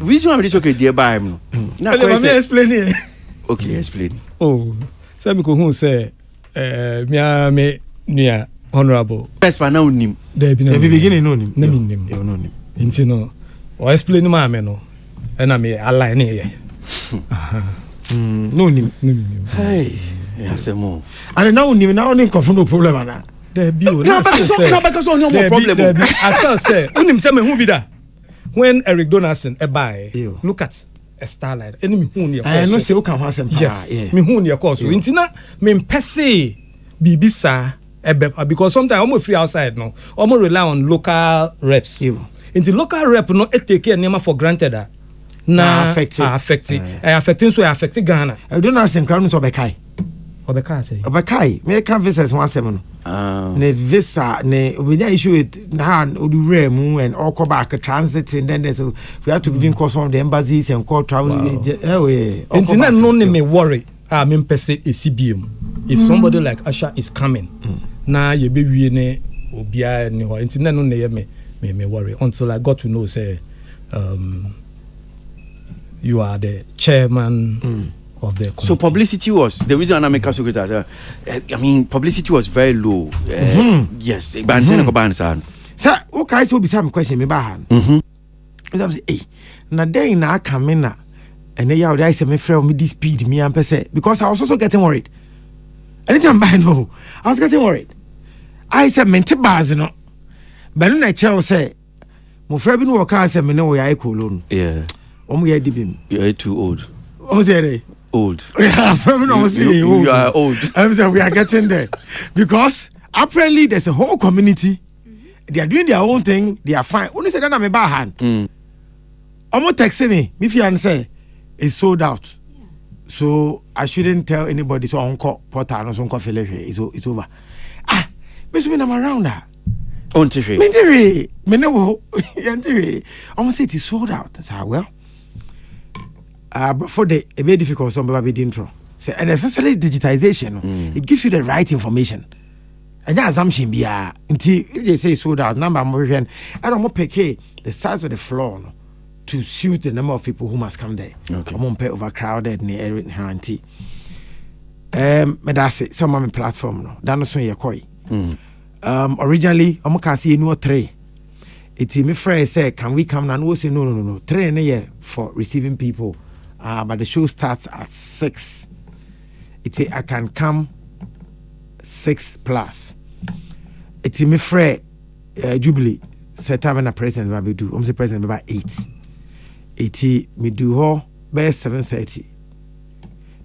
reason why me Socrates dey buy him no na let me explain here. Okay, explain. Say me ko hu say me nua honorable first pa na unim the beginning no nim na nim no nim nti no o explain ma me no and I mean align here. No nim. Hey, yes, more. And now nim confirm no problem ana. There be no because on no problem. I tell say unim say me hu bi da. When Eric Donaldson buy, look at a starlight. Enemy hu ne I know say o kan ho asem pa. Yes, me hu ne course. Intina me mpese bibi sa because sometimes I'm free outside no. I'm rely on local reps. Into local rep no take name for granted that na affecting so affecting Ghana. I don't know some crown so bekai. Obekai say. Obekai, me can visitors one seven. Ne visa ne we issue it na odure mu and all come back transit and then there's we have to give in course on the embassies and call travel. Into na no me worry. Me pese ECBM. If somebody like Asha is coming, na ye be wie ne obia ne ho. Into na no ne me worry until I got to know say you are the chairman of the committee. So publicity was the reason I make a secretary. I mean, publicity was very low. Yes, but sir, okay, so be some question me bahan. Hey, na day na come na, and they are say me friend me this speed me and say because I was also getting worried. Anytime I know, I was getting worried. I said mente bars no, but then I tell say, my friend no work say me no we are cool. Yeah. We are deep. You are too old. Old. You are old. I'm saying we are getting there because apparently there's a whole community. They are doing their own thing. They are fine. Only say that I'm a bad hand. Almost texting me. Me fiance is sold out. Yeah. So I shouldn't tell anybody. So uncle Porter no so feel it's over. Miss me I'm around that. On TV. Me no. Almost say it is sold out. So well. But for the a very difficult some people be intro. So, and especially digitization, it gives you the right information. And that assumption be until if they say sold out number American, I don't pick the size of the floor to suit the number of people who must come there. Okay. I'm on pay overcrowded near every handy. That's it. Some on platform no. That no so ye koi. Originally, I'm can see no tray. It's me friend say, can we come now? We say no. 3 in a year for receiving people. But the show starts at 6. It's I can come 6 plus. It's me friend Jubilee. Set time and a president what we do. I'm the president about 8. It's me do ho by 7:30.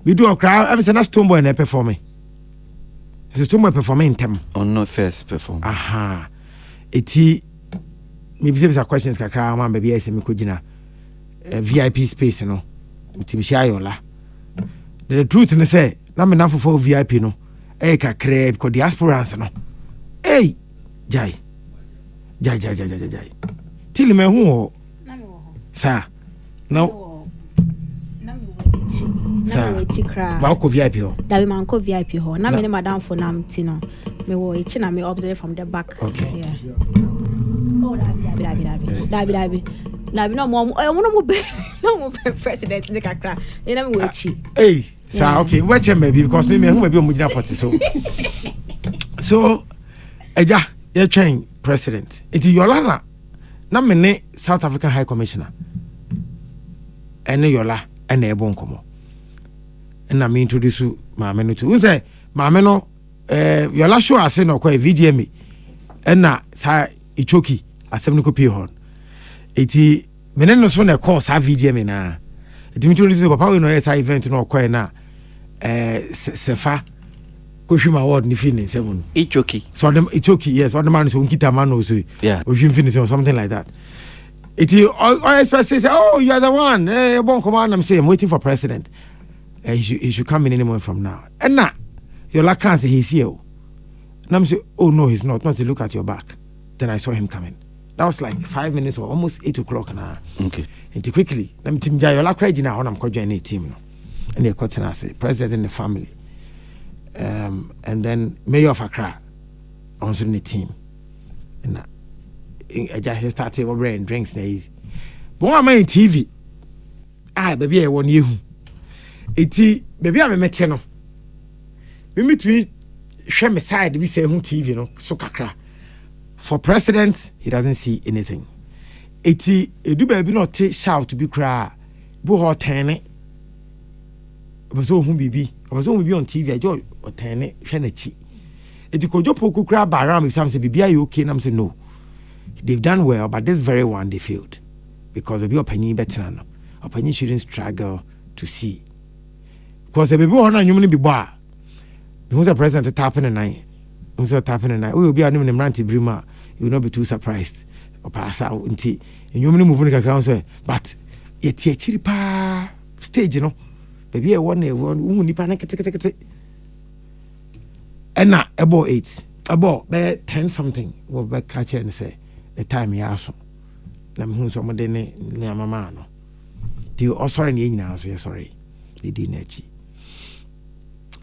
We do a crowd. I'm saying that's Tomboy and performing. It's Tomboy performing them. On not first perform. Aha. It's maybe some questions kakra man baby I say me kujina VIP space no. The truth in say na me nafo for VIP no kakra because diasporans no hey jai till me hu sa no na me chikra ba ko VIP ho da be man ko VIP ho na me madam for nam ti no me wo echi na me observe from the back. Okay. Yeah. Oh dabi no mo be no mo president in the kakra e na me wo echi hey sa okay watch him maybe because me hu maybe o mujina party so eja ye train president it Yolana na me ne South African High Commissioner ene Yola ene ebo nkomo na me introduce maame no to who say maame no Yola show ase no kwa VGM na sa ichoki asem no kopi hon eti menen no so na call sa VGM na eti me introduce papa we no yes event no kwa na sefa koshima award ni fini seven ichoki so them ichoki yes all the man so nkita man no so yeah koshim fini or something like that eti all express say oh you are the one bon command I'm saying I'm waiting for president he should come in any moment from now and na Yola can't say he's here and I'm saying oh no he's not to look at your back. Then I saw him coming. That was like 5 minutes or almost 8 o'clock now. Okay. And quickly, let me team Yola cried now when I'm calling any team. No? And they're cutting us, president and the family. And then Mayor of Accra, also in the team. And I just started over and drinks. But when I'm in TV, baby, I want you. Baby, I'm a meteno. We meet me, share my side, we say on TV, no, so kakra. For president, he doesn't see anything. Eti edu baby not shout to be cry. bu ho tene obaso hu bibi on TV ajo otene hwe na chi eti kojo poku kra baram if some say bibi are you okay na say no, they've done well but this very one they failed because baby opani better no opani shouldn't struggle to see because the baby one anyum ni bi bo a who's the president tapping and nine who's tapping and nine we will be anim mranti brima, you will not be too surprised or pass out nti anyum ni move ni kakra so but yeti achiri pa stage no baby one hu nipa na kete and na about 8 about 10 something we be catch and say the time ya so na me hu so mo de ne mama no they oh sorry ni nyina so sorry they did nachi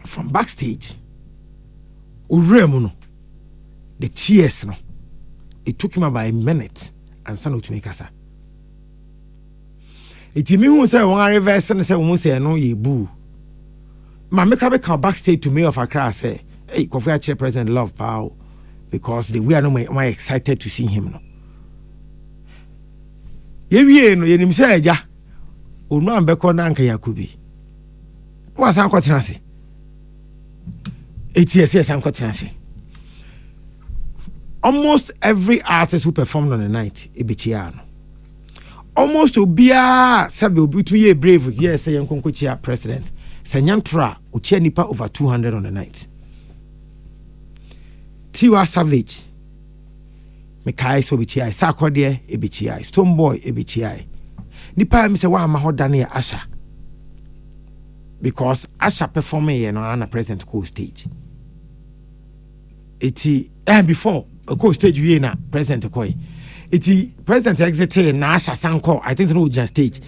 from backstage uremu no the cheers no it took him about a minute and son to make us it me hu say one reverse and say won say no ye boo ma me ka be come backstage to me of Accra say hey Kofi Achebe president love power because we are no more excited to see him no ye wie no ye nim say aja onu ambeko na anka yakubi wa san kwotena se yes san kwotena se almost every artist who performed on the night ebichia no almost obia sabe obi tun ye brave yes say yankonko chia president sanyantra uchia nipa over 200 on the night. Tiwa Savage Mekai so bichia Sakode ebichia Stoneboy ebichia nipa me say wa ma hodane Asha because Asha performing here no na present co stage eti before a co stage we na present koi eti present exit na Asha sanko I think no just stage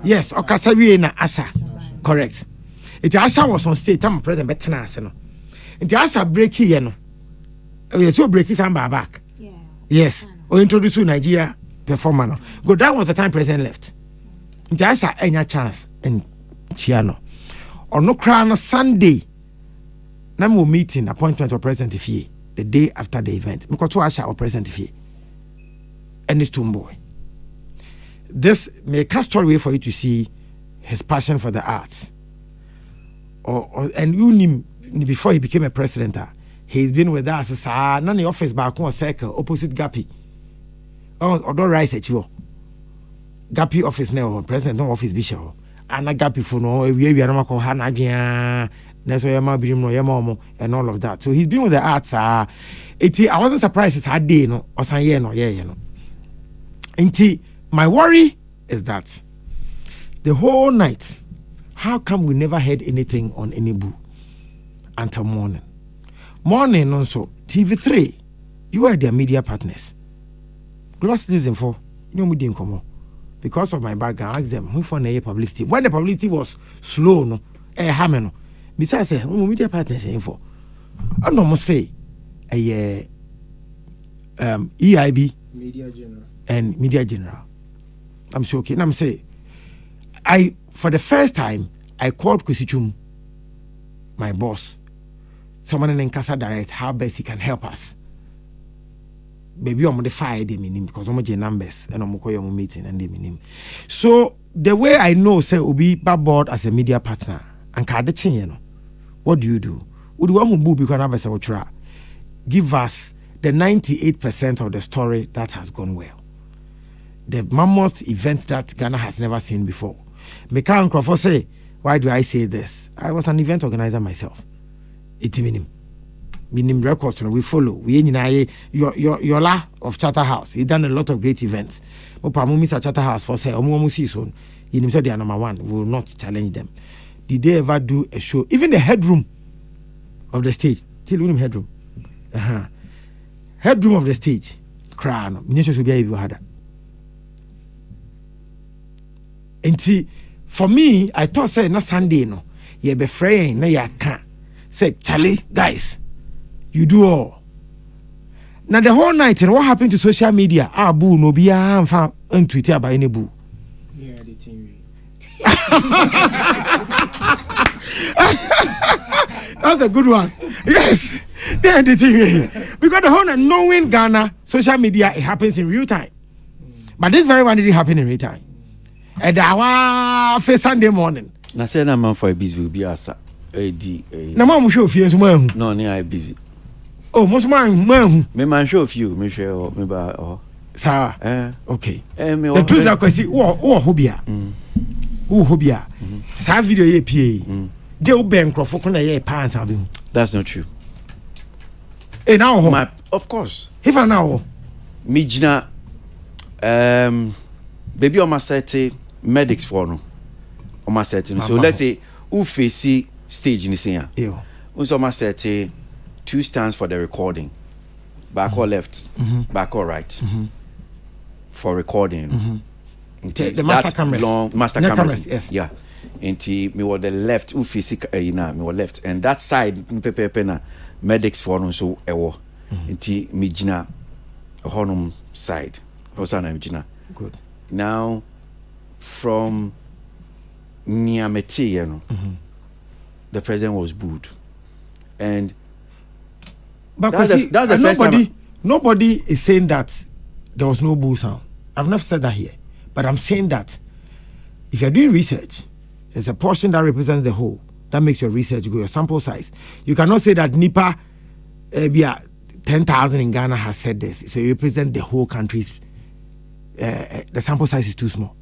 yes okasa we na Asha correct. It Asha was on stage time president betena ase no. It Asha break here no. Oh so break his back. Yeah. Yes. Or introduce to Nigeria performer no. Go that was the time president left. It Asha any chance in Chiano. Or no crown Sunday. Na mo meeting appointment of president Fie the day after the event. Because to Asha or president Fie. And this Stoneboy. This make a story for you to see his passion for the arts. And you knew before he became a president, he's been with us as none office back one circle opposite Gappy. Although rise at you. Gappy office now, president no office bishop. And a Gappy for no, we are not called Hanagia, Neso Yama Brim, Yamomo, and all of that. So he's been with the arts. I wasn't surprised it's hard day, no, or some year, no, yeah, you know. And my worry is that the whole night, how come we never heard anything on any boo until morning? Morning also, TV3, you are their media partners. Global Citizen 4, you know we didn't come on. Because of my background, I asked them, who found the publicity? When the publicity was slow, no, hammer, no. Besides, I said, media partners info. I don't say, EIB, Media General, and Media General. I'm sure, okay, and I'm saying, for the first time, I called Kwasi, my boss, someone in Nkasa Direct, how best he can help us. Maybe I'm the fire they mean because I'm numbers and I'm going meeting and they mean. So the way I know, say, Obi board as a media partner and Kadechi, you know, what do? Would one who because give us the 98% of the story that has gone well. The mammoth event that Ghana has never seen before. Meka and Crawford say, why do I say this? I was an event organizer myself. It's minim records we follow. We Yola of Charterhouse. He done a lot of great events. Opa Mumisa Charterhouse for say Omo season. He himself they are number one. We will not challenge them. Did they ever do a show? Even the headroom of the stage. Still with him headroom. Headroom of the stage. Crown. Minister should be able to have that. And see, for me, I thought say not Sunday no. You be fraying, no you can't. Say, Charlie, guys, you do all. Now the whole night, and what happened to social media? Boo no be on Twitter by any boo. Yeah, the thing. That's a good one. Yes, yeah, the thing. Because the whole night, knowing Ghana social media, it happens in real time. But this very one didn't happen in real time. And our first Sunday morning. Na say na man for a busy will be asa. Na man show fear man. No, I busy. Oh, most man. Me man show of you, me share me ba oh. Sir. Okay. Me the truth is Kwasi, hobia. Hobia. Sa video ye pie. Je wo ben crofo ko na ye pants abi. That's not true. Now of course. If I now me gina baby on my set medics for no. On my set. So let's say who face stage in the scene. Yeah. On my set 2 stands for the recording. Back or left, back or right. For recording. The master cameras. Master cameras. Yes. Yeah. Inti me was the left who physical me was left and that side pepe na medics for no so ewo. Inti me gina honum side. Also na gina. Good. Now from Niamete, you know, the president was booed. And but that's the first time nobody is saying that there was no boo sound. I've never said that here. But I'm saying that if you're doing research, there's a portion that represents the whole. That makes your research go, your sample size. You cannot say that NIPA 10,000 in Ghana has said this. So it represents the whole country's the sample size is too small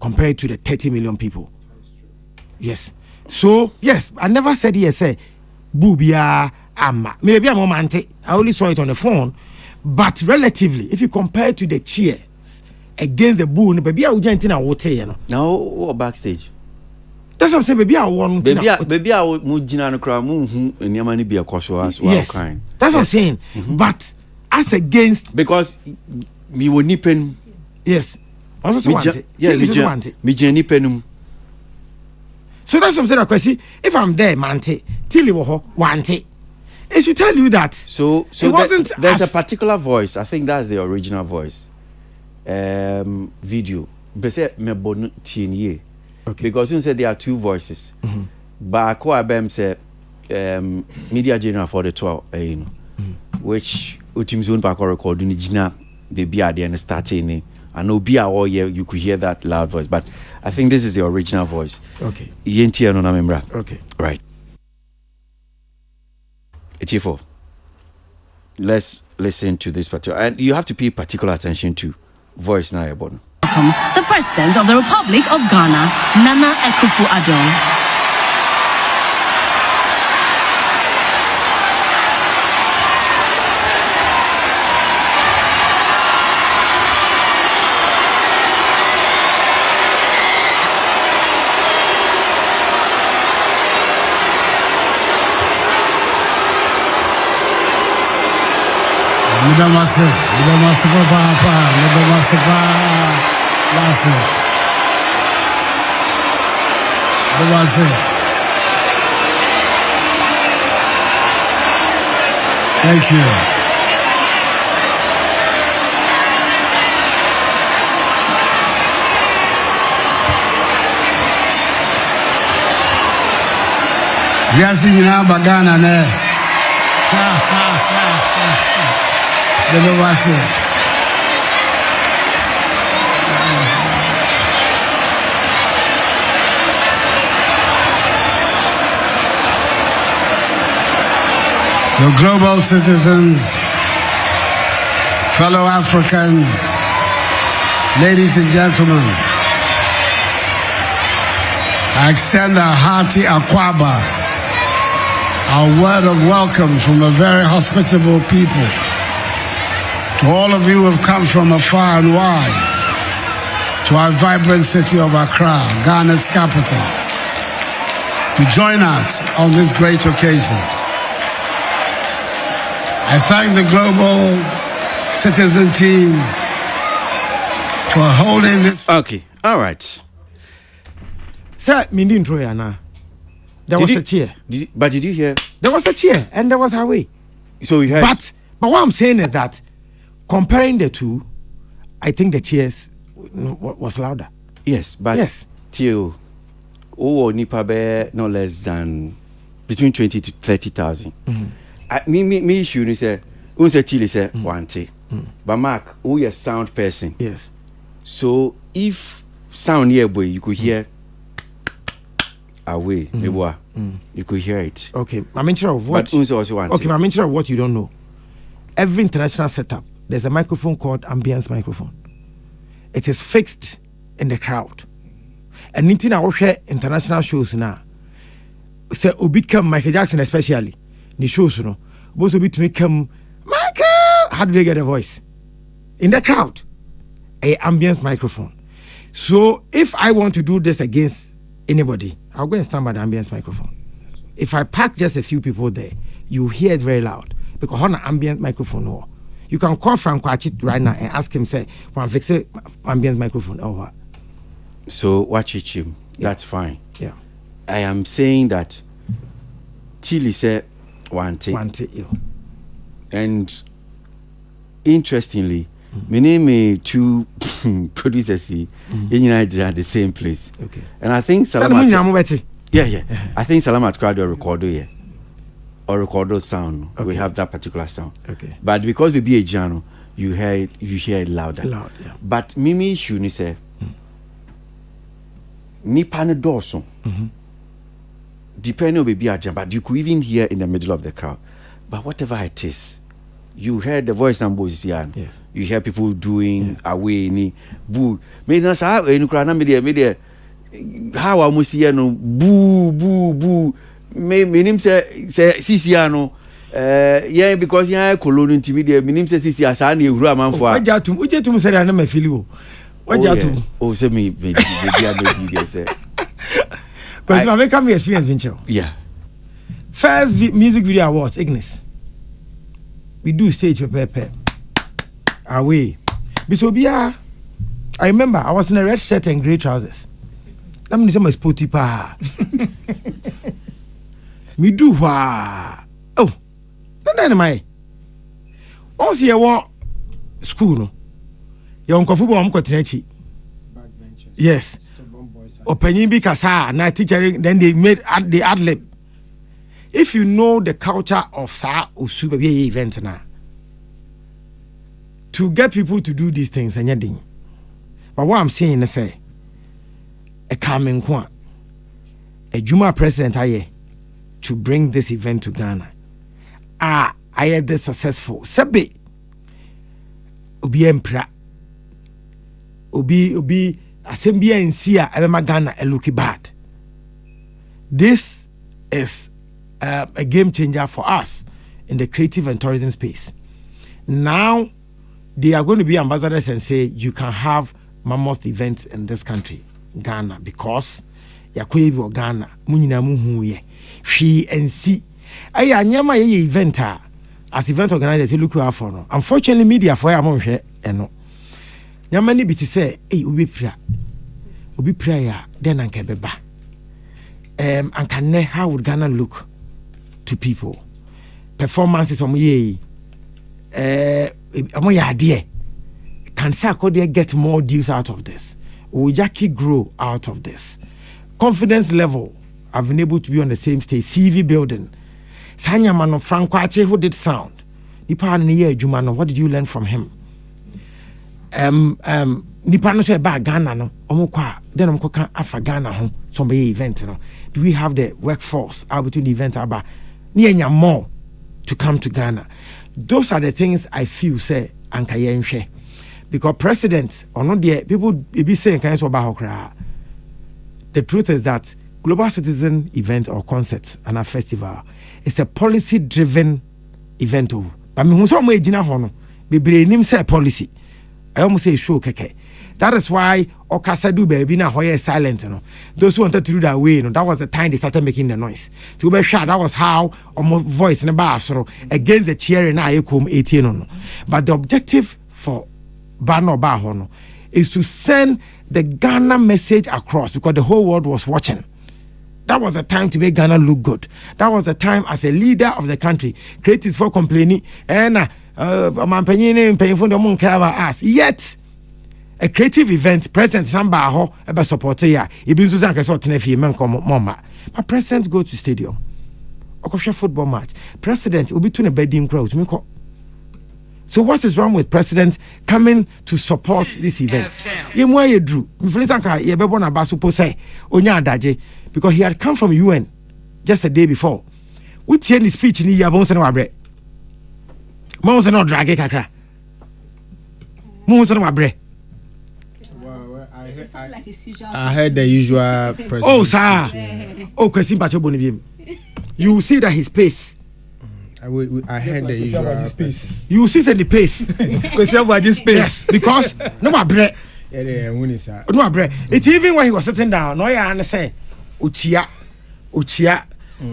compared to the 30 million people. Yes. So yes, I never said yes, say boobia amma. Maybe I'm romantic. I only saw it on the phone. But relatively, if you compare to the cheers against the boo, baby, I would you know. Now what backstage? That's what I'm saying, baby. I want baby, I would mujina no cry and yamani be a caution as well. Yes, that's what I'm saying. But as against because me will nipen. Yes, also me nipenum. So that's what I'm saying. Kwasi, if I'm there, mante, till you wante. It should tell you that. So there's a particular voice. I think that's the original voice. Video. Okay. Because you said there are 2 voices. But Abem said media general for the 12, which Utim's own back recording Jina the beer and starting. I know beer all year you could hear that loud voice, but I think this is the original voice. Okay. Okay. Right. Chiefo, let's listen to this particular, and you have to pay particular attention to voice now. Welcome the President of the Republic of Ghana, Nana Akufo-Addo. Midamase papa, midamase pa, lase. Midamase. Thank you. Yes, you know, Bagana, ne. So global citizens, fellow Africans, ladies and gentlemen, I extend a hearty akwaba, our word of welcome from a very hospitable people. To all of you who have come from afar and wide, to our vibrant city of Accra, Ghana's capital, to join us on this great occasion. I thank the Global Citizen team for holding this. Okay, all right. Sir, Mindi intro yana. There was a chair. But did you hear? There was a chair and there was a way. So you heard. But what I'm saying is that comparing the two, I think the cheers was louder. Yes, but yes. Till nipa be no less than between 20 to 30,000. Me issue ni say, who say till say 1T. But Mark, who is sound person? Yes. So if sound here, boy, you could hear away, you could hear it. Okay, I'm interested of what. But also want okay, I'm interested of what you don't know. Every international setup, there's a microphone called ambience microphone. It is fixed in the crowd. And anything I share international shows now. Say Obi come Michael Jackson especially. The shows, you know, most of it to come Michael. How do they get a voice? In the crowd, a ambience microphone. So if I want to do this against anybody, I'll go and stand by the ambience microphone. If I pack just a few people there, you hear it very loud because on an ambience microphone, no. You can call Frank Kwasi right now and ask him, say, "One fix it, ambience microphone or what?" So watch it, Jim. That's fine. Yeah. I am saying that Chile said one thing. Yeah. And interestingly, my name is two producers in United at the same place. Okay. And I think Salamat. Yeah. I think Salamat crowd or recorder, yes. Or recorder sound. Okay. We have that particular sound. Okay. But because we be a jano, you hear it louder. Loud, yeah. But Mimi Shuni say Nipa ne doso. Depending on baby aja, but you could even hear in the middle of the crowd. But whatever it is, you hear the voice numbers here. Yes. You hear people doing away ni boo. Me na sa enu kra na me dey how almost here no boo. Me nim say sisi no yeah, because yeah colonial intimidate me nim say sisi asa na ehuru amanfo a. Ojetum say na me feel wo. Ojetum. Oh say me baby there say. Because I make me experience venture. Yeah. First music video awards, Ignis. We do stage prepare. Away. Bisobia. I remember I was in a red shirt and grey trousers. That means I'm a sporty pa. Me do wa. Oh. Then my. Also you want school no. You want football am kwatinachi. Yes. Opening bi kasa na teaching then they made the ad lib. If you know the culture of sa osu baby event na, to get people to do these things and yet but what I'm saying is say a coming kwa a Juma president aye to bring this event to Ghana. I had the successful Sabe Obi Empra Obi Assembly in Sia Abema Ghana a looky bad. This is a game changer for us in the creative and tourism space. Now they are going to be ambassadors and say you can have mammoth events in this country, Ghana, because Yakoyebi Ghana, Munina Muhuye, she and see. Aya nyama ye event as event organizers look out for no. Unfortunately, media for among here and no. Nyama ni biti say, ubi prayer, then ankebeba. And how would Ghana look to people? Performances from ye idea. Can Sarkodie get more deals out of this? Will Jackie grow out of this? Confidence level. I've been able to be on the same stage. CV building. Sanya Mano Frank Kwasi who did sound. Nipa ni ye Jumano. What did you learn from him? Nipa no say about Ghana no. Omukwa then omukwa afa Ghana home. Somebody event no. Do we have the workforce out between the event about nienya more to come to Ghana? Those are the things I feel say anka yenhwe. Because president or not there people be saying kind of about the truth is that global citizen event or concert and a festival is a policy driven event. But me who so mo ejina ho no be nim say policy. I almost say show keke. That is why Okasadu baby na hoye silent no. Those who wanted to do that way, no, that was the time they started making the noise. To be sure, that was how almost voice in the bar against the cheering na ekom 18 no. But the objective for Bano Bahono is to send the Ghana message across because the whole world was watching. That was the time to make Ghana look good. That was the time as a leader of the country, critics for complaining and man paying for the moon care about us. Yet a creative event, President Samba ho eba support ya. Ibi Susan ka so tenefi men ko mama. But President go to stadium. Okosha football match. President obi to ne bedding crowd me ko. So what is wrong with presidents coming to support this event? Ye drew. Ye be born aba suppo say onya adaje because he had come from UN just a day before. We tie the speech ni yabon se na wabre. Mo se no drag kakra. Mo se no wabre. I heard the usual president. Oh, sir. Oh, Kwasi Mpacho Bonibim. You will see that his pace. I heard the usual space. You will see the pace. Kwasi Aboagye space. Yes, because no wabre. No wabre. It's even when he was sitting down. No, yeah, I say, Uchia.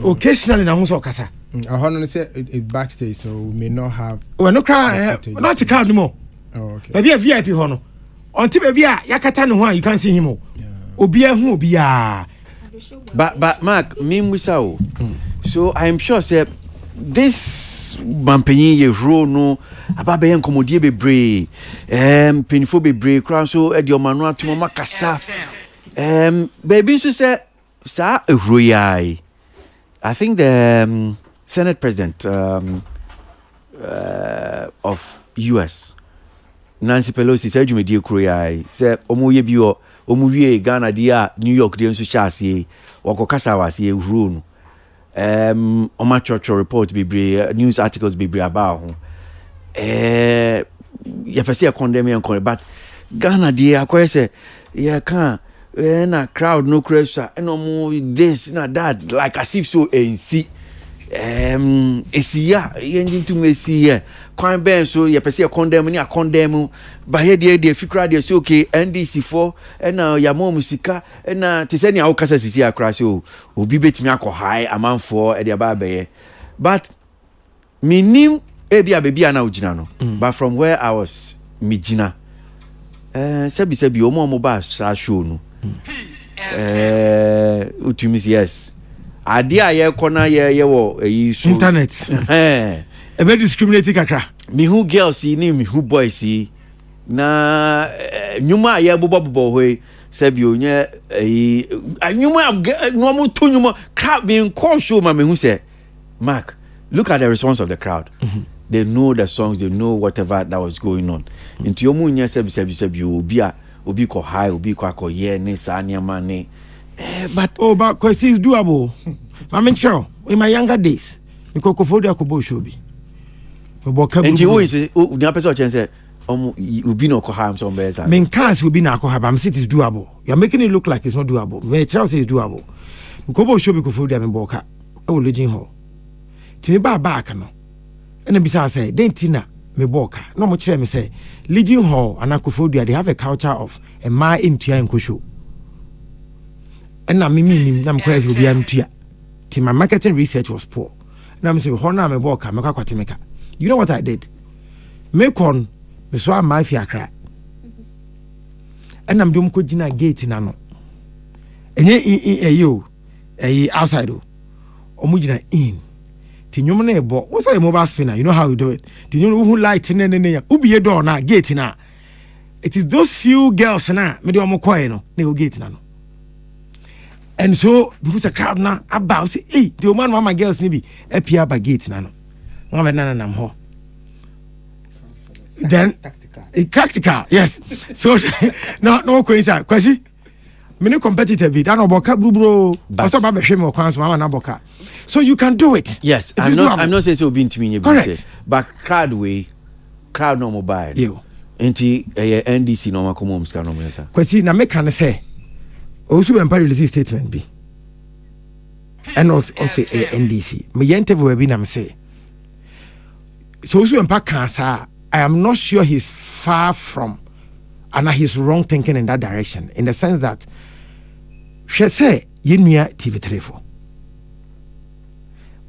Occasionally, na muso kasa. I want to say it backstage, so we may not have. Well, no crowd, not to crowd no more. Oh, okay. Maybe a VIP hono. Until baby yakata no one, you can't see him. Obia hu obia. But Mark, me musao. So I am sure say this mampenyi ye ro no aba be enkomodie bebre. Penifo bebre kra so e de omanu atomo makasa. Baby so say sa ehro yai. I think the Senate President of US Nancy Pelosi said you may dear Korea. Said Omoye bio Omuye Ghana dia New York dia nso chase wako kasa wase ehuru no. Oma church report be news articles be about ho. Ya fese ya condemn and but Ghana dia akoye say ya kan na crowd no crash no more this na that like as if so NC esia yen to me see kwan ben so ye pese condemn ni a condemn ba here dey fikra dey say okay NDC for na ya mo musika na te say ni awokasa sisi akra so obi betimi akọ high amanfo e dey ba be but minim e bia na ugina no but from where I was mijina sebi omo ba sa show no utumis yes adia ye kona ye wo so internet a very discriminating kakra me who girls ni me who boys na nyuma ye bobo hoi sebi onye nyuma no mo to nyuma crowd being call show ma me who say Mark, look at the response of the crowd. They know the songs, they know whatever that was going on. Into your moon sebi obi ko high obi ko akoye ne sa niama ne but Kwasi is doable. I mean, sure, in my younger days, because Kofodia Kobo show be. And you always say, oh, the person chance say, you be no koham some better. Men cars will be na koham. I'm saying it's doable. You're making it look like it's not doable. When Charles says doable, Kobo show be Kofodia and Boka. Oh, Legion Hall. To me, back no. And then besides, say, then Tina me Boka. No much me say, Legion Hall and Kofodia. They have a culture of a ma into and kusho. And I'm meaning I'm quite will be empty. My marketing research was poor. Now I'm saying, Hona me Boka, Maka Kwatimeka. You know what I did? Make on me so my fiacra. And I'm doing Kojina gate in ano. And you outside Omujina in. Tinyumane bo, what's a mobile spinner? You know how we do it. Tinyum who light in ubi a door na gate na. It is those few girls na medium no they go gate na no. And so because a crowd now about say, hey, the woman mama girls maybe appear by gate na no. Mama na nam ho. Then tactical, yes. So no coincidence. Kwasi, many competitive bit. I know boka bro. Also ba behwe me kwan so mama na boka. So you can do it. Yes, I'm not saying so be intimi correct. But crowd no mobile. You. Enti NDC no makomo mska no mesa. Kwasi na make can say also be release statement be. And also NDC. Me yente we be na me say. So also empa cancer. I am not sure he's far from and he's wrong thinking in that direction in the sense that she say yenua TV3 for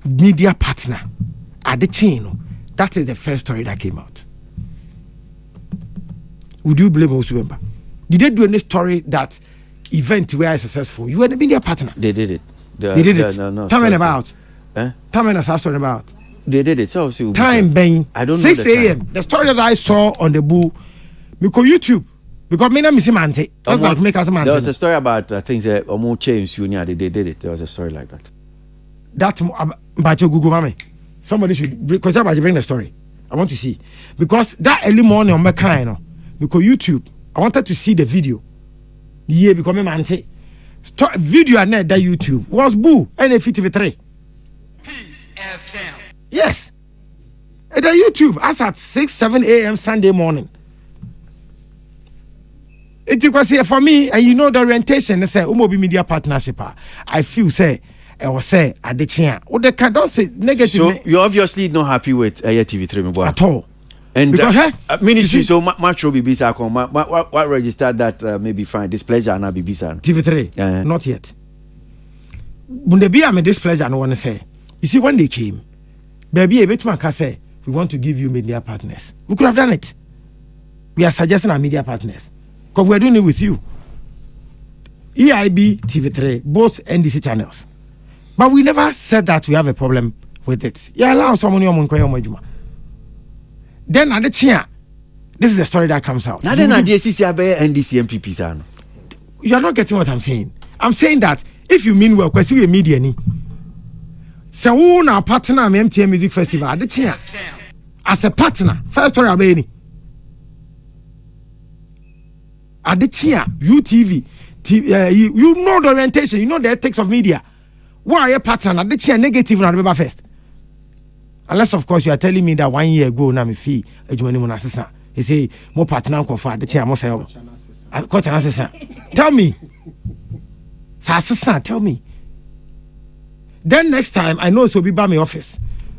media partner at the chain. That is the first story that came out. Would you blame Osubemba? Did they do any story that event where I successful? You were the media partner. They did it. They did it. No, tell me about. Eh? Tell me a story about. They did it. So obviously time being I don't know 6 a.m. The story that I saw on the boo, because YouTube, because me na missing mante. That's like make us mante. There was a story about things that almost changed. They did it. There was a story like that. That about your Google mami. Somebody should bring the story. I want to see. Because that early morning on my kind, because YouTube, I wanted to see the video. Yeah, because my man say, video and that YouTube was boo and a 53. Peace FM. Yes. The YouTube as at 6-7 a.m. Sunday morning. It was here for me, and you know the orientation. They say Umobi Media Partnership. I feel say I was say at the chair. Or they can don't say negative. So you're obviously not happy with TV3 at all. And because, ministry so much will be bisa what registered that maybe fine displeasure and be bisa TV3 not yet. When they be a displeasure, I want to say. You see when they came, baby a bit man can say we want to give you media partners. We could have done it. We are suggesting our media partners because we are doing it with you. EIB, TV3, both NDC channels. But we never said that we have a problem with it. You allow someone to then at the chair, this is the story that comes out. Now then, NDC MPPs. You are not getting what I'm saying. I'm saying that if you mean well, because we are media ni. So who now partner MTN Music Festival at the chair as a partner. First story about any. At the chair, UTV, you know the orientation, you know the ethics of media. Why are you partner at the chair negative and remember first? Unless of course you are telling me that 1 year ago na me fee adwuma assistant. He say more partner ko for the chair mo say coach an assistant. Tell me. Sa assistant tell me. Then next time I know so be by my office.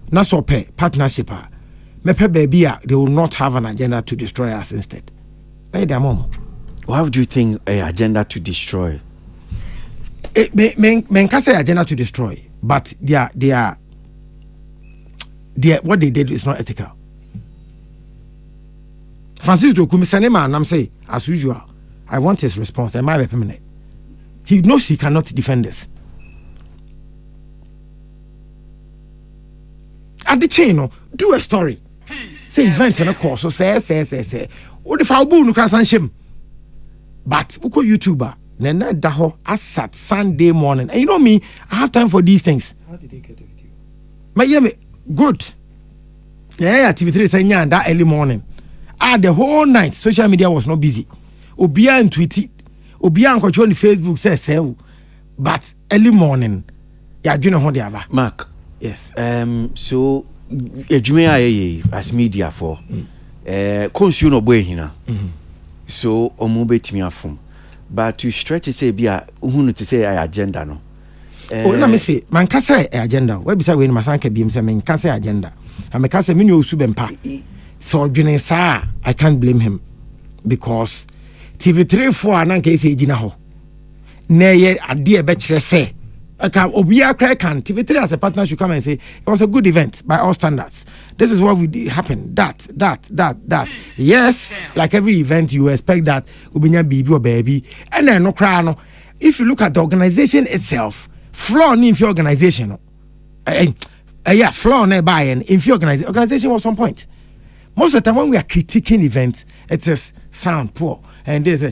Na so pay partnership me pay baby they will not have an agenda to destroy us instead. Hey their mom. Why would you think a agenda to destroy? Men can say agenda to destroy, but they are what they did is not ethical. Francis Dokumisanema and I'm saying, as usual, I want his response. Am I permanent? He knows he cannot defend this. At the chain, do a story. Say events and a course. So say. What if I boon shame? But uko YouTuber, Nena Daho Asat Sunday morning. And you know me, I have time for these things. How did they get the video? My good. Yeah, TV3 saying that early morning. The whole night, social media was not busy. Obia and tweet, Obia and control the Facebook says, but early morning, yeah, do you know how they are? Mark. Yes. So, as media for, consume no boy hina. So, omube me afum. But to stretch to say, be a who to say agenda no. Let me say, man can say agenda. Where beside when my son can be himself, man can say agenda. And because I mean you subempa. So I can't blame him because TV3 for an case agina ho. Nay, a dear betcher say. I can obia crack and TV3 as a partner should come and say it was a good event by all standards. This is what we happened. That. Yes, like every event you expect that ubinya baby or baby. And then no cry no. If you look at the organization itself, flaw in your organization. Flaw nearby and in your organization was on point. Most of the time when we are critiquing events, it says sound poor and there's a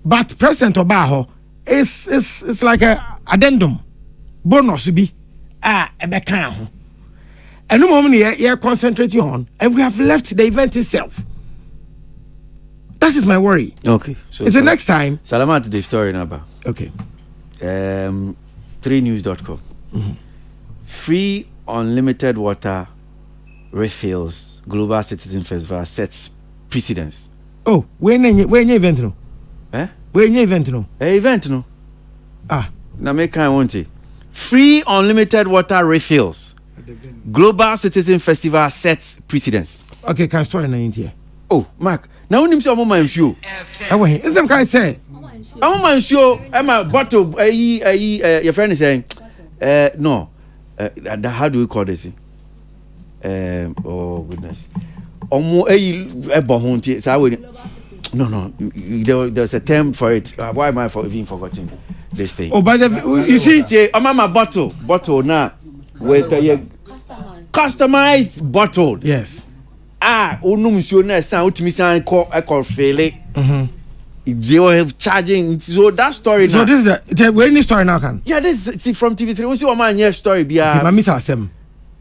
but President Obaho is like a addendum bonus to be a beckham. And no moment you're concentrating on, and we have left the event itself. That is my worry. Okay, so it's the next time. Salamat to the story number. Okay. 3news.com. Free unlimited water refills Global Citizen Festival sets precedence. Oh, when you event no? When you event no? Event no. Now make I want it. Free unlimited water refills. Global Citizen Festival sets precedence. Okay, can story na here. Oh, Mark. Now when you say I'm show. Is them kind say? I'm show. I'm a bottle. Your friend is saying, no. How do we call this? Oh goodness. No. There's a term for it. Why am I even forgetting this thing? Oh, but you see, I'm a bottle now with customized bottle. Yes. Monsieur na sound to me sound call fail. You have charging so that story now. So this is the when story now can. Yeah, this is from TV3. We see one man here story be Mami Sam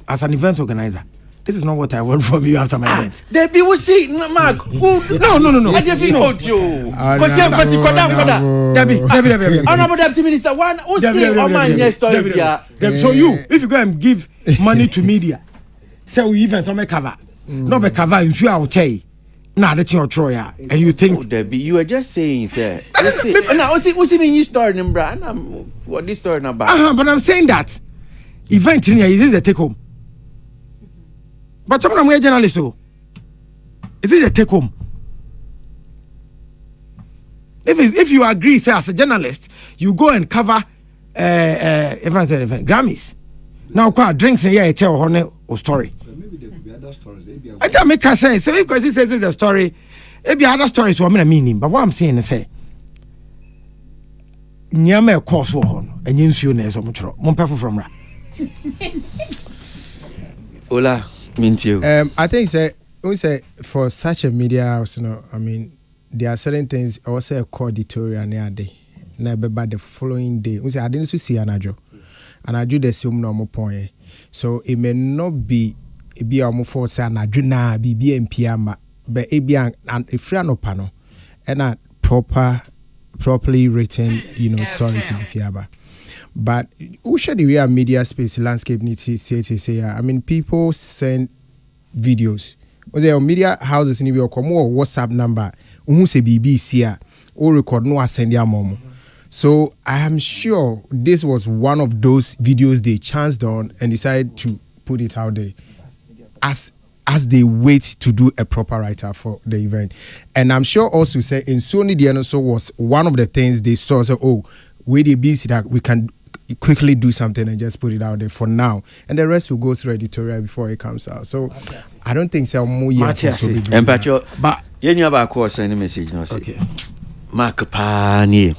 as an event organizer. this is not what I want from you after my event. There be we see Mark. No. I just feel out you. Kwasi kodam. Debbie. Honorable Deputy Minister, one who say on my next story here. So you, if you go and give money to media, say we event on my cover, not my cover, if you are tell. Nah, that's your Troya, and you think Debbie, you are just saying, sir. Now, what's it mean? You story number, and what this story about? But I'm saying that event in here is the take home. But I'm a journalist, so is it the take home? If you agree, say as a journalist, you go and cover event Grammys. Now, drinks in here, a chair or story. I can't make her say, so because he says it's a story, maybe other stories so I'm not meaning, but what I'm saying is say, Nyame course for hon, and you see so much from Ra. Ola, mean you. I think say for such a media house, you know, I mean, there are certain things also a core editorial near day. Now, but the following day, we say I didn't see Anajo, and I do the same normal point. So it may not be. Ebi a for say na dwena bibi mpiama but ebi an efra no pano and properly written stories in fiaba. But who should we have media space landscape need to say I mean people send videos. Was there media houses in your more WhatsApp number who say BBC or record no send their mom. So I am sure this was one of those videos they chanced on and decided to put it out there. As they wait to do a proper write-up for the event. And I'm sure also say in Sony the also was one of the things they saw, so we the busy that we can quickly do something and just put it out there for now. And the rest will go through editorial before it comes out. So I don't think so more yet. But you know about course any message no say. Okay. Mark Pani.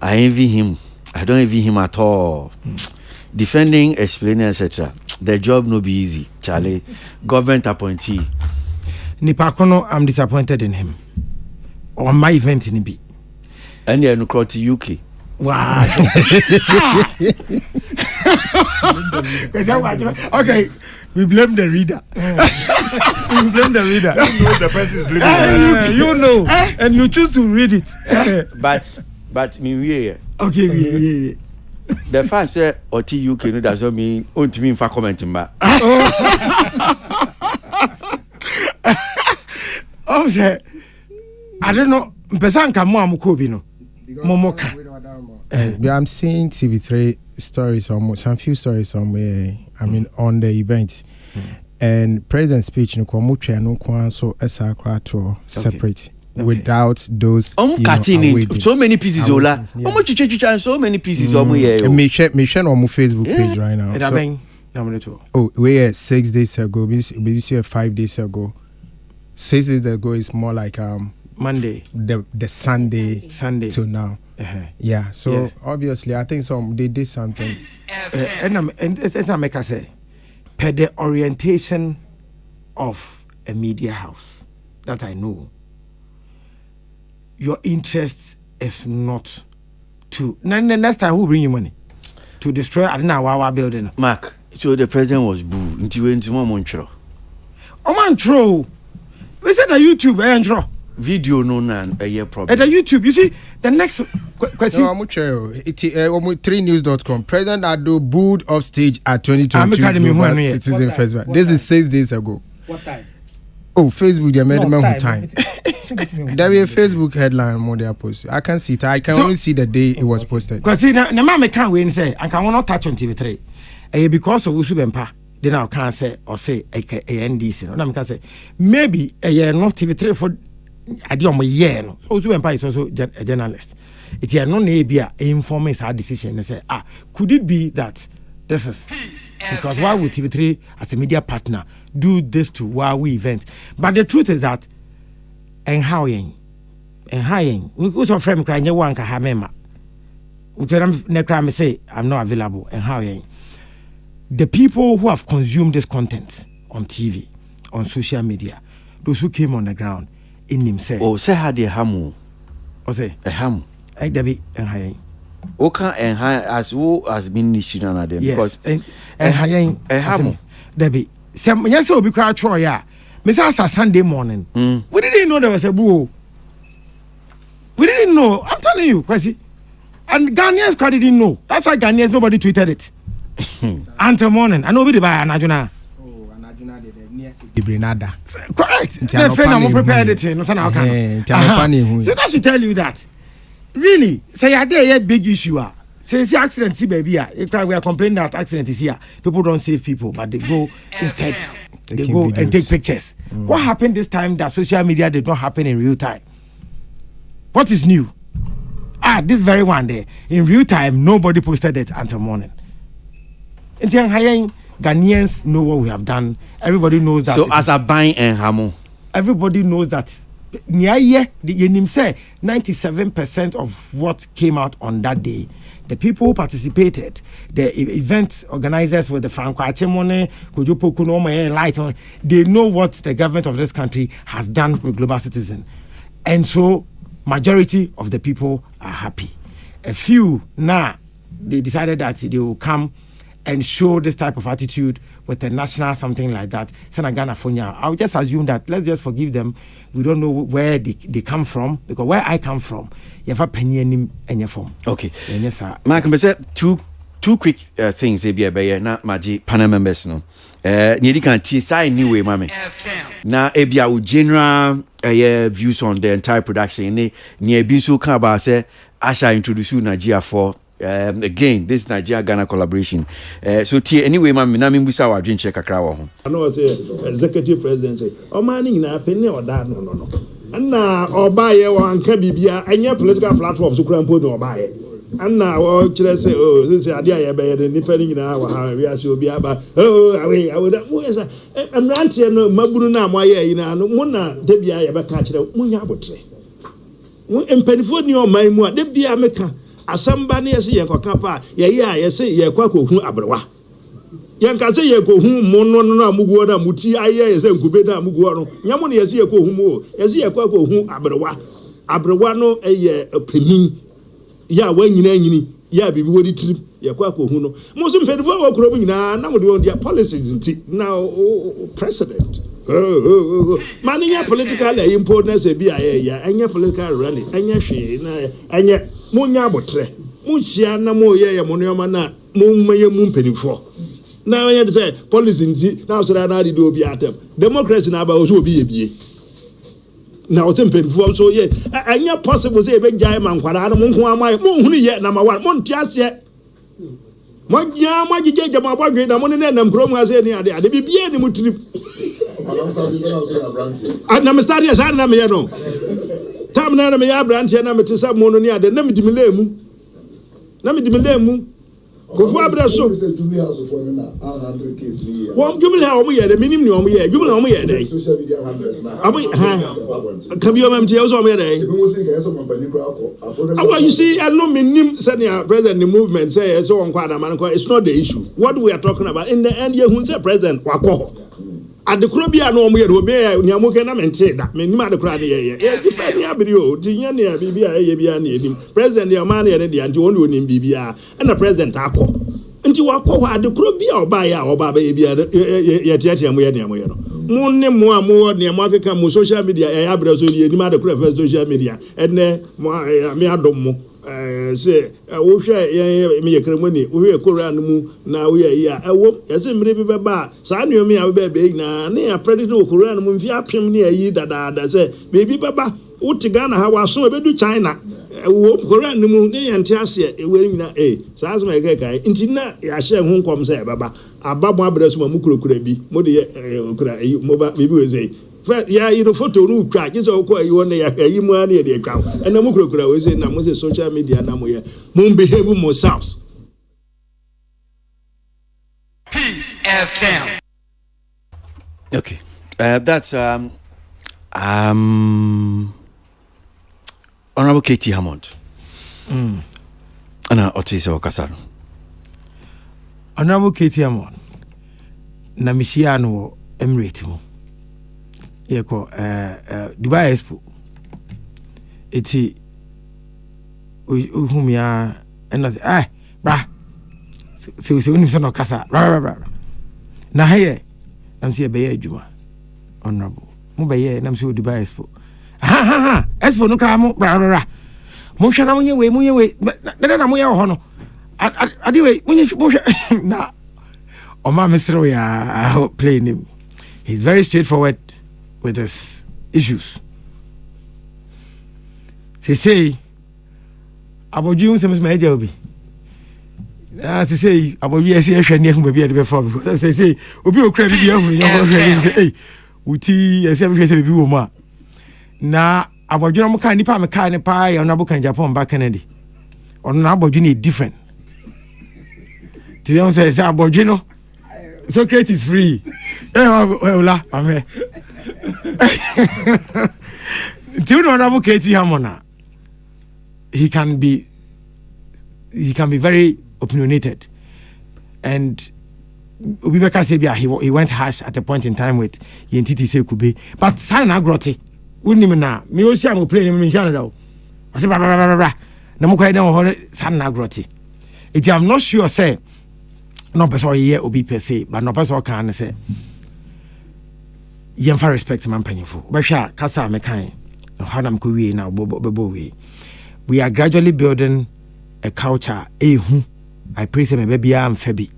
I envy him. I don't envy him at all. Defending, explaining, etc. The job no be easy, Charlie. Government appointee. Nipakono, I'm disappointed in him. On my event in B. And you're no to UK. Wow. Okay, we blame the reader. We blame the reader. You know the person is living. You know, and you choose to read it. But me we. Okay, we. The fact that OT UK no doesn't mean only me for commenting back. Oh, say I don't know. Pesanka mo amukobi no. Momoka. I'm seeing TV3 stories some few stories somewhere. I mean on the event. And president's speech no kwamutwe no kwan so esa krato separate. Without those cutting so many pieces Ola so many pieces me share on my Facebook page right now. We 6 days ago maybe 5 days ago 6 days ago is more like Monday the Sunday to now. Yeah, so obviously I think they did something and it's not make us say per the orientation of a media house that I know. Your interest is not to. Next time, who bring you money to destroy? I don't know our building. Mark, so the president was boo. Into one montro. Oh man, true. We said the YouTube intro video no nan a year problem. At the YouTube, you see the next question. No, I'm it 3news.com. President Ado booed off stage at 2022 Citizen Festival. This is 6 days ago. What time? Oh, Facebook, they made a time. There be a Facebook headline on their post. I can see it. I can only see the day it was posted. Because see, now me can't wait and say, I can not touch on TV3. Because of Usubempa, then I can't say or say a NDC. No, I can say maybe a year not TV3 for a year. No, Usubempa is also a journalist. It's a non-ABA informing our decision and say, could it be that this is because why would TV3 as a media partner do this to Huawei event? But the truth is that we also frame crying you want to have member. Say I'm not available and how the people who have consumed this content on TV, on social media, those who came on the ground in themselves. Oh, say had a hamu. Or say a ham. I Debbie and high. Oka and high as who has been issued on them. Yes. Because and high a ham. Debbie, Some yes, will be crowd Troy. Miss Asa Sunday morning. We didn't know there was a boo. We didn't know. I'm telling you, Kwasi. And Ghanaians quite didn't know. That's why Ghanaians nobody tweeted it. Until morning. I know we buy Anajuna. Ibrinada. Correct. The friend I'm prepared it. So that should tell you that. Really, say I did a big issue. Say the accident, see baby. We are complaining that accident is here. People don't save people, but they go instead. They go and take pictures. What happened this time that social media did not happen in real time? What is new? This very one day in real time, nobody posted it until morning. In Tianghai, Ghanaians know what we have done. Everybody knows that. So as a buying and hamo, everybody knows that. The 97% of what came out on that day, the people who participated, the event organizers with the Franco Achemone, Kujopo Kunoma light on, they know what the government of this country has done with Global Citizen. And so majority of the people are happy. A few now, they decided that they will come and show this type of attitude with a national something like that. Senagana Fonya. I'll just assume that let's just forgive them. We don't know where they come from, because where I come from, you have a penny in your form. Okay. Yes, sir. Mark, two quick things. Ebia na maji panel members no. Nidi kan ti say anyway, mami. Na ebia u general views on the entire production. Ni ebi so kan about say Asha introduce Nigeria for. Again, this Nigeria-Ghana collaboration. So, anyway, mami, na mimbusa wa drink check akra wa ho. I know say executive president say, "O mani na penny or that no. Anna obaye wa anka bibia anya political platform so kura mpo no obaye. Anna o kire say oh this ade aye be ye ni pani nyina wa ha wi ase obi aba. Oh awe da mo esa amrante no maburu na mo aye yi na no mo na de bia ye be ka kire mo nya abotre. Mo empanifo ni o man mu a de bia meka asamba ne yesi yekoka pa ye yesi yekwa kohu abrewa yenka se yekohu mono no amuguo na muti aye yesi nkube na amuguo no nyamo ne yesi yekohu mu yesi yekwa kohu abrewa no eye pemin ya wanyina nyini ya bibi wodi trip yekwa kohu no mo so mpedifo wa kuro mu nyina na mo de on their policies nti now president mania political importance e bi aye ya anya political rally anya hwe na anya munya abotre munhia na moye monoma na mummaye mumpenifo na anya say policy nti na so na ade obi atem democracy na aba so obi yebie na o tempenifo so ye anya possible say be jai mankwara na monko amai monhunu ye number 1 monti ase monya magije ma Aboagye na mo ne nam krom ase ni ade bibie ni mutrip na me start yes na me ye no tam na me ya branch na me tisa mo no ni ade na me dimilemu kofu abra so won jumla o mo ye de minim ni o mo ye jumla o mo ye de social media handles na kabio mem tie o so mo ye de you see I know minim senior president the movement say so on kwada man it's not the issue what we are talking about in the end ye hu say president wakọ adekoro bia no omo ye do be ni amoke na mente da menim adekoro de ye depend ya biri o tinya ne ya bibia ye bia na enim president ya man ye de anti woni onim bibia na president akọ nti wakọ ho adekoro bia oba ya oba ba ye bia ye tiatia mo ye ne mo ye no mo ne mo amo ne mo akeka mo social media ya abra so ni enim adekoro fa social media ene mo me adom mo say wo hwe me yekremoni wo hwe koran mu na wo ye ya ewo yese mire bi beba sa nyomi a bebe na ne ya predict wo koran mu mfi apem ne ayi dada say bebi beba wo tigana ha waso ebedu China wo koran mu ne yante ase eweri nyina sa aso me kai nti na ya hye hu nkom say beba ababo abreso mu kurokura bi mo de okura mo ba bebi we say yeah, you know, photo no try. Just okay, you want to you money the account. And na mukura we say na mo say social media na mo ye. Mo behave mo selves. Peace FM. Okay. That's Honorable Katie Hammond. Ana Otis Okasano. Honorable Katie Hammond. Na mishiano Emirate mo. Yeko Dubai Expo eti uhumia ena bra se uni so no kasa bra na haye I'm say be adwuma honorable mo be ye nam say Dubai Expo ha Expo no kra mo bra mo hwa na mo nye we na mo ye ho no ade we mo hwa na o ma mesro ya play him. He's very straightforward with his issues. Say Aboagye un semes ma eja obi say Aboagye say ehwe ne ehun bia de be for because say obi okra bi ehun ne ehun say hey uti say ehwe say bi wo mu a na Aboagye no ka nipa me ka ne pa ya na bokan Japan ba Kennedy ono na Aboagye ne different ti say Aboagye no Socrates is free ola ame ti no na bokati hamona he can be very opinionated, and Ubibeka Sebia he went harsh at a point in time with Yentiti Sekube, but Sana Grotti wouldn't even now. Me also am playing in Canada. I said, Namuka no Sana Grotti. It I'm not sure say no person here obi per se, but no person can say Yemfa respect man painful. But sha Kasa Mekai, Hanam Kui now Bobo. We are gradually building a culture. I pray say me baby am febi.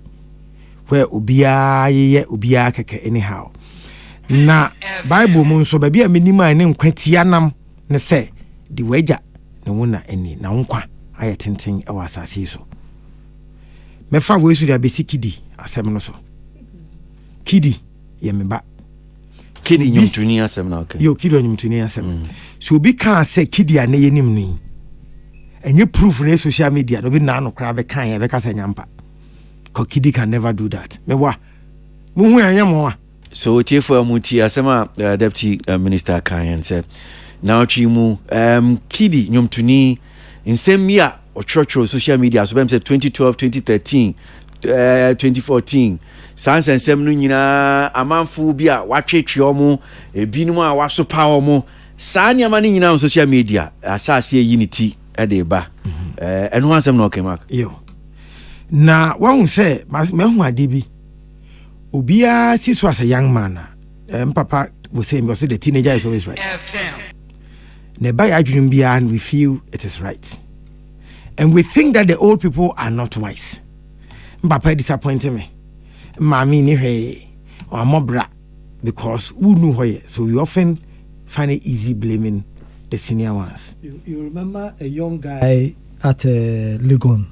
Where ubia ye ubia keke anyhow. Na Bible mun so baby a minima ne nkwatia nam ne se di wager ne wona eni na nkwa aye tenten e wasase so. Me fa we su da besi kidi asem no so. Kidi ye me ba. Kidi nyumtuni asem na okay. Yo kidi nyumtuni asem. So obi kan say kidi a ne yenim ni. Any proof in social media, no be na no crab can be kasa nyampa. Kokidi can never do that. Me wa. Mu hu anya mo. So tiefo amuti asema deputy minister kan said now chimu kidi nyomtuni nsemmia ochrochro social media so bem say 2012 2013 2014 sans nsem no nyina amanfo bi a watwetwe omo ebinum a wasopa omo saa nyama ni nyina on social media asase unity edeba enu ansem no okay mark yo na won say me hu ade bi obia si so as a young man papa was saying because the teenager is always right ne by adwum bia and we feel it is right and we think that the old people are not wise papa disappointed me mami ni he or mobra because who knew her so we often find it easy blaming the senior ones. You remember a young guy at Legon?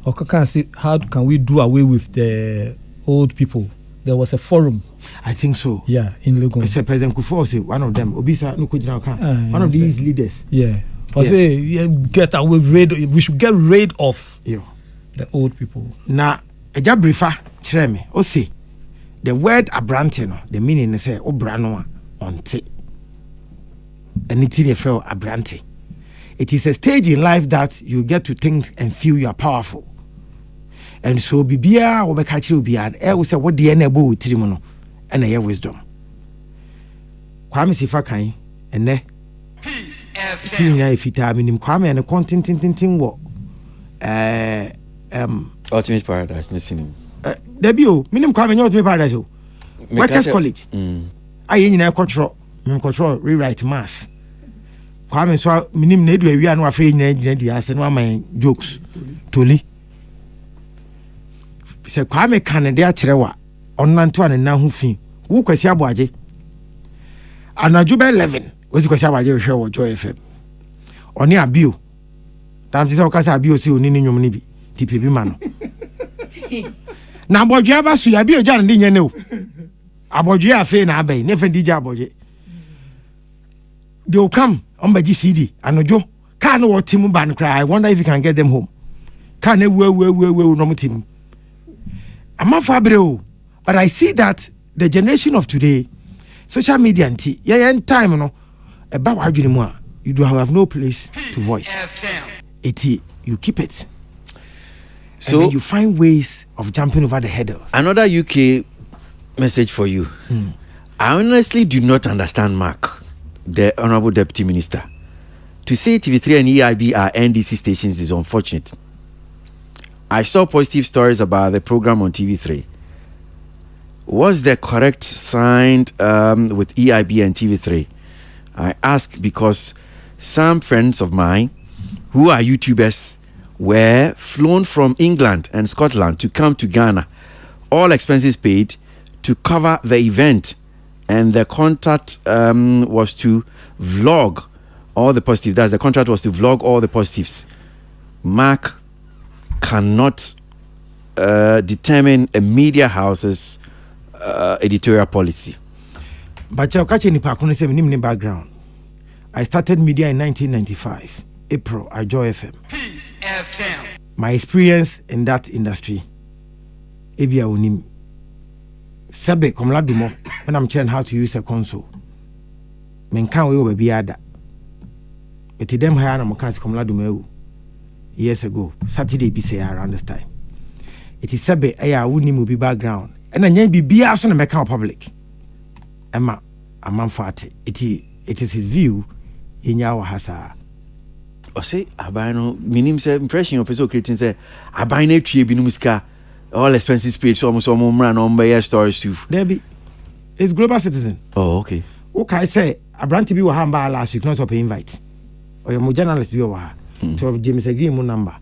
Or can say, how can we do away with the old people? There was a forum. I think so. Yeah, in Legon. It's President Kufuor, one of them. Obisa Nukujina, one of these leaders. Yeah. Or say, get away, we should get rid of the old people. Now, a job briefer, Treme, or say, the word abrantino, the meaning is obrano on te. And it's in a fellow abrante. It is a stage in life that you get to think and feel you are powerful. And so bibia or bekachi will be an will say what the enable with trimono and a wisdom. Kwame Sifakai and ne Peace if it are minim Kwame and a content what Ultimate Paradise listening. Debut minim Kwame Ultimate Paradise. Workers College. I in control rewrite mass. Kwame so minim na edu awia no afre nyina du ase no aman jokes toli se Kwame kan de a kire wa onnanto an na ho fi wo Kwasi Aboagye anadwo be 11 wosi Kwasi Aboagye hwe wo Joy FM oni abio tam ti se okasa abio si oni ni nwom ni bi tipe bi ma no na Aboagye abasu ya bio ja ndi nyane o Aboagye afe na abai ne fe DJ Aboagye they will come on by GCD and Joe can't what Tim ban cry. I wonder if you can get them home. Can't no team. I'm not Fabio, but I see that the generation of today, social media and time, about how you do have no place to voice. You keep it. So and then you find ways of jumping over the hurdles. Another UK message for you. I honestly do not understand Mark, the Honorable Deputy Minister. To say TV3 and EIB are NDC stations is unfortunate. I saw positive stories about the program on TV3. Was the correct signed with EIB and TV3? I ask because some friends of mine who are YouTubers were flown from England and Scotland to come to Ghana, all expenses paid, to cover the event, and the contract was to vlog all the positives. The contract was to vlog all the positives. Mark cannot determine a media house's editorial policy. But you catch any background. I started media in 1995, April, at Joy FM. Peace FM. My experience in that industry, Ebia Unim, Sabe Komladumo, when I'm training how to use a console. Men can't we over Biada. But them higher na Mokansi Komladumo years ago, Saturday BC around this time. It is Sabe Aya Unim be background. And then be also in the Mekan public. Emma, a man fati. It is his view in our hasa. Or say, Abano, minim say impression of so creating say, Abine tree binumiska, all expenses paid, so almost all run on by your storage too. Debbie, it's global citizen. Oh, okay. Okay, I say, a brand to be a hamba last week, not up invite. Or your journalist be over to James Agreement number.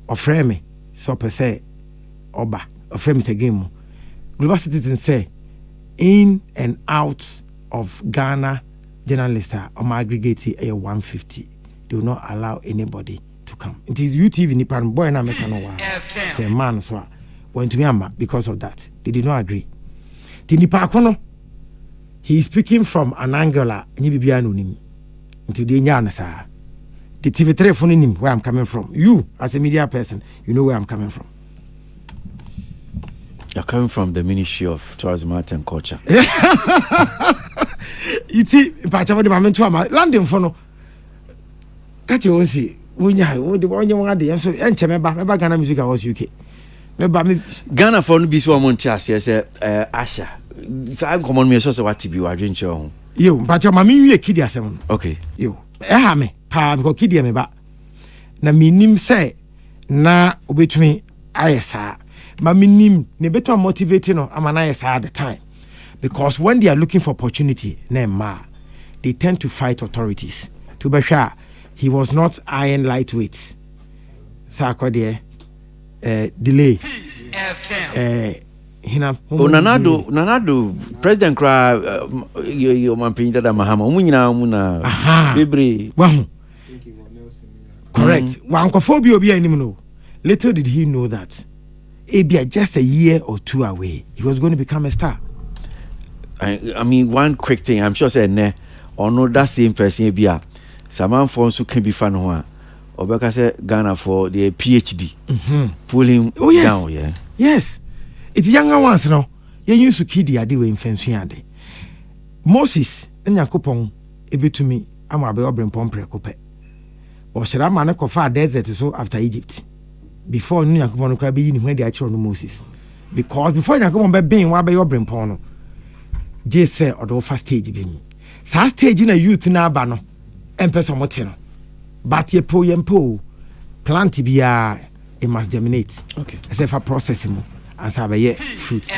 Or frame me, so per se, Oba, or frame it agreement. Global citizen say, in and out of Ghana journalists are aggregate a 150. They will not allow anybody to come. It is UTV Nipan boy and American say man so went to Myanmar because of that. They did not agree. The Nipakono, he is speaking from an angular Nibibianunim into the Nyanasa. The TV3 phone him where I'm coming from. You, as a media person, you know where I'm coming from. You're coming from the Ministry of Tourism, Art and Culture. It's Pachamadi Mamantua, London for no. Catch you see, when you want the answer, and Chamber, Ghana music was UK. Ghana for no be so Montias, yes, Asha. I'm common me so what to be a drink your home. You, but your mammy, a kid, okay. You, me, pa, because kid, me back. Na minim say, na obey me, I saw. Maminim ne better motivating no amana at the time, because when they are looking for opportunity, they tend to fight authorities. To be sure, he was not iron lightweight. Sarkodie delay. Nanado President cry you man pinda da mahama muna bebre. Correct. Wankophobia obi anim no. Little did he know that just a year or two away, he was going to become a star. I mean, one quick thing, I'm sure said ne or no that same person Ebia. Someone phones who can be fun one. Or because Ghana for the PhD. Pull him down, yeah. Yes. It's younger ones no. You used to kid the idea in fencing. Moses and Yakupon ebi to me, I'm a beobrin pompre cope. Or should I man a far desert so after Egypt? Before Yakupon crab in when they are children Moses. Because before Yakupon be being what by your brain pono. J say or the first stage being. Sa stage in a youth na bano. Person moteno. But ye po plant be it must germinate. Okay. Except for processing and sabe fruits.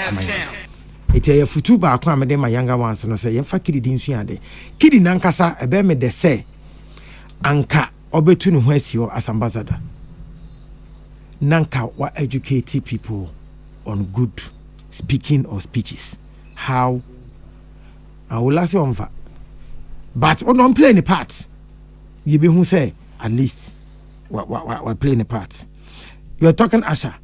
It a futu ba kwa me my younger ones no say yemfa kidi din suade. Kidi nankasa ebe me de say anka obetu no ho asio as ambassador. Nanka wa educate people on good speaking or speeches. How I will ask you on fa. But on don't play any part. You be who say at least what playing a part. You are talking Asha.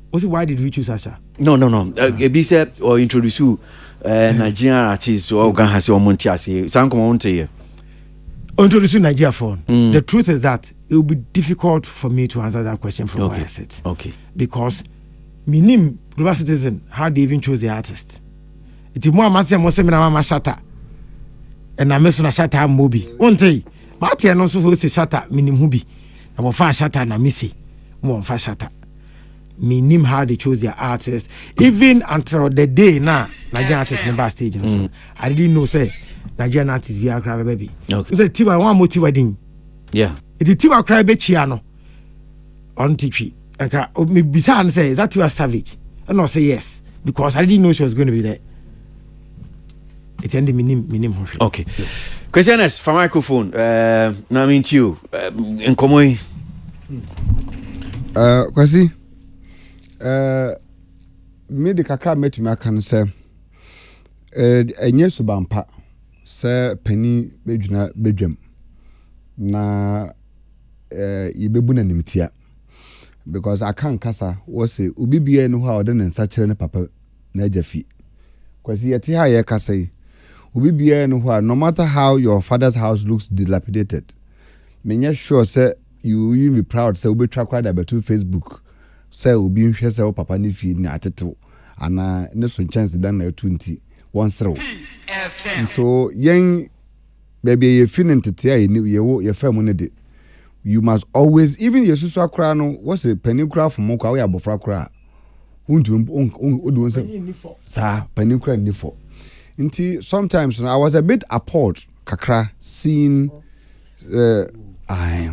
Why did we choose Asha? No. Ebi said or introduce you Nigerian artists or Ghana or Montiasi. Some come on to you. Introduce Nigeria phone. The truth is that it will be difficult for me to answer that question from where I sit. Okay. Because minim global citizen, how they even chose the artist. It is more matter mo se me na ma shata. And na me so na shata mobi. One day, Martin no so say shata minim hu bi. Na fa shata na me say. Mo fa shata. Minim how they chose their artist. Even until the day now, Nigerian artists never stage. I didn't know say Nigerian artists be a cry baby. Okay. So Tiwa one motive wedding. Yeah. It is Tiwa cry be chiano. On TV. Anka me bisa and say is that Tiwa Savage? And I say yes. because I didn't know she was going to be there. It ended minimum. Okay. Questioners for microphone. Now mean to you. In Komoi. Kwasi. Me de kakra metumi aka no se enye subampa se pani bedwuna bedwam na yebebu na nimtia because I can't kasa wo se obi bia no ha ode ne nsa kire ne papa na ajafi Kwasi yeti ha ye kasa yi obi bia no ha no matter how your father's house looks dilapidated menye sure say you be proud say obi twa kwada betu Facebook say obi nhwe say papa ne fi ni atetew ana ne so chance dan na 20 1-0 so yen baby ye feeling tete ya ye fam ne de you must always even your susu akra no what's a penny kra from mo kwa we abofra kra untu odu say sa penny kra ni for nti sometimes I was a bit appalled kakra seeing I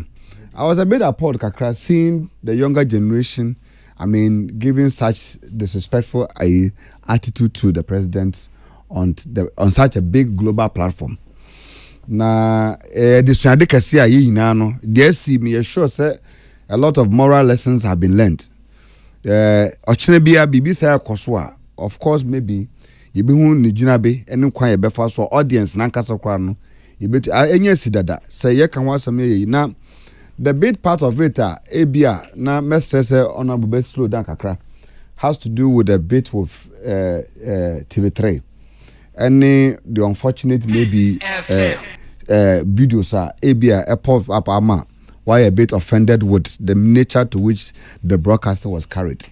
was a bit appalled kakra seeing the younger generation giving such disrespectful attitude to the president on such a big global platform. Na this advocacy no there see me sure say a lot of moral lessons have been learned. Ochinebia bibi say akoswa of course maybe you be hu ni jinabe ene kwan ye befa so audience na nkasa kwa no you be enya sidada say ye kan wasam ye na the big part of it abia na mestre honorable be slow down kakra has to do with a bit with TV3 and the unfortunate maybe videos abia pop up ama why a bit offended with the nature to which the broadcaster was carried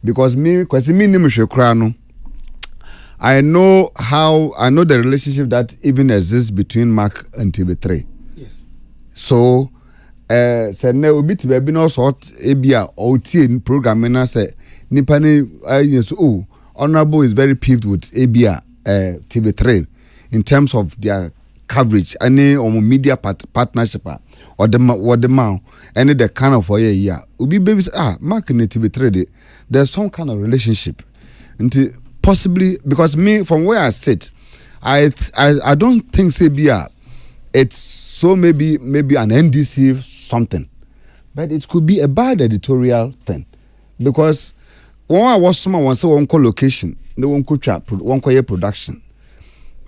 because me kwasi me ni mhwekura no I know the relationship that even exists between Mark and TV3 yes so say na obi tibe bi no sort ebia o tie program na say nipa ni so honorable is very peeved with ebia TV3 in terms of their coverage any media partnership or the man any the kind of year obi baby Mark and TV3 there's some kind of relationship until possibly because me from where I sit I don't think say bia it's so maybe an NDC something, but it could be a bad editorial thing because when I was someone once one call location, they won't coach up one call production.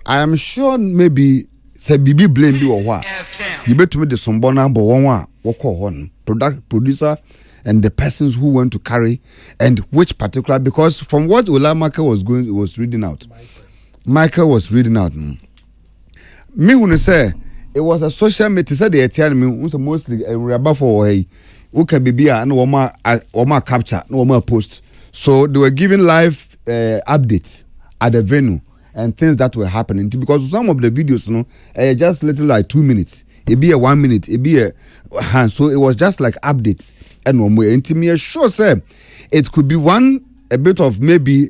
I am sure maybe say BB blame you or what you better me the sombona but one walk on producer and the persons who want to carry and which particular because from what Michael was reading out. Michael was reading out. Me when I say it was a social media said they tell me mostly a rubber for hey who can be and woma capture no woma post so they were giving live updates at the venue and things that were happening because some of the videos just little like 2 minutes it be a 1 minute it be a so it was just like updates and one way and to me sure say it could be a bit of maybe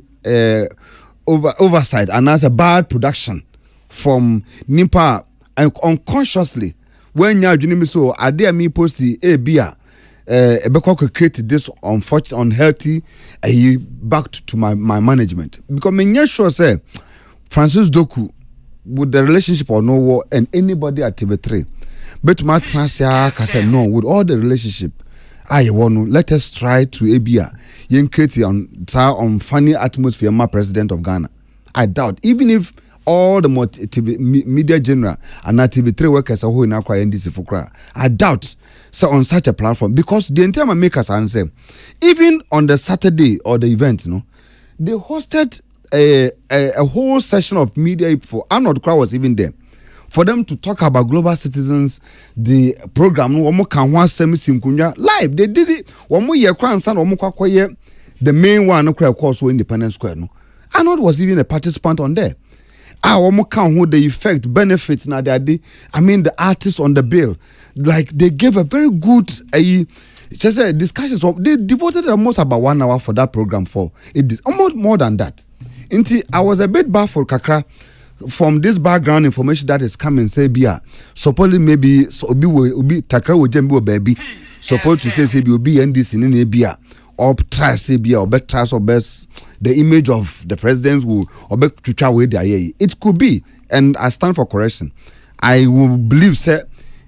oversight and that's a bad production from Nimpa. And unconsciously, when you're doing so, I dare me post the beer. Ebeko create this unfortunate, unhealthy. Back to my management because me sure say Francis Doku with the relationship or no war and anybody at TV3, but my transia can say no with all the relationship. I want to let us try to abia yen create on funny atmosphere. My president of Ghana, I doubt even if. All the media general and TV3 workers are who in Aqua NDC for cry. I doubt so on such a platform because the entire makers answer even on the Saturday or the event, they hosted a whole session of media for Arnold Crow was even there for them to talk about global citizens. The program live. They did it. The main one, of course, Independence Square. Arnold was even a participant on there. Who the effect benefits now the artists on the bill like they gave a very good just a discussion so they devoted almost about 1 hour for that program for it is almost more than that. I was a bit baffled kakra from this background information that is coming say bia supposedly maybe so obi takra wo jembe baby supposed to say be NDC in bia or try say be or bet try or best the image of the president will or bet to try away there. It could be, and I stand for correction. I will believe say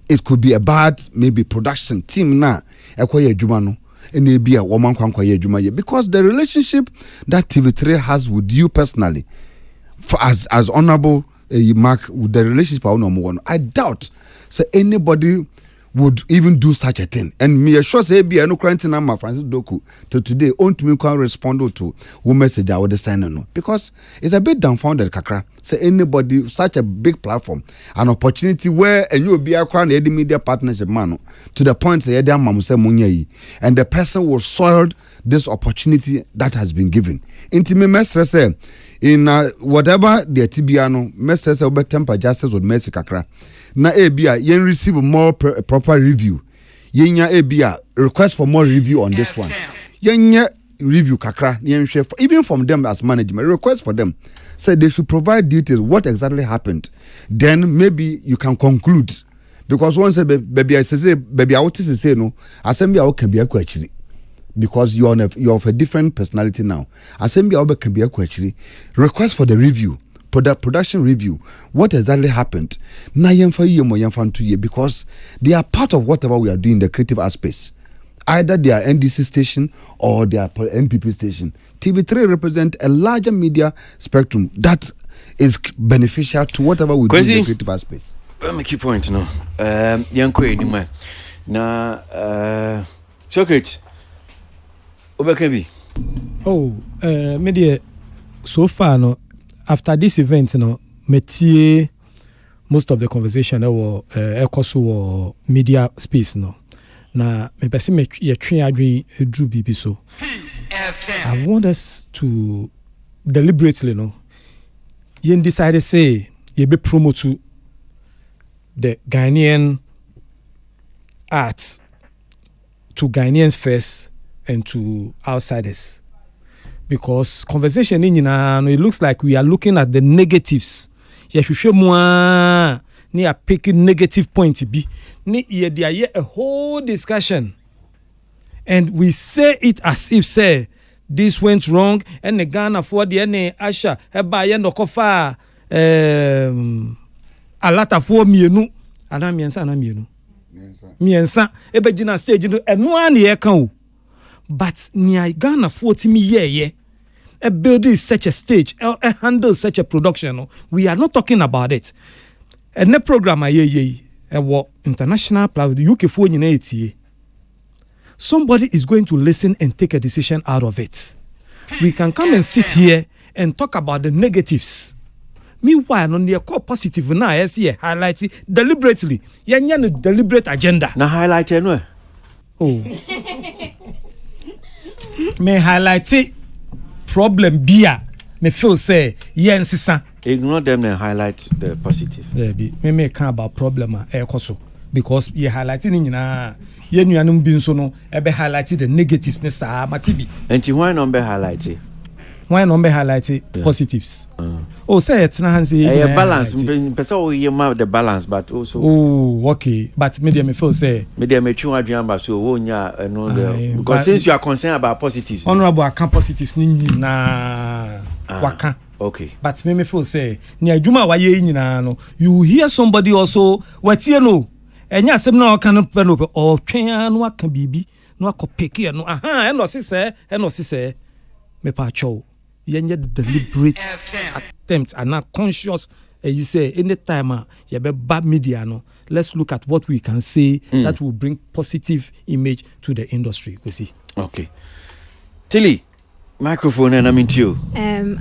it could be a bad maybe production team na ekwoye adwuma no ene bi a woman kwankwaye adwuma ye, because the relationship that TV3 has with you personally for as honorable Mark, with the relationship I doubt say anybody would even do such a thing. And me sure say be no quarantine my Francis Doku till today on to me can respond to who message I would send no, because it's a bit dumbfounded kakra say anybody such a big platform, an opportunity where and you will be a crown the media partnership man to the point say and the person will soil this opportunity that has been given. Intimate message say in whatever the tibiano message about temper justice with mercy kakra na ebia yen receive more proper review yenya ebia request for more review on this one yenya review kakra yen share even from them as management request for them say they should provide details what exactly happened, then maybe you can conclude, because once baby I say baby I want to say no assembly I can be a question because you're of a different personality now. Assembly I can be a question request for the review. Production review, what exactly happened? Na yemfa ye mo yemfa 2 years, because they are part of whatever we are doing in the creative aspects. Either they are NDC station or they are NPP station. TV3 represent a larger media spectrum that is beneficial to whatever we do in the creative aspects. Let me keep point no. Yanko anymore. Na Socrates. Obekebi. Oh, media so far no. After this event, metie most of the conversation or media space na me pese me ye twen adwen edru bibi so. I want us to deliberately yen decide say ye be promote the Ghanaian arts to Ghanaians first and to outsiders. Because conversation it looks like we are looking at the negatives. Ni are picking negative point to be. Ni a whole discussion. And we say it as if say this went wrong and the Ghana for the Asha Eba no kofa a lot of for mienu ana mienu. Miensa ebe jina stage no eno ye kan. But near Ghana 40 me a building is such a stage, a handle such a production. We are not talking about it. And the program a international platform UK for somebody is going to listen and take a decision out of it. We can come and sit here and talk about the negatives. Meanwhile, on the core positive now, I see highlight deliberately. You deliberate agenda. Na highlight no. Oh. Me highlight problem beer. Me feel say sisa. Ignore them and highlight the positive. Yeah, me can about problem so because you highlighting nyina ye nuanum bi nso no e be highlight the negatives ne sa matibi. Enti why not be highlight? Why not be highlight positives? Oh, say it na han say balance. Person we the balance, but also. Oh, okay. But me feel say. Me try adwan so wonya because since you are concerned about positives. Honorable account positives ni na waka. Okay. But me feel say ni adwuma wa ye nyina no you hear somebody also watie no enya asem na aka no pe no o twen no aka bibi no akopeke no aha eno sise me pa cho yenye deliberate attempt and not conscious you say anytime you be bad media no let's look at what we can say that will bring positive image to the industry we see. Okay. Tilly, microphone and I'm into you.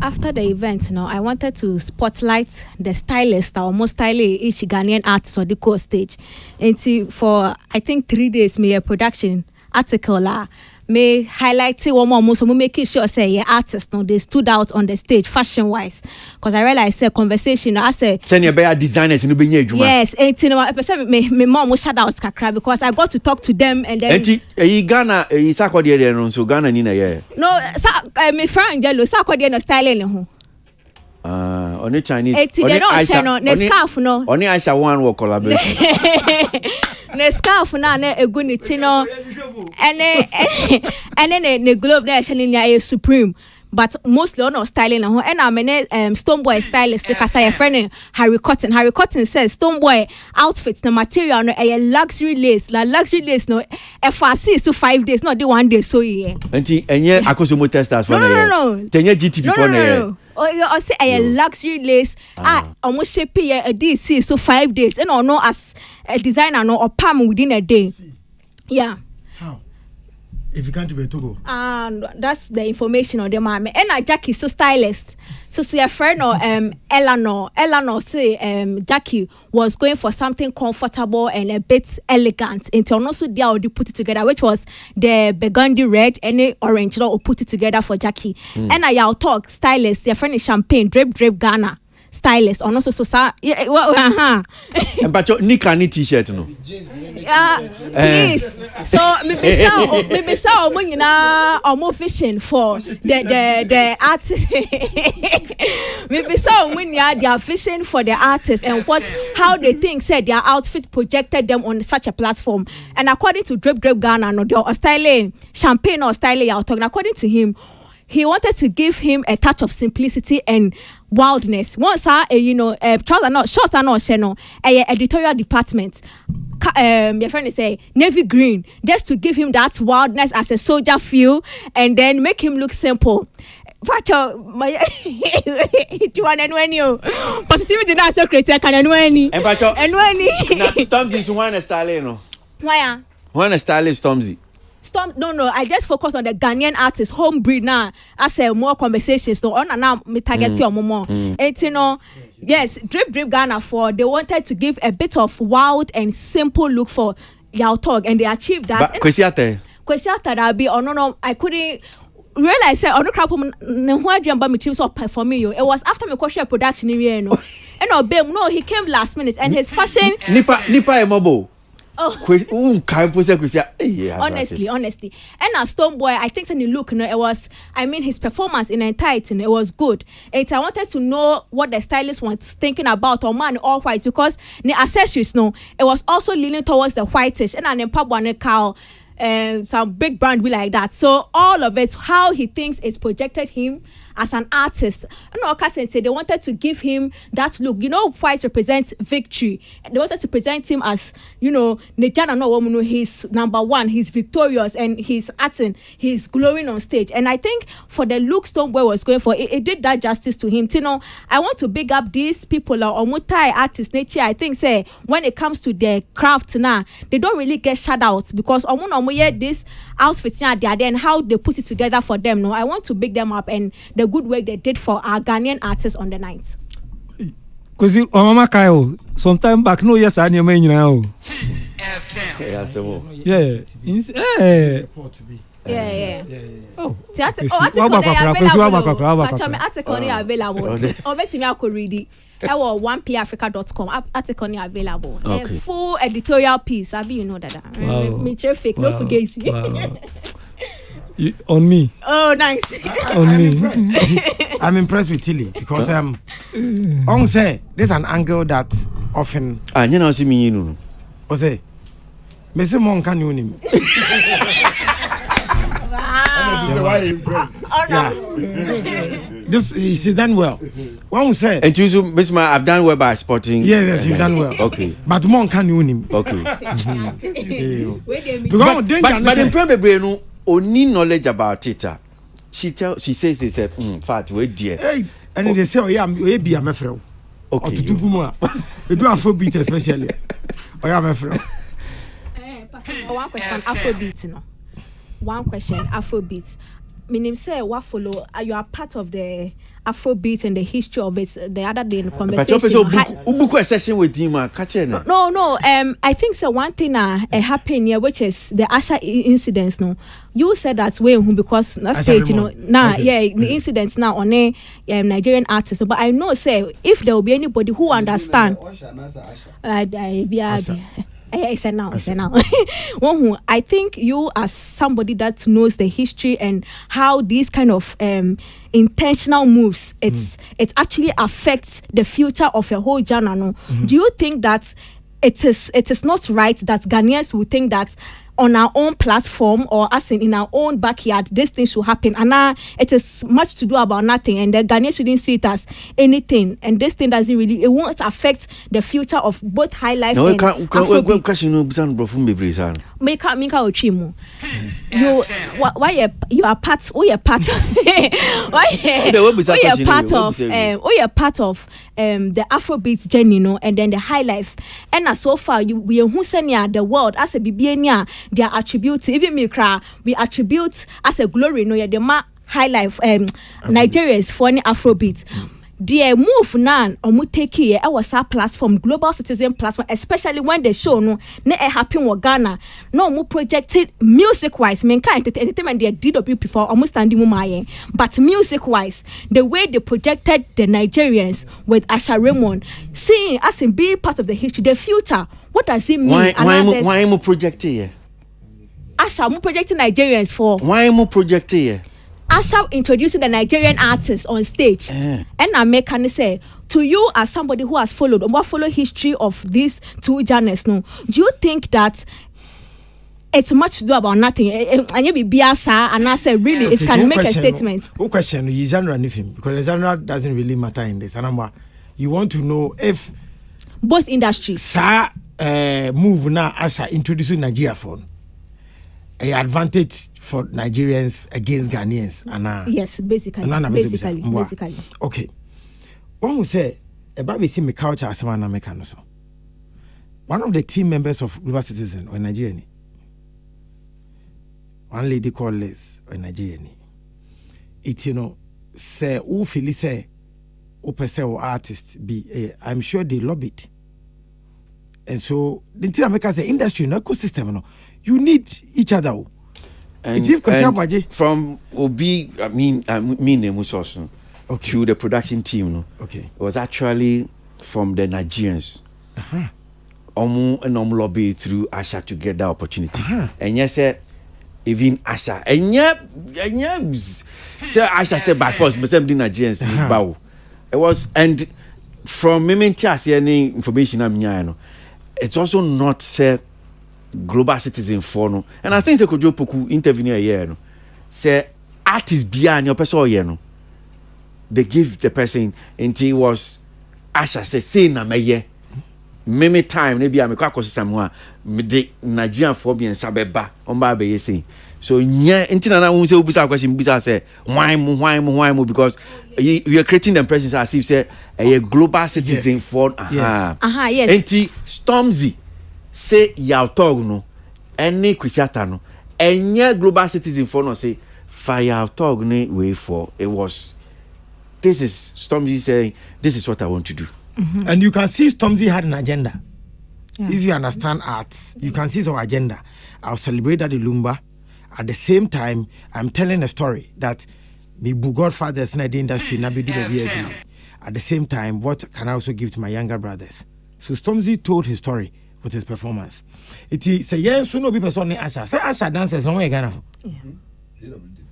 After the event, I wanted to spotlight the stylist, our most stylish each Ghanaian artist on the core stage. And for I think 3 days, me a production article may highlight one more so making sure say artists they stood out on the stage fashion wise, because I realized conversation I say send your better designers in the yes 18% me mom shout out kakra because I got to talk to them and then Ghana so Ghana ni na no me friend jello no styling ho Only Chinese. They don't share no. Ne scarf no. Only Aisha one will collaboration. Ne scarf na ne eguniti no. And ne glove na shani supreme. But mostly on styling and I'm Stoneboy stylist the kasa friend Harry Cotton. Harry Cotton says Stoneboy outfits the material no a luxury lace. La luxury lace no FRC so 5 days, not the 1 day so yeah. And yeah, akosumo testers for no. Tenye GTP for no. I say a luxury lace almost shape a DC so 5 days and or no as a designer no or palm within a day. Yeah. If you can't be Togo. That's the information on the mama. And Jackie so stylist. So your friend or Eleanor say Jackie was going for something comfortable and a bit elegant. Until also they already put it together, which was the burgundy red and the orange, or put it together for Jackie. And I'll talk stylist. Your friend is champagne drip Ghana. Stylist or also so and but your Nika ni t-shirt no. Please. So maybe so when more fishing for the artist. Maybe so when they are fishing for the artist and how they think said their outfit projected them on such a platform. And according to Drip Ghana no they are styling champagne or styling out talking according to him. He wanted to give him a touch of simplicity and wildness. Once shorts are not channel, editorial department. Your friend is say navy green, just to give him that wildness as a soldier feel, and then make him look simple. Positivity na so create can any. And Stormzy is one style no. Why? One style Stormzy. No, I just focus on the Ghanaian artist, home breed now. I say more conversations. So on and now, me target your more. And yes, Drip Ghana they wanted to give a bit of wild and simple look for Yao Talk, and they achieved that. But Kwasi that be no, I couldn't realize say on the crap so performing you. It was after my question production and no, he came last minute and his fashion Nipa mobile. Honestly. And as Stoneboy, I think when you look, it was, his performance in entirety, it was good. And I wanted to know what the stylist was thinking about or man all white because the accessories, it was also leaning towards the whitish and then pop one cow. Some big brand be like that. So all of it, how he thinks it's projected him as an artist. They wanted to give him that look. White represents victory. They wanted to present him as, he's number one, he's victorious, and he's acting, he's glowing on stage. And I think for the look Stoneboy was going for, it did that justice to him. I want to big up these people or multi artists nature. I think say when it comes to their craft now, they don't really get shout out because this outfits and how they put it together for them. I want to big them up and the good work they did for our Ghanaian artists on the night. Because Mama Kyle, sometime back, no, yes, I knew me now. Yeah. Oh, that was 1pafrica.com article available. Okay. Full editorial piece. You know that. Me fake, no forget. On me. Oh, nice. On me. I'm impressed with Tilly because on say there's an angle that often. You know, see me, you know. Say, me say mon can you name. This she's done well. One say, and you, Miss Ma, I've done well by sporting. Yes, you've done well. Okay, but mon can you name. Okay. But in probably no only knowledge about it. She says it's a fact. We dear. Hey, and they say, oh yeah, we be a mefro. Okay. To do more. We do Afrobeat especially. Oh yeah, mefro. One question, Afrobeat, no. One question, Afrobeat. Meaning say what follow? You are part of the Afrobeat and the history of it. The other day in the conversation. But book a session with him, No. I think so. One thing happened here, which is the Asha incidents. No, you said that way because that stage, the incidents now on a Nigerian artist. But I know, say if there will be anybody who understand. It's a now. One who I think you as somebody that knows the history and how these kind of intentional moves it actually affects the future of a whole genre. No? Do you think that it is not right that Ghanaians will think that on our own platform or as in our own backyard this thing should happen, and it is much to do about nothing, and the Ghanaians shouldn't see it as anything, and this thing doesn't really, it won't affect the future of both high life and Afrobeat. Mika Ochimu, you are part of the Afrobeat journey, no, and then the high life, and as so far we are the world as a BBNia, their attributes, even me cry, we attribute as a glory, no, the high life Nigerians for any Afrobeat. The move now omu take here was our platform, global citizen platform, especially when the show no happen with Ghana. No mu projected music wise, men kind entertainment they DWP for almost standing mumaye. But music wise, the way they projected the Nigerians with Asha Raymond, seeing us in being part of the history, the future. What does it mean? Why mu projected here? Asha mu projecting Nigerians for. Why mu projected here? Asha introducing the Nigerian artists on stage, and I make can say to you as somebody who has followed history of these two genres. No, do you think that it's much to do about nothing? And you be biasa, and I say really, it can make a statement. Who question the genre anything because the genre doesn't really matter in this. And you want to know if both industries move now Asha introducing Nigeria phone. A advantage for Nigerians against Ghanaians, and yes, basically. Okay. One will say about we see me culture as one American so. One of the team members of Global Citizen or Nigerian. One lady called Liz or Nigerian. It say who feel say who person or artist be I'm sure they love it. And so the thing America say industry no ecosystem no. You need each other. And from Obi, to the production team, no? Okay. It was actually from the Nigerians. And lobby through Asha to get that opportunity. And yes, even Asha. And Asha said by force, but some Nigerians. It was, and from any information I'm it's also not said. Global citizen for no, and I think se Kojo Poku interview here no, say artist bia and your person no, they give the person until he was Asha say na meye meme time maybe I'm kwa kosi samwa the Nigerian for be nsabeba on ba be say so nya until na won say obusa question busa say why mo because you are creating the impression as if say a global citizen for yes. Until Stormzy say your talk no any Kwasi no any global citizen for no say fire talk no way for it was this is Stormzy saying this is what I want to do. And you can see Stormzy had an agenda. If you understand art, you can see some agenda. I'll celebrate that Lumba. At the same time, I'm telling a story that the godfathers in the industry na be do the at the same time, what can I also give to my younger brothers? So Stormzy told his story with his performance. It is say yes, so no be person in Asha. Say Asha dances somewhere Ghana.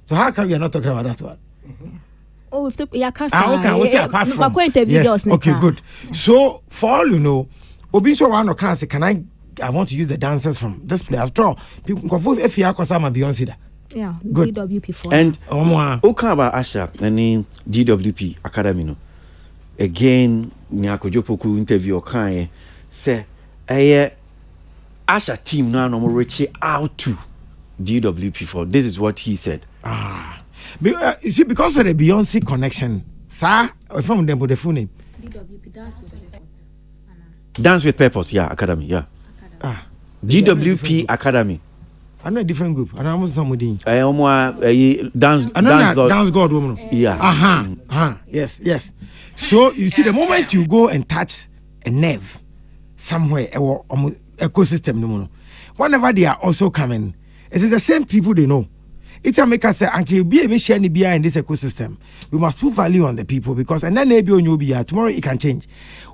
So how come we are not talking about that one? Oh, if the can't say apart from yes, okay, good. So for all you know, Obi so one can say can I want to use the dancers from this play. After all, people confuse if you are Beyonce da. Yeah, good. DWP for and okay about Asha and DWP Academy no. Again, Nyakojo Poku interview okay say Asha team now no reach out to DWP for this is what he said. You see, because of the Beyonce connection, sir, from them with the full name. DWP Dance with Purpose, yeah, Academy, yeah. DWP Academy. I'm a different group. And I'm somebody. Dance God woman. Yeah. Yes. So you see, the moment you go and touch a nerve somewhere or ecosystem, whenever they are also coming, it is the same people they know. It's a make us say, and can be a share in this ecosystem. We must put value on the people because and then maybe on you be tomorrow it can change.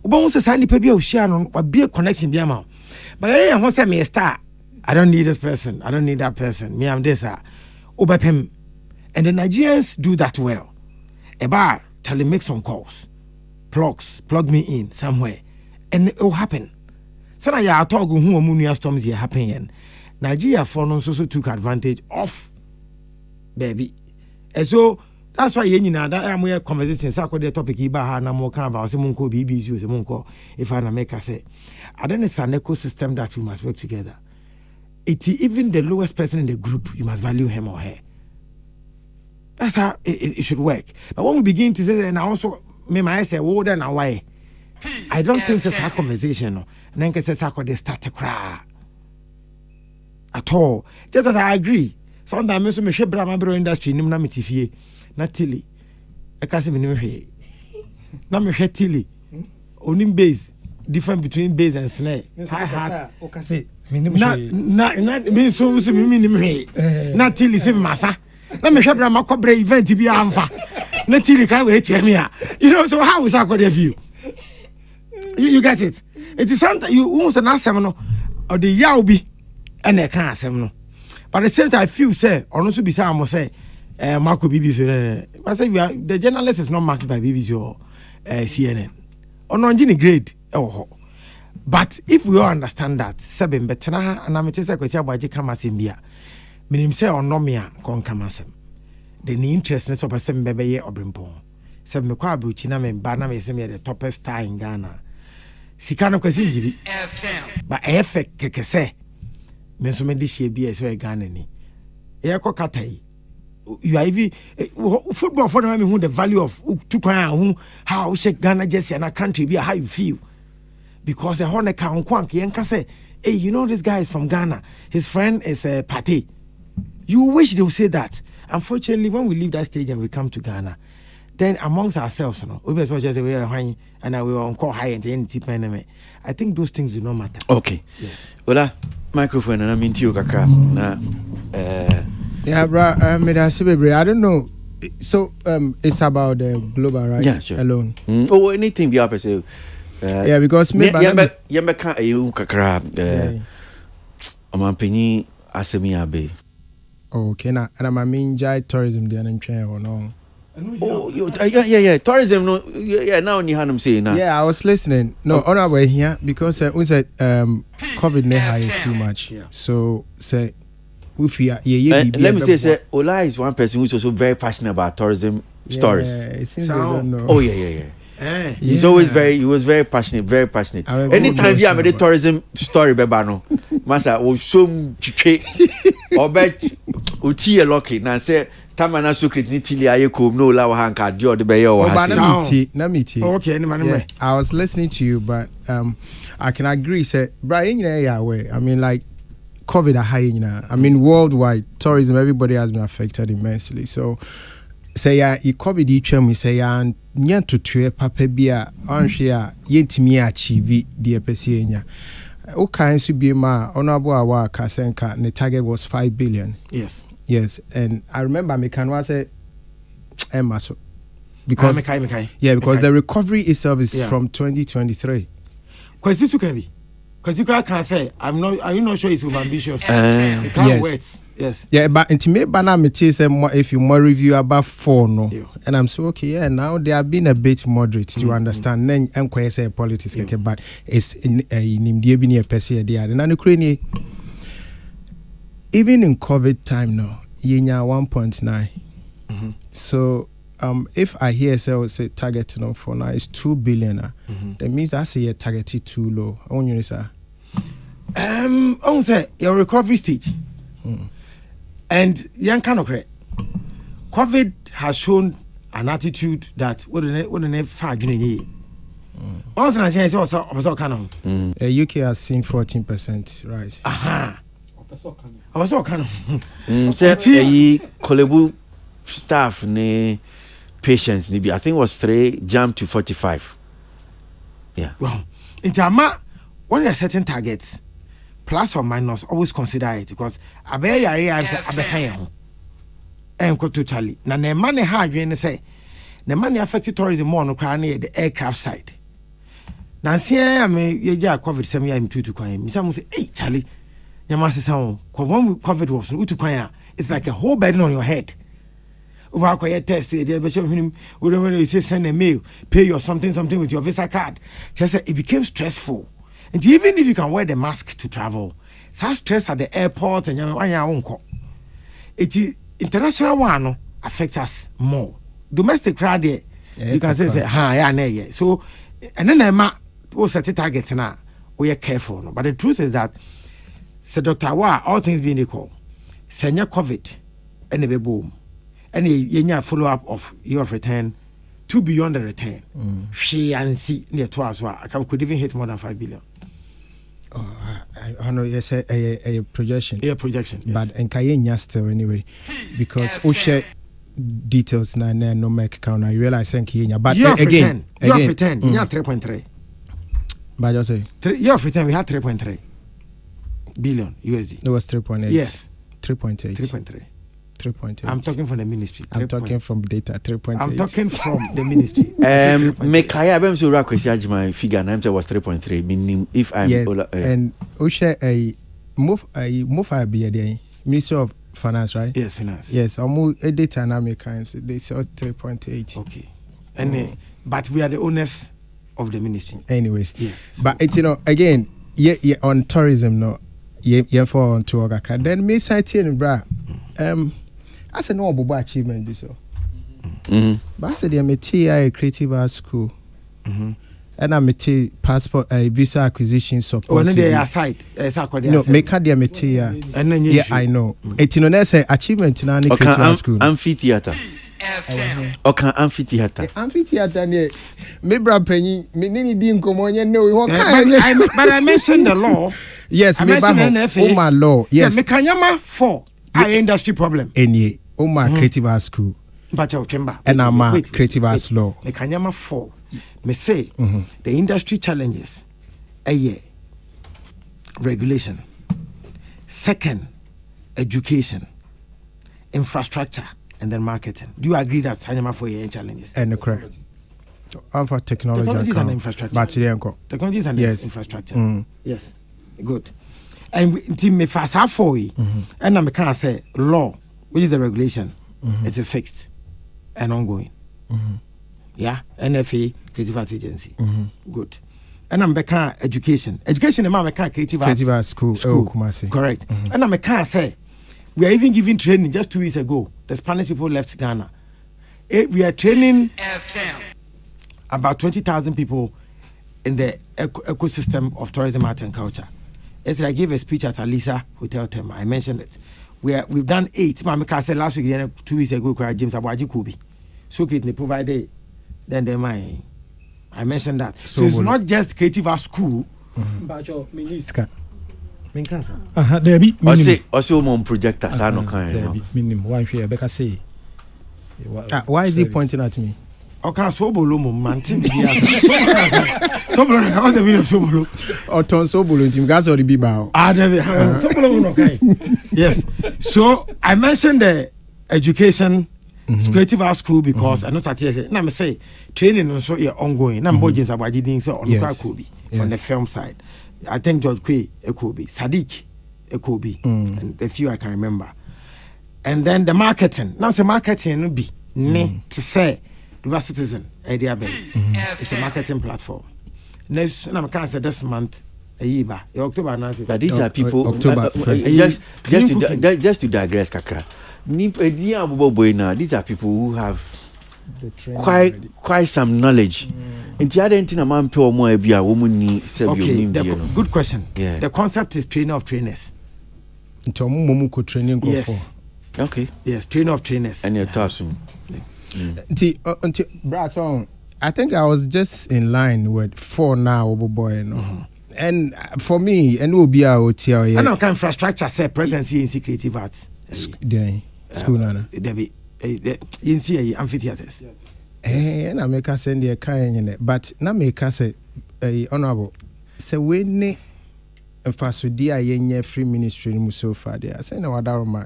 Ubon says I need to share on or be a connection be amount. But I want to say me a star. I don't need this person. I don't need that person. Me I'm this Ubapem. And the Nigerians do that well. Eba tell him make some calls. Plug me in somewhere. And it will happen. So now I talk who Munia storms here happening. Nigeria for also took advantage of baby. And so that's why you know that I'm here conversation. So the topic iba na more kind about some ko BBC some ko if I make I say. I don't it's an ecosystem that we must work together. It's even the lowest person in the group, you must value him or her. That's how it should work. But when we begin to say, and I also me my say, "Oh, then why?" I don't think it's a conversation. No, and then it's a they start to cry at all. Just as I agree. Sometimes me share Brahma bro industry ni na metifie na tili. I can't say me ni na me share tili. Onim bass different between bass and snare. Hi hat. Okay. Na me so me ni me. Na tili se masa. Na me hwebra makobre event bi amfa na tiri ka we tire me a you know so how is that for the view you get it is something you want to asem no or the yaw bi and e kan asem no but at the same time I feel say ono so bi say am say Marco BBC I say the journalist is not marked by BBC or CNN ono ngini grade but if we all understand that seven betena and am say Kwasi Aboagye kama sembia minim say onomia kon kamasem the interest of person bebe obrempon se me kwa abruchi na me ba na me se me the toppest star in Ghana sika no Kwasi njibi but effect keke se me so me di hie bi e so Ghana ni e ko katai you are even football for me who the value of tukwan how shake Ghana jersey and a country be how you feel because the honor kan kwank yen ka say hey you know this guy is from Ghana his friend is a Pate. You wish they would say that. Unfortunately, when we leave that stage and we come to Ghana, then amongst ourselves, you know, we just say we are high and we are on call high and any I think those things do not matter. Okay. Yes. Well, microphone and I mean to you, Kaka. Yeah, bro. I don't know. So it's about the global, right? Yeah, sure. Alone. Oh, anything be up say. Yeah, because me yamba kan ayu kakra. Omanpenyi asemi abe. Okay, now and I'm enjoy tourism there and train or no. Oh, yeah. Tourism, no, yeah. Now you heard him say now. Yeah, I was listening. No, on our way here because we said COVID never too much. Yeah. So say if we are let me say Ola is one person who's also very passionate about tourism stories. Yeah, it seems don't know. Oh yeah. He's always he was very passionate. Anytime you have a tourism story, Bebano, Masa will show or bet Uti lucky. Now say Tamana Sukrit Nitili Ayako no Lawa Hanka Dio de Bayo. Okay, I was listening to you, but I can agree. Say Brian, I mean, like COVID are high. I mean, worldwide tourism, everybody has been affected immensely. So. Say you COVID each we say and nyan to tue papa bia onhwe yentimi achieve the pesienya o kan so bi ma honorable awa kasenka the target was 5 billion. Yes, and I remember me can say Emma so because because the recovery itself is from 2023. Kwasi to Kebi Kwasi can say are you not sure it's ambitious? It can't wait. Yes. Yeah, but in me bana me say if you more review about 4 no. And I'm so okay, yeah, now they have been a bit moderate to understand then enquire say politics but it's in the be near person there. And Ukraine even in COVID time now, yenya 1.9. So if I hear say target for now is 2 billion, that means I say targeted too low. I want you to say say your recovery stage. And young kind of COVID has shown an attitude that wouldn't fag in also I say also kind of UK has seen 14% rise. I was all kind of say Kolebu staff ne patients I think was 3 jumped to 45. Yeah. Well, in Tama when there are certain targets plus or minus always consider it because enko totally na na man ha adwen ne say na man affect tourism more no kra na the aircraft side na sia me ye ja covid sem ya mtutu kwan mi say hey Charlie nyama se sound when covid was utu kwan it's like a whole burden on your head over a test they be him whatever you say send a mail pay or something with your visa card just it became stressful and even if you can wear the mask to travel such stress at the airport and nyama it is international one no affect us more domestic crowd there you can say yeah so and then we set targets now we are careful no but the truth is that say Dr. Wa all things being equal senya covid and the boom and you follow up of year of return to beyond the return she and see near to us I could even hit more than 5 billion. I know yes a projection. Yeah, projection. Yes. But and Kayenya still anyway because we share details na no make count. I realize Kayenya but year again year of return yeah 3.3. But just say year of return we had 3.3 billion USD. It was 3.8. Yes. 3.8. 3.8. I'm talking from the ministry. I'm talking from data 3.8. I'm talking from the ministry. Mekaya bem so rakwesi ajima figure na was 3.3 meaning if I'm yes, and we share a move be there Ministry of Finance, right? Yes, finance. Yes, almost a data Americans they saw 3.8. Okay. And but we are the owners of the ministry. Anyways. Yes. But it's again, yeah on tourism no yeah for on tour then me site in bra I said no bobo achievement this so. But I said I'm a TI creative art school. And I'm a passport visa acquisition support. Oh, no, they are side. No, make a yeah, I know. It's no say achievement in any creative art school. Amphitheater. Okay, amphitheater. Amphitheater ne me bra penny me nini di nkomo nye no but I mentioned the law. Yes, me ba my law. Yes. Me kanyama for our industry problem. Any my creative art school. But your chamber. And I'm a creative arts law. Me kanyama for me say the industry challenges a year regulation, second education, infrastructure, and then marketing. Do you agree that Sanyama for your challenges? And correct. I'm for technology and infrastructure. Technologies and infrastructure. Yes, good. And team me fast half for you, and I can say law, which is the regulation. It is fixed and ongoing. Yeah, NFA, Creative Arts Agency. Good. And I'm back education. Education, I'm back creative arts school. Correct. And I'm back say we are even giving training just 2 weeks ago. The Spanish people left Ghana. We are training about 20,000 people in the ecosystem of tourism, art, and culture. As I gave a speech at Alisa Hotel Tema, I mentioned it. We've done 8. Mama said last week, 2 weeks ago, James Aboagye Kubi. So they provided. Then I mentioned that. So it's not just creative art school. But your minister. There be also more projectors. I don't kind. Minimum one share. Becca say. Why is he pointing at me? Okay, so bolo man. So bolo. What's the meaning of so bolo? Or ton so bolo. Team gas or the biba. So bolo okay. Yes. So I mentioned the education. Creative art school because I know that here. Now me say training also is ongoing. Now James Aboagye didn't say on Kobe from the film side. I think George Kwe Ekobi, Sadiq Ekobi, and the few I can remember. And then the marketing. Now say marketing be to say the citizen idea be. It's a marketing platform. Next, now I can say this month. October 9th. But these are people. October just to digress, Kakra. These are people who have quite some knowledge. Okay, good question. Yeah. The concept is trainer of trainers. Yes. Okay. Yes, trainer of trainers. And your task. I think I was just in line with 4 now, boy. And for me, and will be out here. And our infrastructure say presidency in creative arts. School nana. There be in see amphitheaters. And I make us send the kind in it, but na make us say honorable. So when ne faso dia yenye free ministry mu so far there. I say na wada ma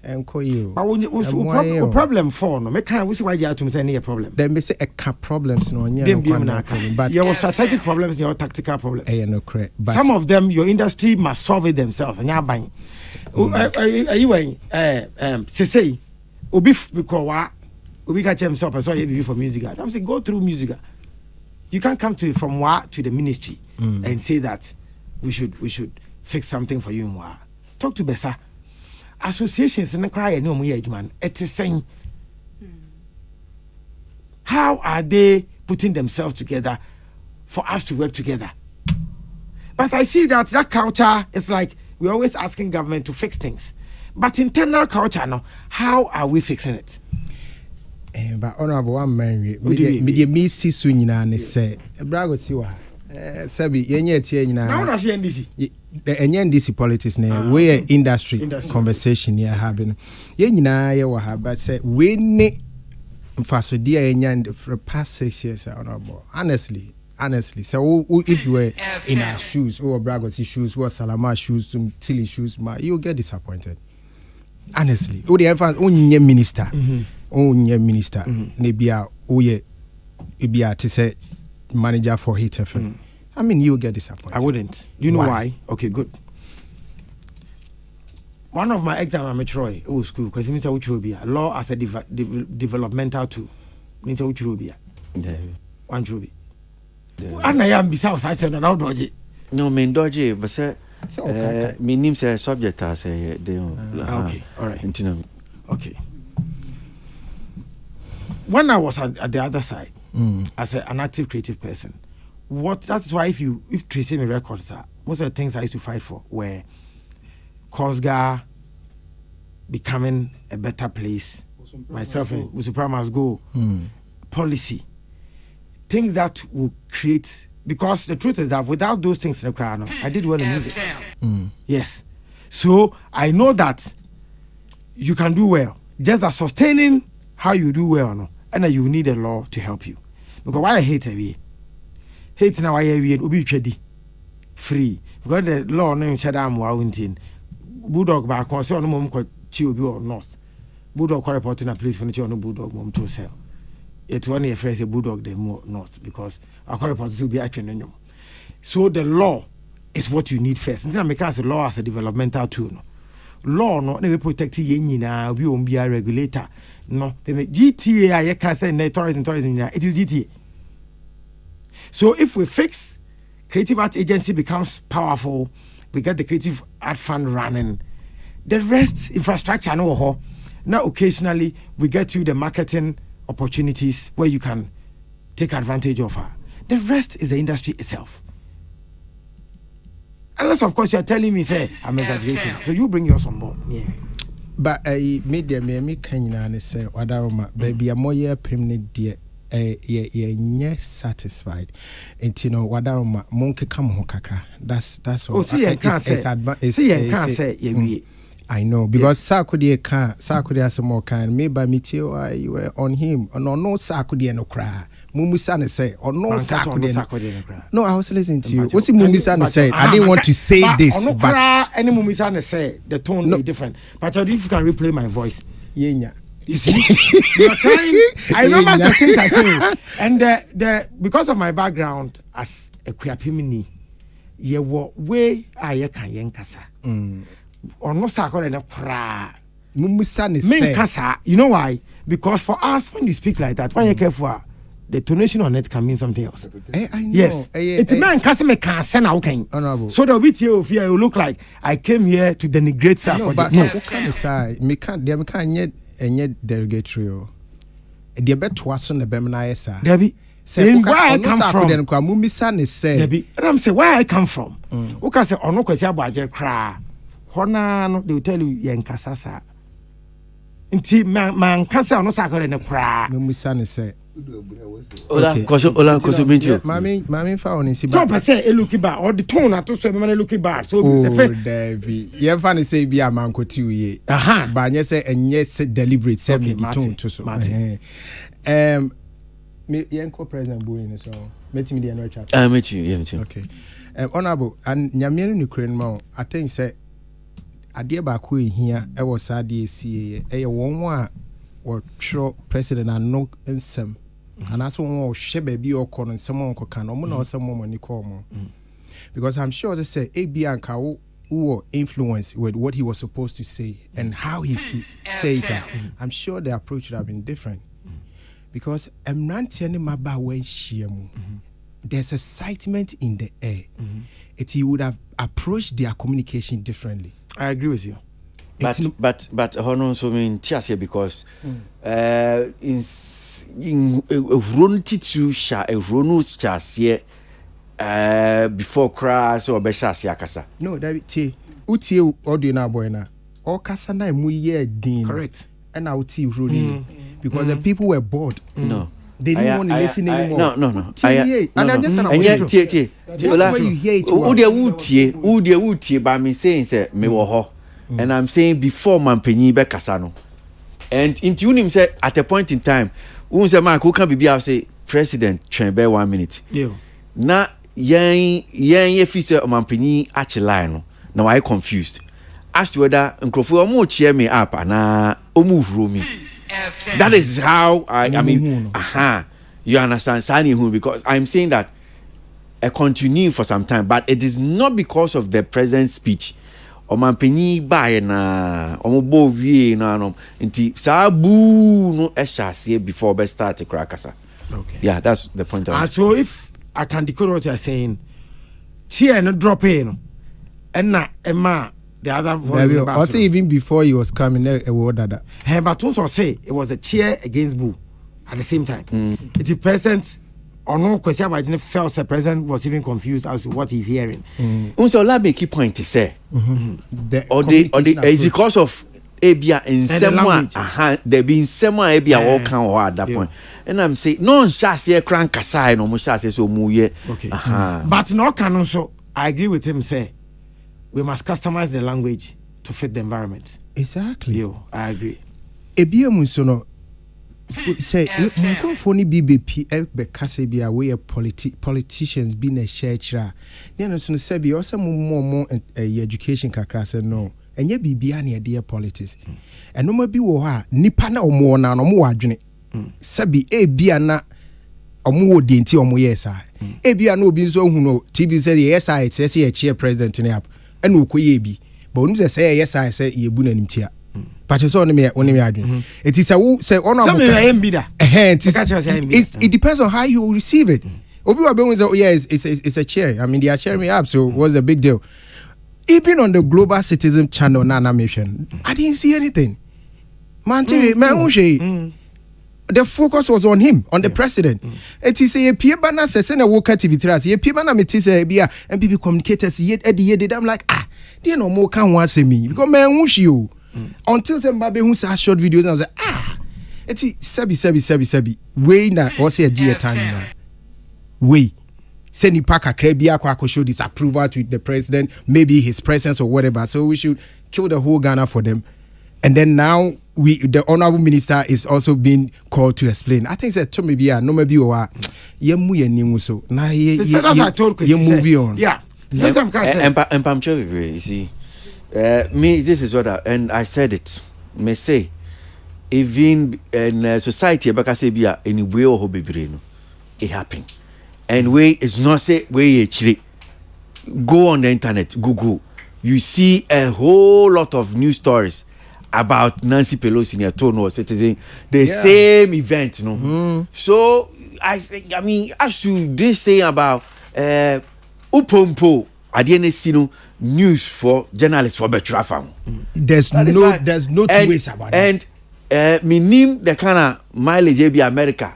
enko you. But when problem for no, me can we see why you to me say any problem. Then me say problems no nya no. But your strategic problems, your tactical problems. No correct. But some of them your industry must solve it themselves. And you're buying. Say obi because obi catch himself and so you do for music. I'm saying go through music. You can't come from WA to the ministry and say that we should fix something for you in WA. Talk to Bessa. Associations in the cry no man. It is saying how are they putting themselves together for us to work together? But I see that culture is like we're always asking government to fix things. But internal culture now, how are we fixing it? But honorable one man, me see soon in say, Brago Siwa, Sabi, Yenye Tina. Now, that's the NDC. The NDC politics, where industry conversation here having. Yenina, you have, but say, we need for dear Enyan for past 6 years, honorable. Honestly. So if you were in our shoes, or Brago's shoes, or Salama shoes, Tilly shoes, you'll get disappointed. Honestly, who the infant own minister, Nebia, Ibia to say manager for Hit FM. I mean, you'll get disappointed. I wouldn't. You know why? Okay, good. One of my exam I'm Troy, school, because it means which will be law as a developmental tool. Means which will be one will be. And I am besides I said now dodgy. No, mean dodgy, but say me name say subject as a okay, all right. Okay. When I was at the other side, as an active creative person, that's why if tracing me records are most of the things I used to fight for were Kosga becoming a better place, myself and Musuprama's go policy. Things that will create, because the truth is that without those things in the crowd, I did well in music. Yes. So I know that you can do well. Just as sustaining how you do well, no, and you need a law to help you. Because why I hate a hate now I will be free. Because the law name said I'm wowing Bulldog back on so no mom quite chill or not. Bulldog reporting a place for the no Bulldog mom to sell. It's one a phrase a bulldog they more not because our correspondence will be actually. So the law is what you need first. And then make us a law as a developmental tool. Law no never protect you na we won't be a regulator. No, they make GTA I can say tourism it is GTA. So if we fix creative art agency becomes powerful, we get the creative art fund running. The rest infrastructure no now occasionally we get you the marketing opportunities where you can take advantage of her. The rest is the industry itself. Unless, of course, you are telling me, say, I'm exaggerating. So you bring yours on board. Yeah. But I made me can say, baby, I'm more permanent dear. Yes, satisfied. And you know, Wadaroma, monkey come home, kakra. That's all. Oh, see, I can't say, yeah. I know because Sakudi has some more kind. Maybe me too. You were on him. No Sakudi no cry. Mumusane say or no Sakudi no cry. No, I was listening to you. What's the Mumusane say? I didn't want to say this, but any Mumusane say the tone is different. But if you can replay my voice, yeah. You see, you're trying. I remember the things I say, and the because of my background as a Kuyapimini, you were way I can yankasa. Or no sakore na pra. Mumusane say. Kasa. You know why? Because for us, when you speak like that, when you're careful, the tonation on it can mean something else. I know. Yes. It's a man kasa me can send out okay. So the bit here of here will look like I came here to denigrate Sakore. No, but what can I say? Me can't yet derogatory. The bet was on the Bemina sa. Debbie. Say where I come from. Then Mumusane say. Debbie. And I'm saying where I come from. Who can say or no kwesi Aboagye cry. Hona they will tell you yankasasa. Inti man kasa no Sakore na cry. Mumusane say. Ola koso bintu. Mami fa on si ba. Don't say eluki bar or the tone at so man eluki bar. So Debbie. Ye fa ni say bi amanko ti ye. Ba nye say enye say deliberate say me tone to so. Me yenko president boy ni so. Meti me the no chat. Meti you. Okay. Honorable and nyame no kren ma I think say adeɛ baako ehia ɛwɔ saa adeɛ sie ɛyɛ wɔn a wɔtwerɛ president ano nsɛm anaasɛ wɔn a wɔhwɛ baabi ɔkɔ no nsɛm a ɔnkɔka no ɔmo na ɔsɛ mo ni kɔɔ mo because I'm sure they say ebi anka who influence with what he was supposed to say and how he say it. I'm sure the approach would have been different because there's excitement in the air. He would have approached their communication differently. I agree with you. But Hono so mean Tiasia because in run titu sha a runus chasie before crash or beshasi akasa. No, that tea. Uti audio na boy na. All kasa na mu ye din. Correct. And I uti running because the people were bored. No. They didn't want to listen anymore. No. And I'm just gonna that's where you hear it. Udia by me saying say me wo ho. And I'm saying before Mampenyi be kasano. And into him say at a point in time, who say man who can be say president train be 1 minute. Yeah. Na yen fi say Mampenyi actually no. Now I confused. As to whether Nkrofo omo cheer me up and omo me. That is how I mean you understand signing who because I'm saying that I continue for some time but it is not because of the president's speech. Omanpenyi bae na omobo wie na no nti sabu no ehyasie before be start krakasa. Okay. Yeah, that's the point. So if I can decode what you're saying, cheer no drop in and na Emma the other volume. Also even before he was coming a word that. But also say it was a cheer against Boo at the same time. It is present. Or no question I didn't felt the president was even confused as to what he's hearing. Also, let me key point to say, or is because of Abia in someone, there being someone Abia all can or at that point. And I'm saying, no, Shasi crank aside, no Mushasi so muye. Okay. But no can also, I agree with him, say, we must customize the language to fit the environment. Exactly. Yo, I agree. Ebia Musono. Say, microphone BBP because be aware politicians being a sharer. Then as soon as say also more education kakra no. And ye be near dear politics. And no more be wa nipa na omo na no mo adwene. Sabi e bia na omo denti omo yesa. E bia na obi nso hu no TV say yes I say a chair president ni app. And okoye bi. But onu say yes I say ye bu nanim tia. But it's only me adwin. It is a say it depends on how you receive it. Obi wa be say oh yeah it's a chair. I mean they are cheering me up so what's the big deal? Even on the Global Citizen channel Nana Mission I didn't see anything. Man the focus was on him, on the president. It is a peer banner says a work activity. A peer banner metis a beer and people communicators yet at the end I'm like they no more can want to me because man wish you. Until the baby who saw short videos, I was like, it's sebi. Way na what's a G time? Way. Send the pack a crabia quack show disapproval to the president, maybe his presence or whatever. So we should kill the whole Ghana for them. And then now the honorable minister is also being called to explain. I think that to maybe no maybe or ye so now ye movie on. Yeah. You see. Me, this is what and I said it. Me say, even in society, Bakasebia, any way or hobby, it happen. And way is not say way go on the internet, Google. You see a whole lot of news stories about Nancy Pelosi in a tone or citizen, the same event, So I mean, as to this thing about Upompo. I didn't see no news for journalists for Betrafam. There's no two ways about it. And me name the kind of mileage be America.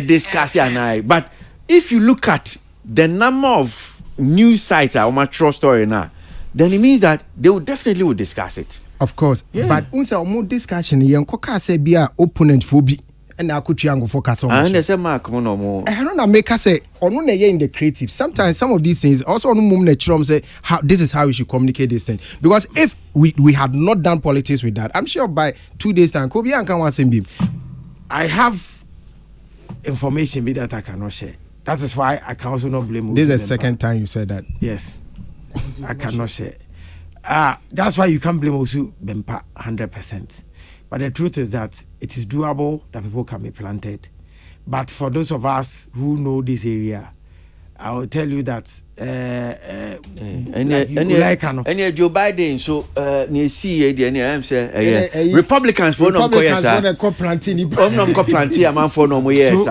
Discuss and but if you look at the number of news sites are my true story now, then it means that they will definitely discuss it. Of course. Yeah. But unsa more discussion yen koka say be a opponent for be and I could young focus on. And say mark no more. I don't know make us say or no in the creative. Sometimes some of these things also on moment say how this is how we should communicate this thing. Because if we had not done politics with that, I'm sure by 2 days time Kobe and can want him. I have information that I cannot share. That is why I can also not blame. This is the second time you said that. Yes. I cannot share. That's why you can't blame also Bempa 100%. But the truth is that it is doable that people can be planted. But for those of us who know this area, I will tell you that and Joe Biden so near see the I'm say Republicans for no koyesa am for no years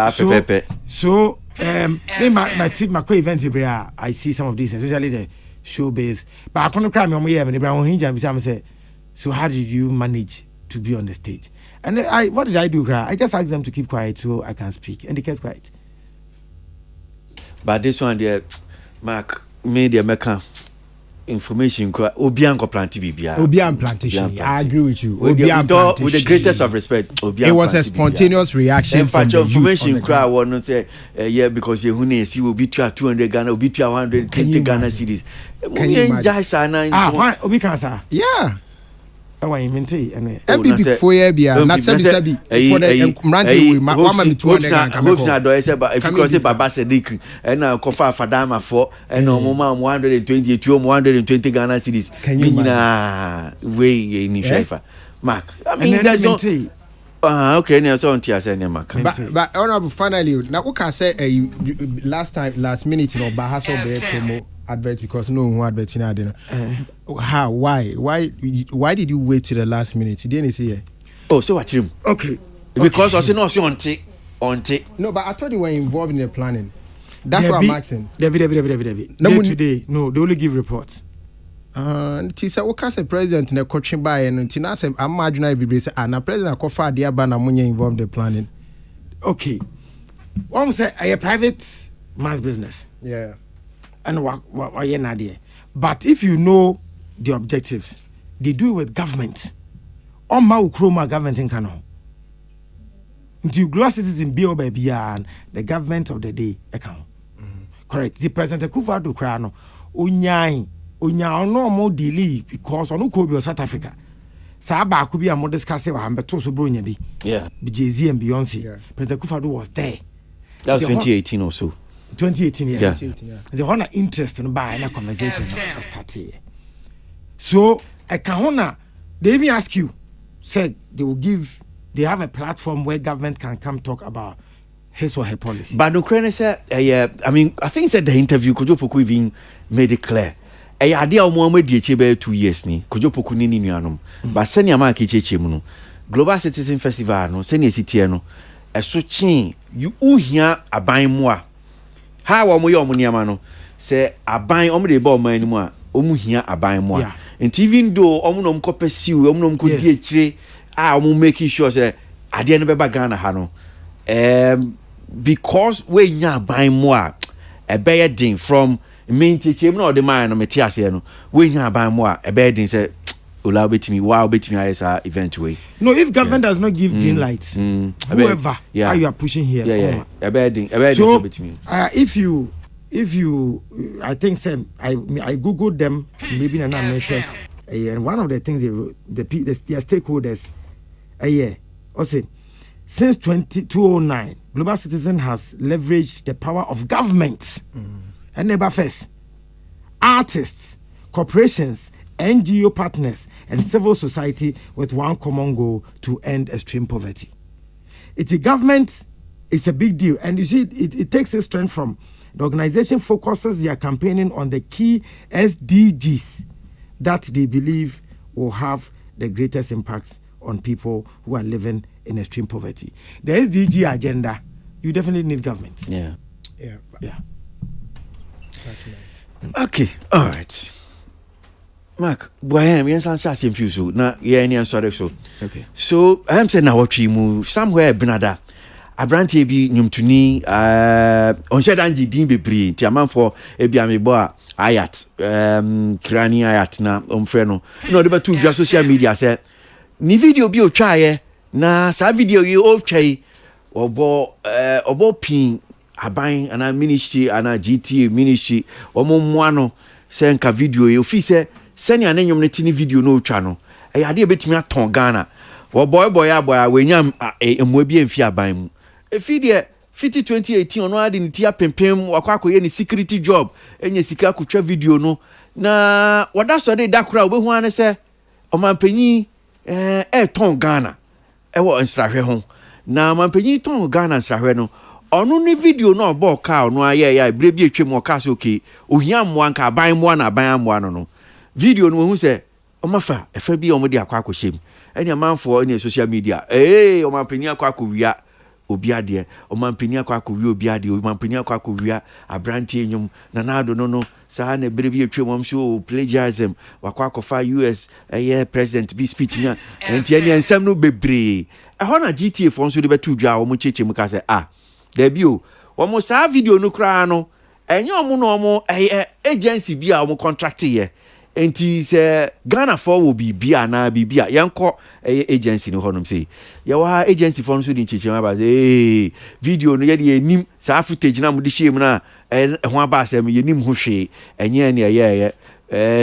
so my team my event I see some of these especially the show base but I can't cry me on say so how did you manage to be on the stage and what did I do? I just asked them to keep quiet so I can speak and they kept quiet. But this one there Mark media meka information obian ko planti bibia obian plantation I agree with you obian plantation with the greatest of respect obian it was a spontaneous reaction from the information cry won say yeah because you na see will be 200 Ghana will be 120 Ghana cedis can you imagine obi can sir yeah I mean, MPP for year bia na sabi for the mranti we mama me 200 Ghana hopes na do say but if you say baba Sadiq and na kofa fadama for and no mama 120 120 Ghana cedis na we ni shefa Mark I mean that's not okay na so on tia say na Mark but honorable finally na we can say last minute no ba haso be promo advert because no one advert in adena. How? Why did you wait till the last minute? Didn't see it? Oh, so what him? Okay. Because I say no, on take. No, but I thought you were involved in the planning. That's what I'm asking. Debbie. No, today, no, they only give reports. Tisa, what can say president in a coaching by and Tina say I'm marginal be say and president Kofa dia ban amunya involved in the planning. Okay. One say a private man's business. Yeah. And what but if you know the objectives, they do it with government. On my Ukroma government in Kano. The global citizen be baby and the government of the day account. Correct. The president Akufo-Addo Krano Unyai no more delay because on Ukobi South Africa. Saba could be a more discussing with Hambeto Sobronya bi. Yeah. Jay-Z and Beyonce. Yeah. President Akufo-Addo was there. That was 2018 or so. 2018, yeah. The honor interest in buying a conversation started. So I can honor. They even ask you, said they have a platform where government can come talk about his or her policy. But Ukraine said, I mean, I think said the interview Kojopoku even made it clear. Idea of Mohamed Diechebe 2 years ni Kojopoku ni nuanom. But senior mark cheche mu no. Global Citizen Festival no senior city no. Eso chin you uhia aban mu a how omo ye omo niama no say aban omo de ba omo animu a omo hia aban mu a and even though omo no mko pursue omo no mko di akire a omo making sure say ade no be ba Ghana ha no because we nya aban mu a be ye din from main teacher no the man no meti ase no we nya aban mu a be din say ola betimi ayesa event way. No, if government does not give green lights, whoever how you are pushing here. So if you I think I googled them maybe and I mentioned and one of the things they wrote, their stakeholders also since 2009 Global Citizen has leveraged the power of governments and neighbor first artists, corporations, NGO partners and civil society with one common goal to end extreme poverty. It's a government, it's a big deal. And you see, it takes its strength from the organization focuses their campaigning on the key SDGs that they believe will have the greatest impact on people who are living in extreme poverty. The SDG agenda, you definitely need government. Yeah. Okay, all right. Mark, boy, me and Sansa same few so na yeah any answer so. Okay. So I am saying now what we move somewhere Benada. Abrante bi nyumtuni on shed anji din bebre ti amanfo e bia me bo a ayat krani ayat na omfre no de ba tu dwa social media say ni video bi o twaye na sa video yi o twai obo pin aban ana ministry ana GTA ministry omo no say nka video yi ofi say senior na nyom ne tini video no twa no e ade betimi aton Ghana wo boy wenyam emo bi emfi aban mu efi de 2018 ono ade ne tia pempem wakwa akoye ne security job enye sika akotwa video no na wada so de da kura obehu ane se omampanyi ton Ghana ewo nsrahwe ho na omampanyi ton Ghana nsrahwe no onu ni video no obo ka onu aye ya bre bi etwem o ka so okay ohia mmoa nka aban mmoa na aban ammoa no video no hu se omafa efa bi omode akwa akoshem eni amanfo eni social media omampanyi akwa akowia obi ade omampani akwa akowia obi ade omampani akwa akowia abrantie nyum na nado no saa na brevi etwem am so plagiarism wakwa akofa US president be speech nya enti eni ensem no bebre ehona na GTA fo nso de betu dwa wo mo cheche mu ka se there be o wo saa video no kra no enye omo no omo agency bi a omo contract ye enti se Ghana for will be bia na bibia yanko agency no honom say ya wa agency for so din cheche ma ba say video no ye de enim saa footage na mo de share mu na ho aba asem ye nim ho hwe enye ne ye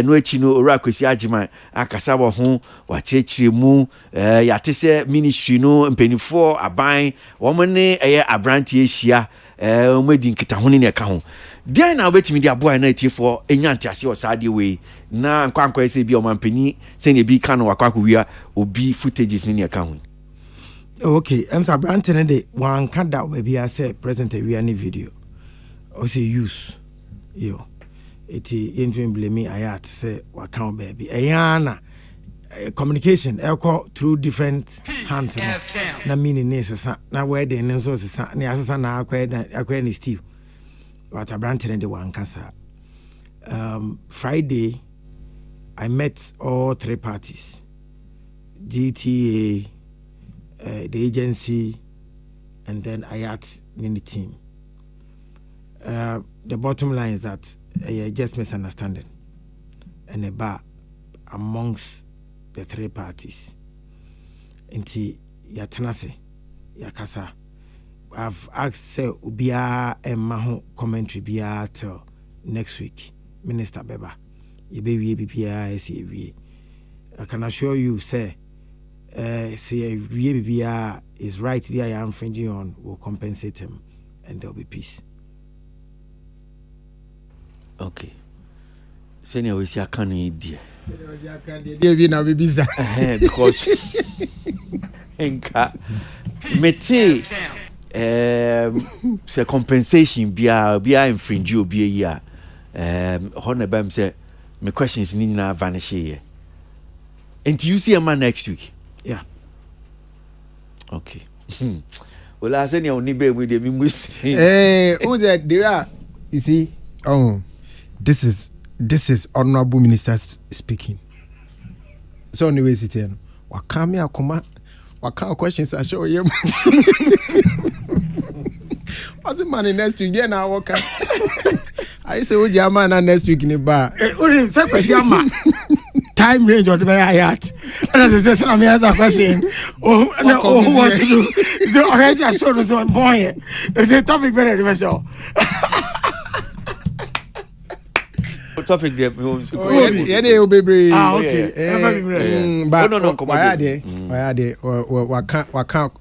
no echi no ora Kwasi Agyeman akasa bo ho wa chechire mu ya te se ministry no mpenifo aban wo mo ne abrantie ehia mo di nkita ho ne ka ho dia na obetimi dia boy na etifo enyanti ase osade we na nkwankwa ese bi omampani se ne bi ka no wakwakwia obi footages ne ka ho. Okay, Mr. Branton de one can that we be say present we any video or say use yo it into blame ayat say what count baby ayana communication elko through different hands na meaning necessary na where the name so na asasa na akwa ni Steve what a Branton de one kasa Friday I met all three parties GTA the agency and then Ayat in the team. The bottom line is that just misunderstanding and a bar amongst the three parties. Inti yatanase yakasa. I've asked say ubia maho commentary bia till next week. Minister Beba. I can assure you, say BBR is right, BBR infringing on will compensate him and there'll be peace. Okay. Senior we see I can't dear. Because enka meti say compensation bia infringe obi ya honebam say my questions ni na vanish here. And you see a man next week? Yeah. Okay. Well, I said you only be with them. Who's that? They are. You see. Oh, this is honorable minister speaking. So anyway, sitting. What come here? Come. What kind of questions I show you? What's the money next week? Yeah, now what? I say, "Oh, yeah, man, next week in the bar." Time range of the Ayat. And as I said, I'm here question. Oh, who wants to do? The organization showed us one boy. The topic very special. Topic there. Yeah, baby. Okay. But no, what can't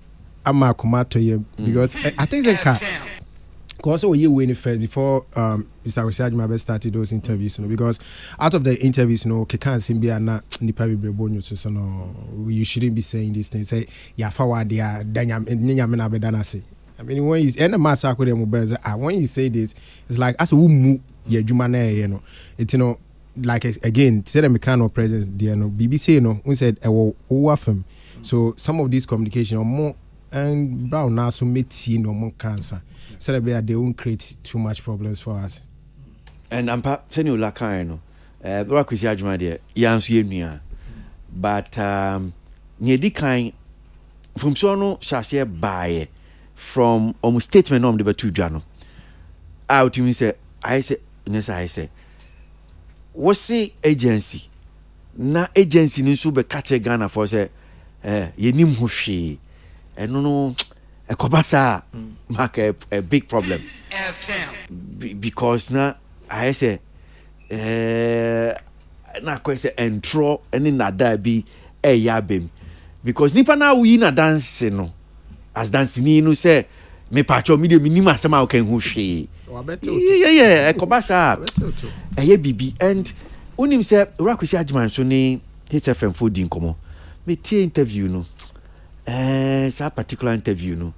I'm a to you because I think they can. Also, you win first before Mr. Kwasi Agyeman started those interviews, because out of the interviews, can't seem be na nipa be born so no, you shouldn't be saying these things. Say ya forward there, danyam na bedana say. I mean, when is any matter with them, when you say this, it's like as who move your jumane, it's like again, say the mechanical presence, BBC, we said FM. So some of these communication are more and brown now so make see no more cancer. So that they won't create too much problems for us. And I'm saying you like Kwasi Agyeman there, yeah, but near kind from so no shall by from almost statement on the two journal. Out to me say, I say, what's the agency? Na agency ni so be catch Ghana for say, ye nim ho hwe, eno no ekobasa mark a big problem. Because na I say na kwese entro eni nada bi yabem, because nipa na we na dance no as dance ni no say me pacho me de minim asema o kan ho hwe. Yeah ekobasa bibi, and unim say Kwasi Agyeman so ne Hit FM for di nkomo me tie interview no sa particular interview no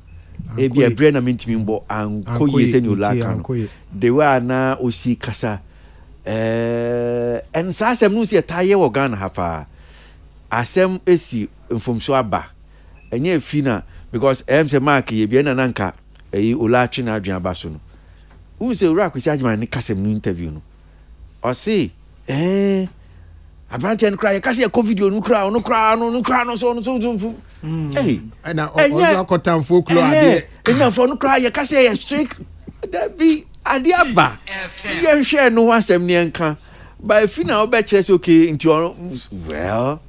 e bia bre na mentimi mbo anko yese ni olaka no de wa na osi kasa en sa asem no si etaye wo Ghana ha pa asem esi mfomso aba enye fina because say mark ye bia na nanka olachi na adwan aba so no unse Kwasi Agyeman ni kasem no interview no o si Abranti and cry, kasi a video no crown so hey and also got time folklore enough for no cry, kasi a streak that be adiaba yen share no wasem ni enka by final bet chess okay into well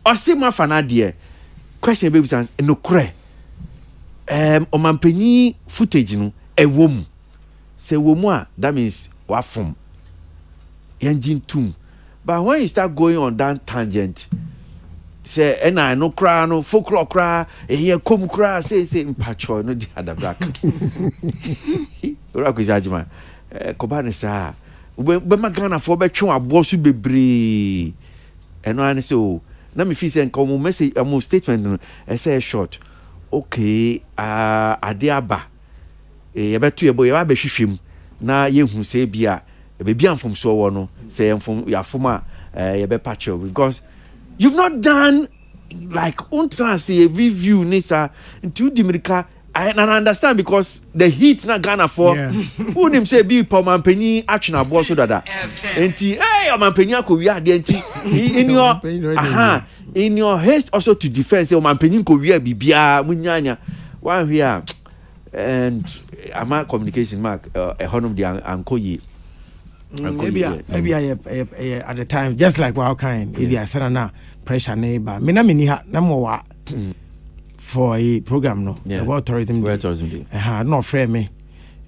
or see my fan dear question baby sans no cry omampani footage no e wom say womu a that means wa form engine tum. But when you start going on that tangent, say, and I no cry, no folklore cry, and here come cry, say, mpacho, no the other black. Kwasi Agyeman, Kobane sa, but my Ghana for between a boss be brave. And I say, oh, let me feel say, come message, a more statement, I say short. Okay, adiaba, betu ye boy, I be shishim, na ye who say bia. Baby, I'm from so no say I'm from your former patcho because you've not done like a review nisa into Dimrika. I understand because the heat not Ghana for who him say be Pomampeni action about so that enti hey Omampeni ko wi ade enti in your haste also to defend say Omampeni ko wi bibia munyanya one here and ama communication mark a honum the ankoyi. Maybe at the time, just like what kind, maybe I said na pressure neighbor. Me na mini ha na mo for a program no about tourism. No friend me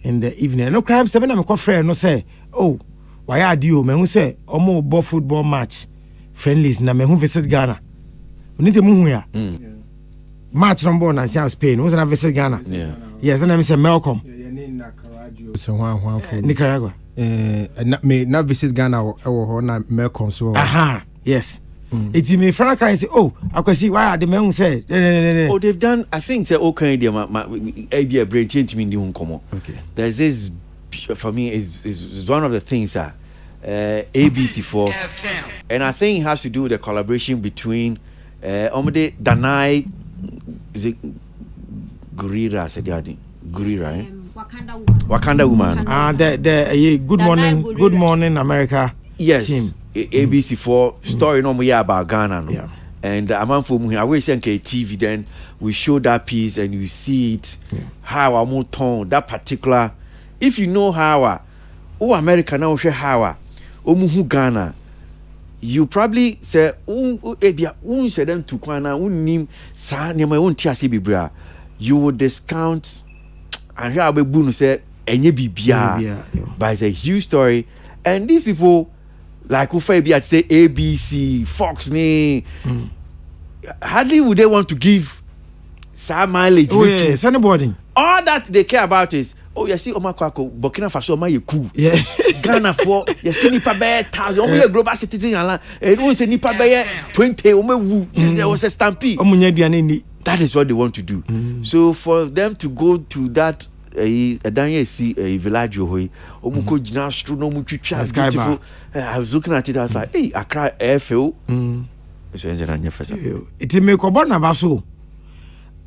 in the evening. No crime 7 am call friend no say, oh, why are you? Me who say omo bo football match friendlies na me who visit Ghana. We need to move here. Match number 1 and Spain. Who's na visit Ghana? Yes, and I say Malcolm. Nicaragua. Na visit Ghana or na Malcolm so. Yes. It's me Franca and say, oh, I can see why the men say. Oh, they've done. I think say okay, they brain change me new come. Okay. There's this for me is one of the things ABC4, and I think it has to do with the collaboration between Omode Danai, is it Gurira said Gurira, eh? Wakanda woman. The Good Morning America. Yes. Team. ABC4 story no more about Ghana no. Yeah. And a man for me I always send TV then we show that piece and you see it how I move tone that particular if you know how America now share how omuhu Ghana you probably say ebia say them to kwana unim sa nyama wonti ase bibra you would discount and here be bunu say enye bibia but it's a huge story and these people like who be at say ABC, Fox, hardly would they want to give some mileage. Oh yes, anybody. All that they care about is you see Omakwako, Burkina Faso, my cool. Yeah. Ghana for you see Nipa Bay 1,000, only a global citizen, and only say Nipa Bay 20, there was a stampede. That is what they want to do. So for them to go to that a village omuko jina stru no mutwicha beautiful I was looking at it I was like hey Accra FO so engineer nya fesa it make obo na baso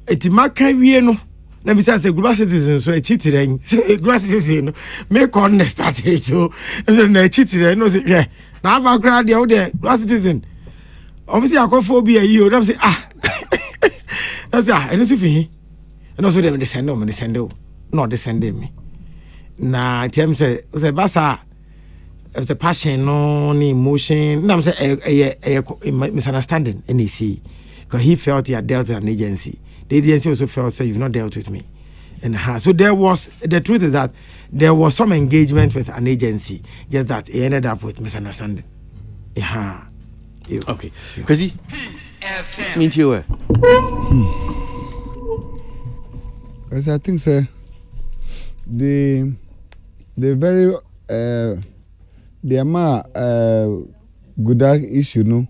it maka wie no na bi say global citizen so e chitiren global citizen no make on start it so na chitiren no say hwe na aba kra de o de global citizen o mi say akofo bi ayi o na say that's eno so fi eno so dem de send o not descending me. Na tell say basa the passion no emotion. No, say a misunderstanding NEC because he felt he had dealt with an agency. The agency also felt say you've not dealt with me. And so there was the truth is that there was some engagement with an agency, just that it ended up with misunderstanding. Okay. Kwasi, mean to you. Because I think sir the very the amount good issue no.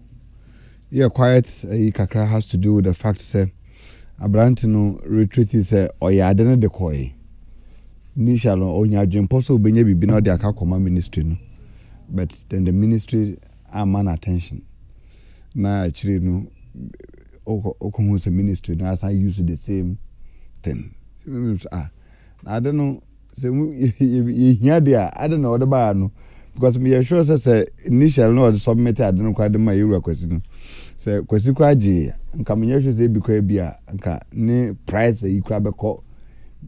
Yeah, quiet. Kakra has to do with the fact say Abrantino retreat is oya adene de koi. Initial onya jimposo benye bibi na de akakoma ministry no. But then the ministry are man attention. Na actually no okomo say ministry na as I use the same thing. I don't know. Say here there. I don't know what about no. Because me sure say initial no submit I don't know quite my euro question. Say question kwaji nka me sure say bi kwa bia nka ne price e kwa be call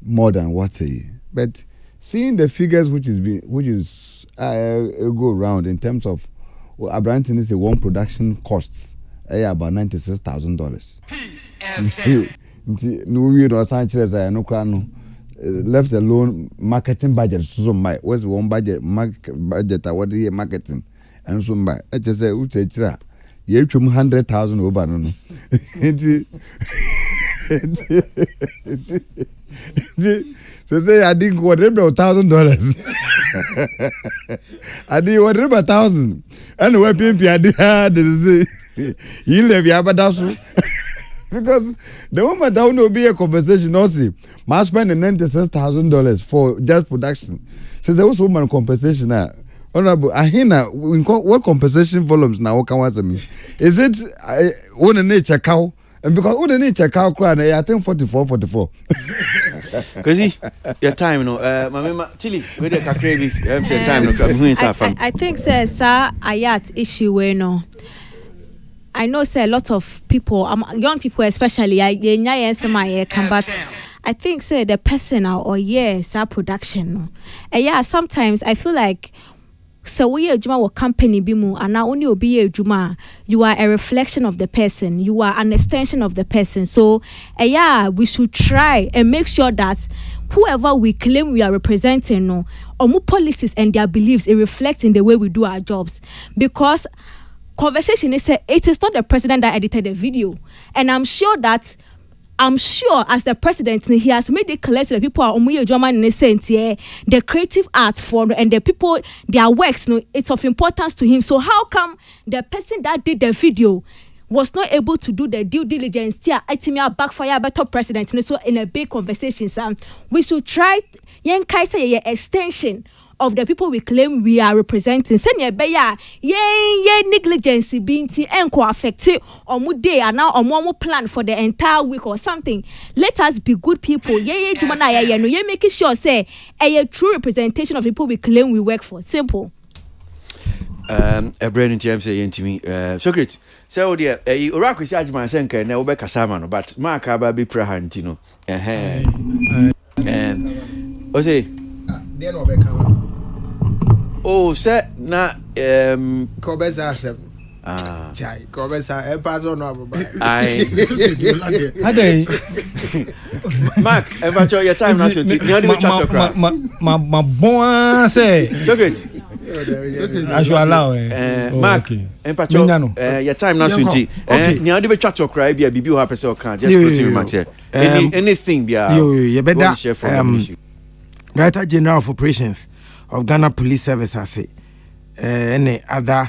more than what say. But seeing the figures which is go around in terms of Abraham is a one production costs about $96,000. No we no Sanchez no kwano left alone marketing budget so my what's one budget what the marketing and so my I just say uche chira ye twum 100,000 over no so say I think whatever $1,000 I did whatever 1,000 and we pimp I did you live ya because the moment that will be a conversation also must spend $96,000 for just production. So there was woman compensation now. Honorable Ahina, what compensation volumes now can answer me? Is it on a nature cow? And because on a nature cow cry, I think 44. Kwasi, your time no. Mama Tilly, where the crazy? I'm saying time no. I think sir ayat issue we no. I know say a lot of people, young people especially, but I think say the person or yes, our production no. Yeah, sometimes I feel like so we a juma or company bimu and now only be a juma, you are a reflection of the person, you are an extension of the person. So yeah, we should try and make sure that whoever we claim we are representing no, or more policies and their beliefs, it reflects in the way we do our jobs. Because conversation is it is not the president that edited the video, and I'm sure as the president he has made it clear to the people in a sense the creative art form and the people their works it's of importance to him. So how come the person that did the video was not able to do the due diligence backfire better president? So in a big conversation we should try extension of the people we claim we are representing. Senior beya ye negligence being enko affected or mu day and now or more plan for the entire week or something. Let us be good people. Ye jumana ye no ye making sure say a true representation of people we claim we work for. Simple. A brand new team say to me, Socrates. So dear, Oracle Sergeant Senka na Obeka Samano, but Mark Ababi Prahantino. Ose Then Obeka. Oh, sir, na Kobesa sef. Chai, Kobesa e pass on no. I Ade Mark, ever your time now so you only chat your crap. Ma bon say. So great. I should allow Mark, your time now so you only chat your crap be bibi o person can just proceed remarks here. Anything be you better Director General of Operations of Ghana Police Service has say any other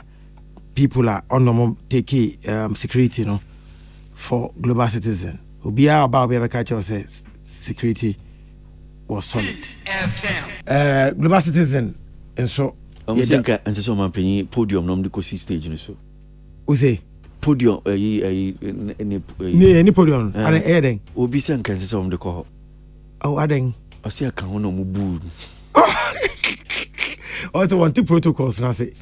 people are on normal take security for global citizen. Ubia about be catch say security was solid. Global citizen and so and so man penny podium no Kwasi stage so. Who say podium any podium and adding obi sen kan say the call. Oh adding I see I can no mu also want two protocols now say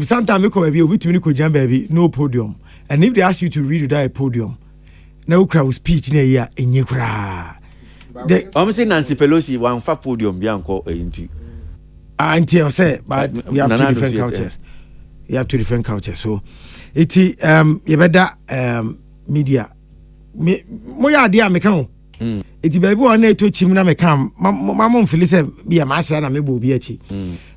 sometimes we come baby we to go jam baby no podium, and if they ask you to read that podium now crowd speech na here enye kra I'm saying Nancy Pelosi one fa podium bi anko into until say but we have two different cultures. You have two different cultures, so it you better media me moya dia me kan iti baby one na to chim na me kam mama mfili say be ma asra na me bo bi achi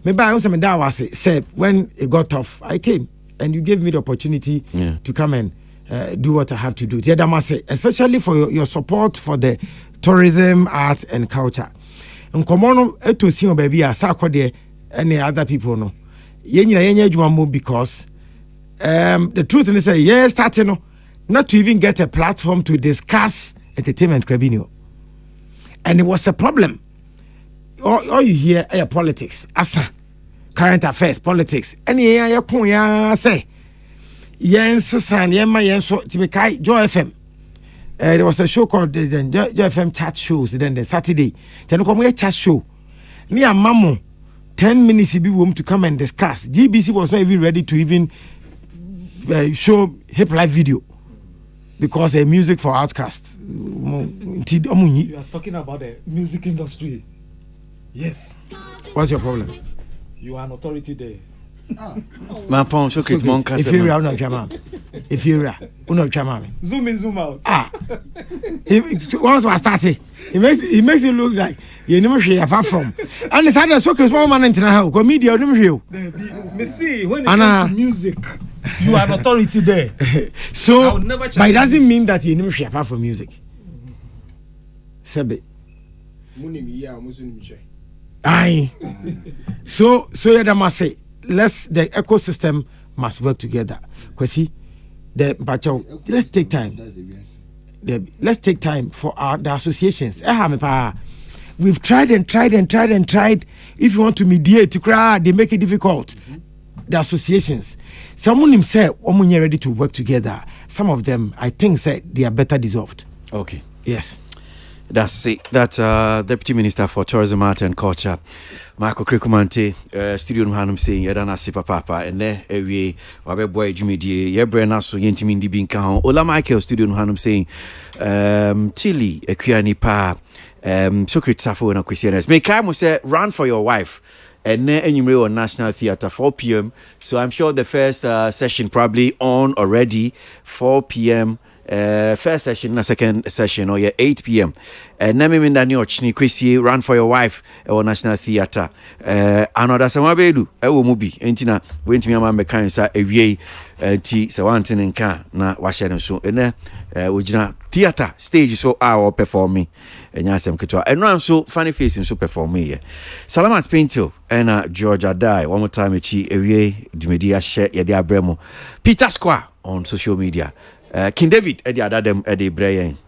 me ba say me da was say when it got tough I came and you gave me the opportunity to come and do what I have to do. The other say especially for your support for the tourism, art and culture. And come on to see baby as any other people no. Yenye adwuma mo because the truth is say yes starting no not to even get a platform to discuss entertainment crabinio. And it was a problem. All you hear are politics, asa, current affairs, politics. Any ya say yes san yema yenso timikai Joy FM. There was a show called the Joy FM chat shows then the Saturday. Then come a chat show. Near Mamo 10 minutes be room to come and discuss. GBC was not even ready to even show hip live video because music for outcasts. You are talking about the music industry. Yes. What's your problem? You are an authority there. My phone so it mon If you're out of Chama. If you're out of Chama. Zoom in, zoom out. Once I started, he makes it look like you never share apart from. And it's had a so small man in the comedian never hear. Me see when it comes to music, you are an authority there. So but it doesn't mean that you never share apart from music. Sebe. Aye. So you must say the ecosystem must work together. Kwasi, let's take time. Let's take time for the associations. We've tried. If you want to mediate to cry, they make it difficult. The associations. Someone himself, ready to work together. Some of them, I think, said they are better dissolved. Okay. Yes. That's it. That's Deputy Minister for Tourism, Art and Culture, Marco Krikumante, Studio Hanum saying, Yadana Sipa Papa, and there we Wabe Boy Jimmy D, Yebrena so Yentimindi Binkan, Ola Michael, Studio Hanum saying, Tilly, Equiani Pa, Socrates Safo and Christianes. May Kamo say, run for your wife. And then you on National Theatre 4 p.m. So I'm sure the first session probably on already 4 p.m. First session and second session or 8 p.m. Name in the New Chini Kwasi Run for Your Wife or National Theatre. Another Samabedu, Ewo Mubi, Entina, went to me among Mekansa, Ewie, T. Sawantin and Ka, na Washan so. And Ujina theatre stage so our performing. And Yasam Kitoa. And now so funny facing so perform me. Salamat Pinto and Georgia Die. One more time, Ewie, Dumedia share Yadia Bremo. Peter Square on social media. King David, Eddie Adam, Eddie Brian.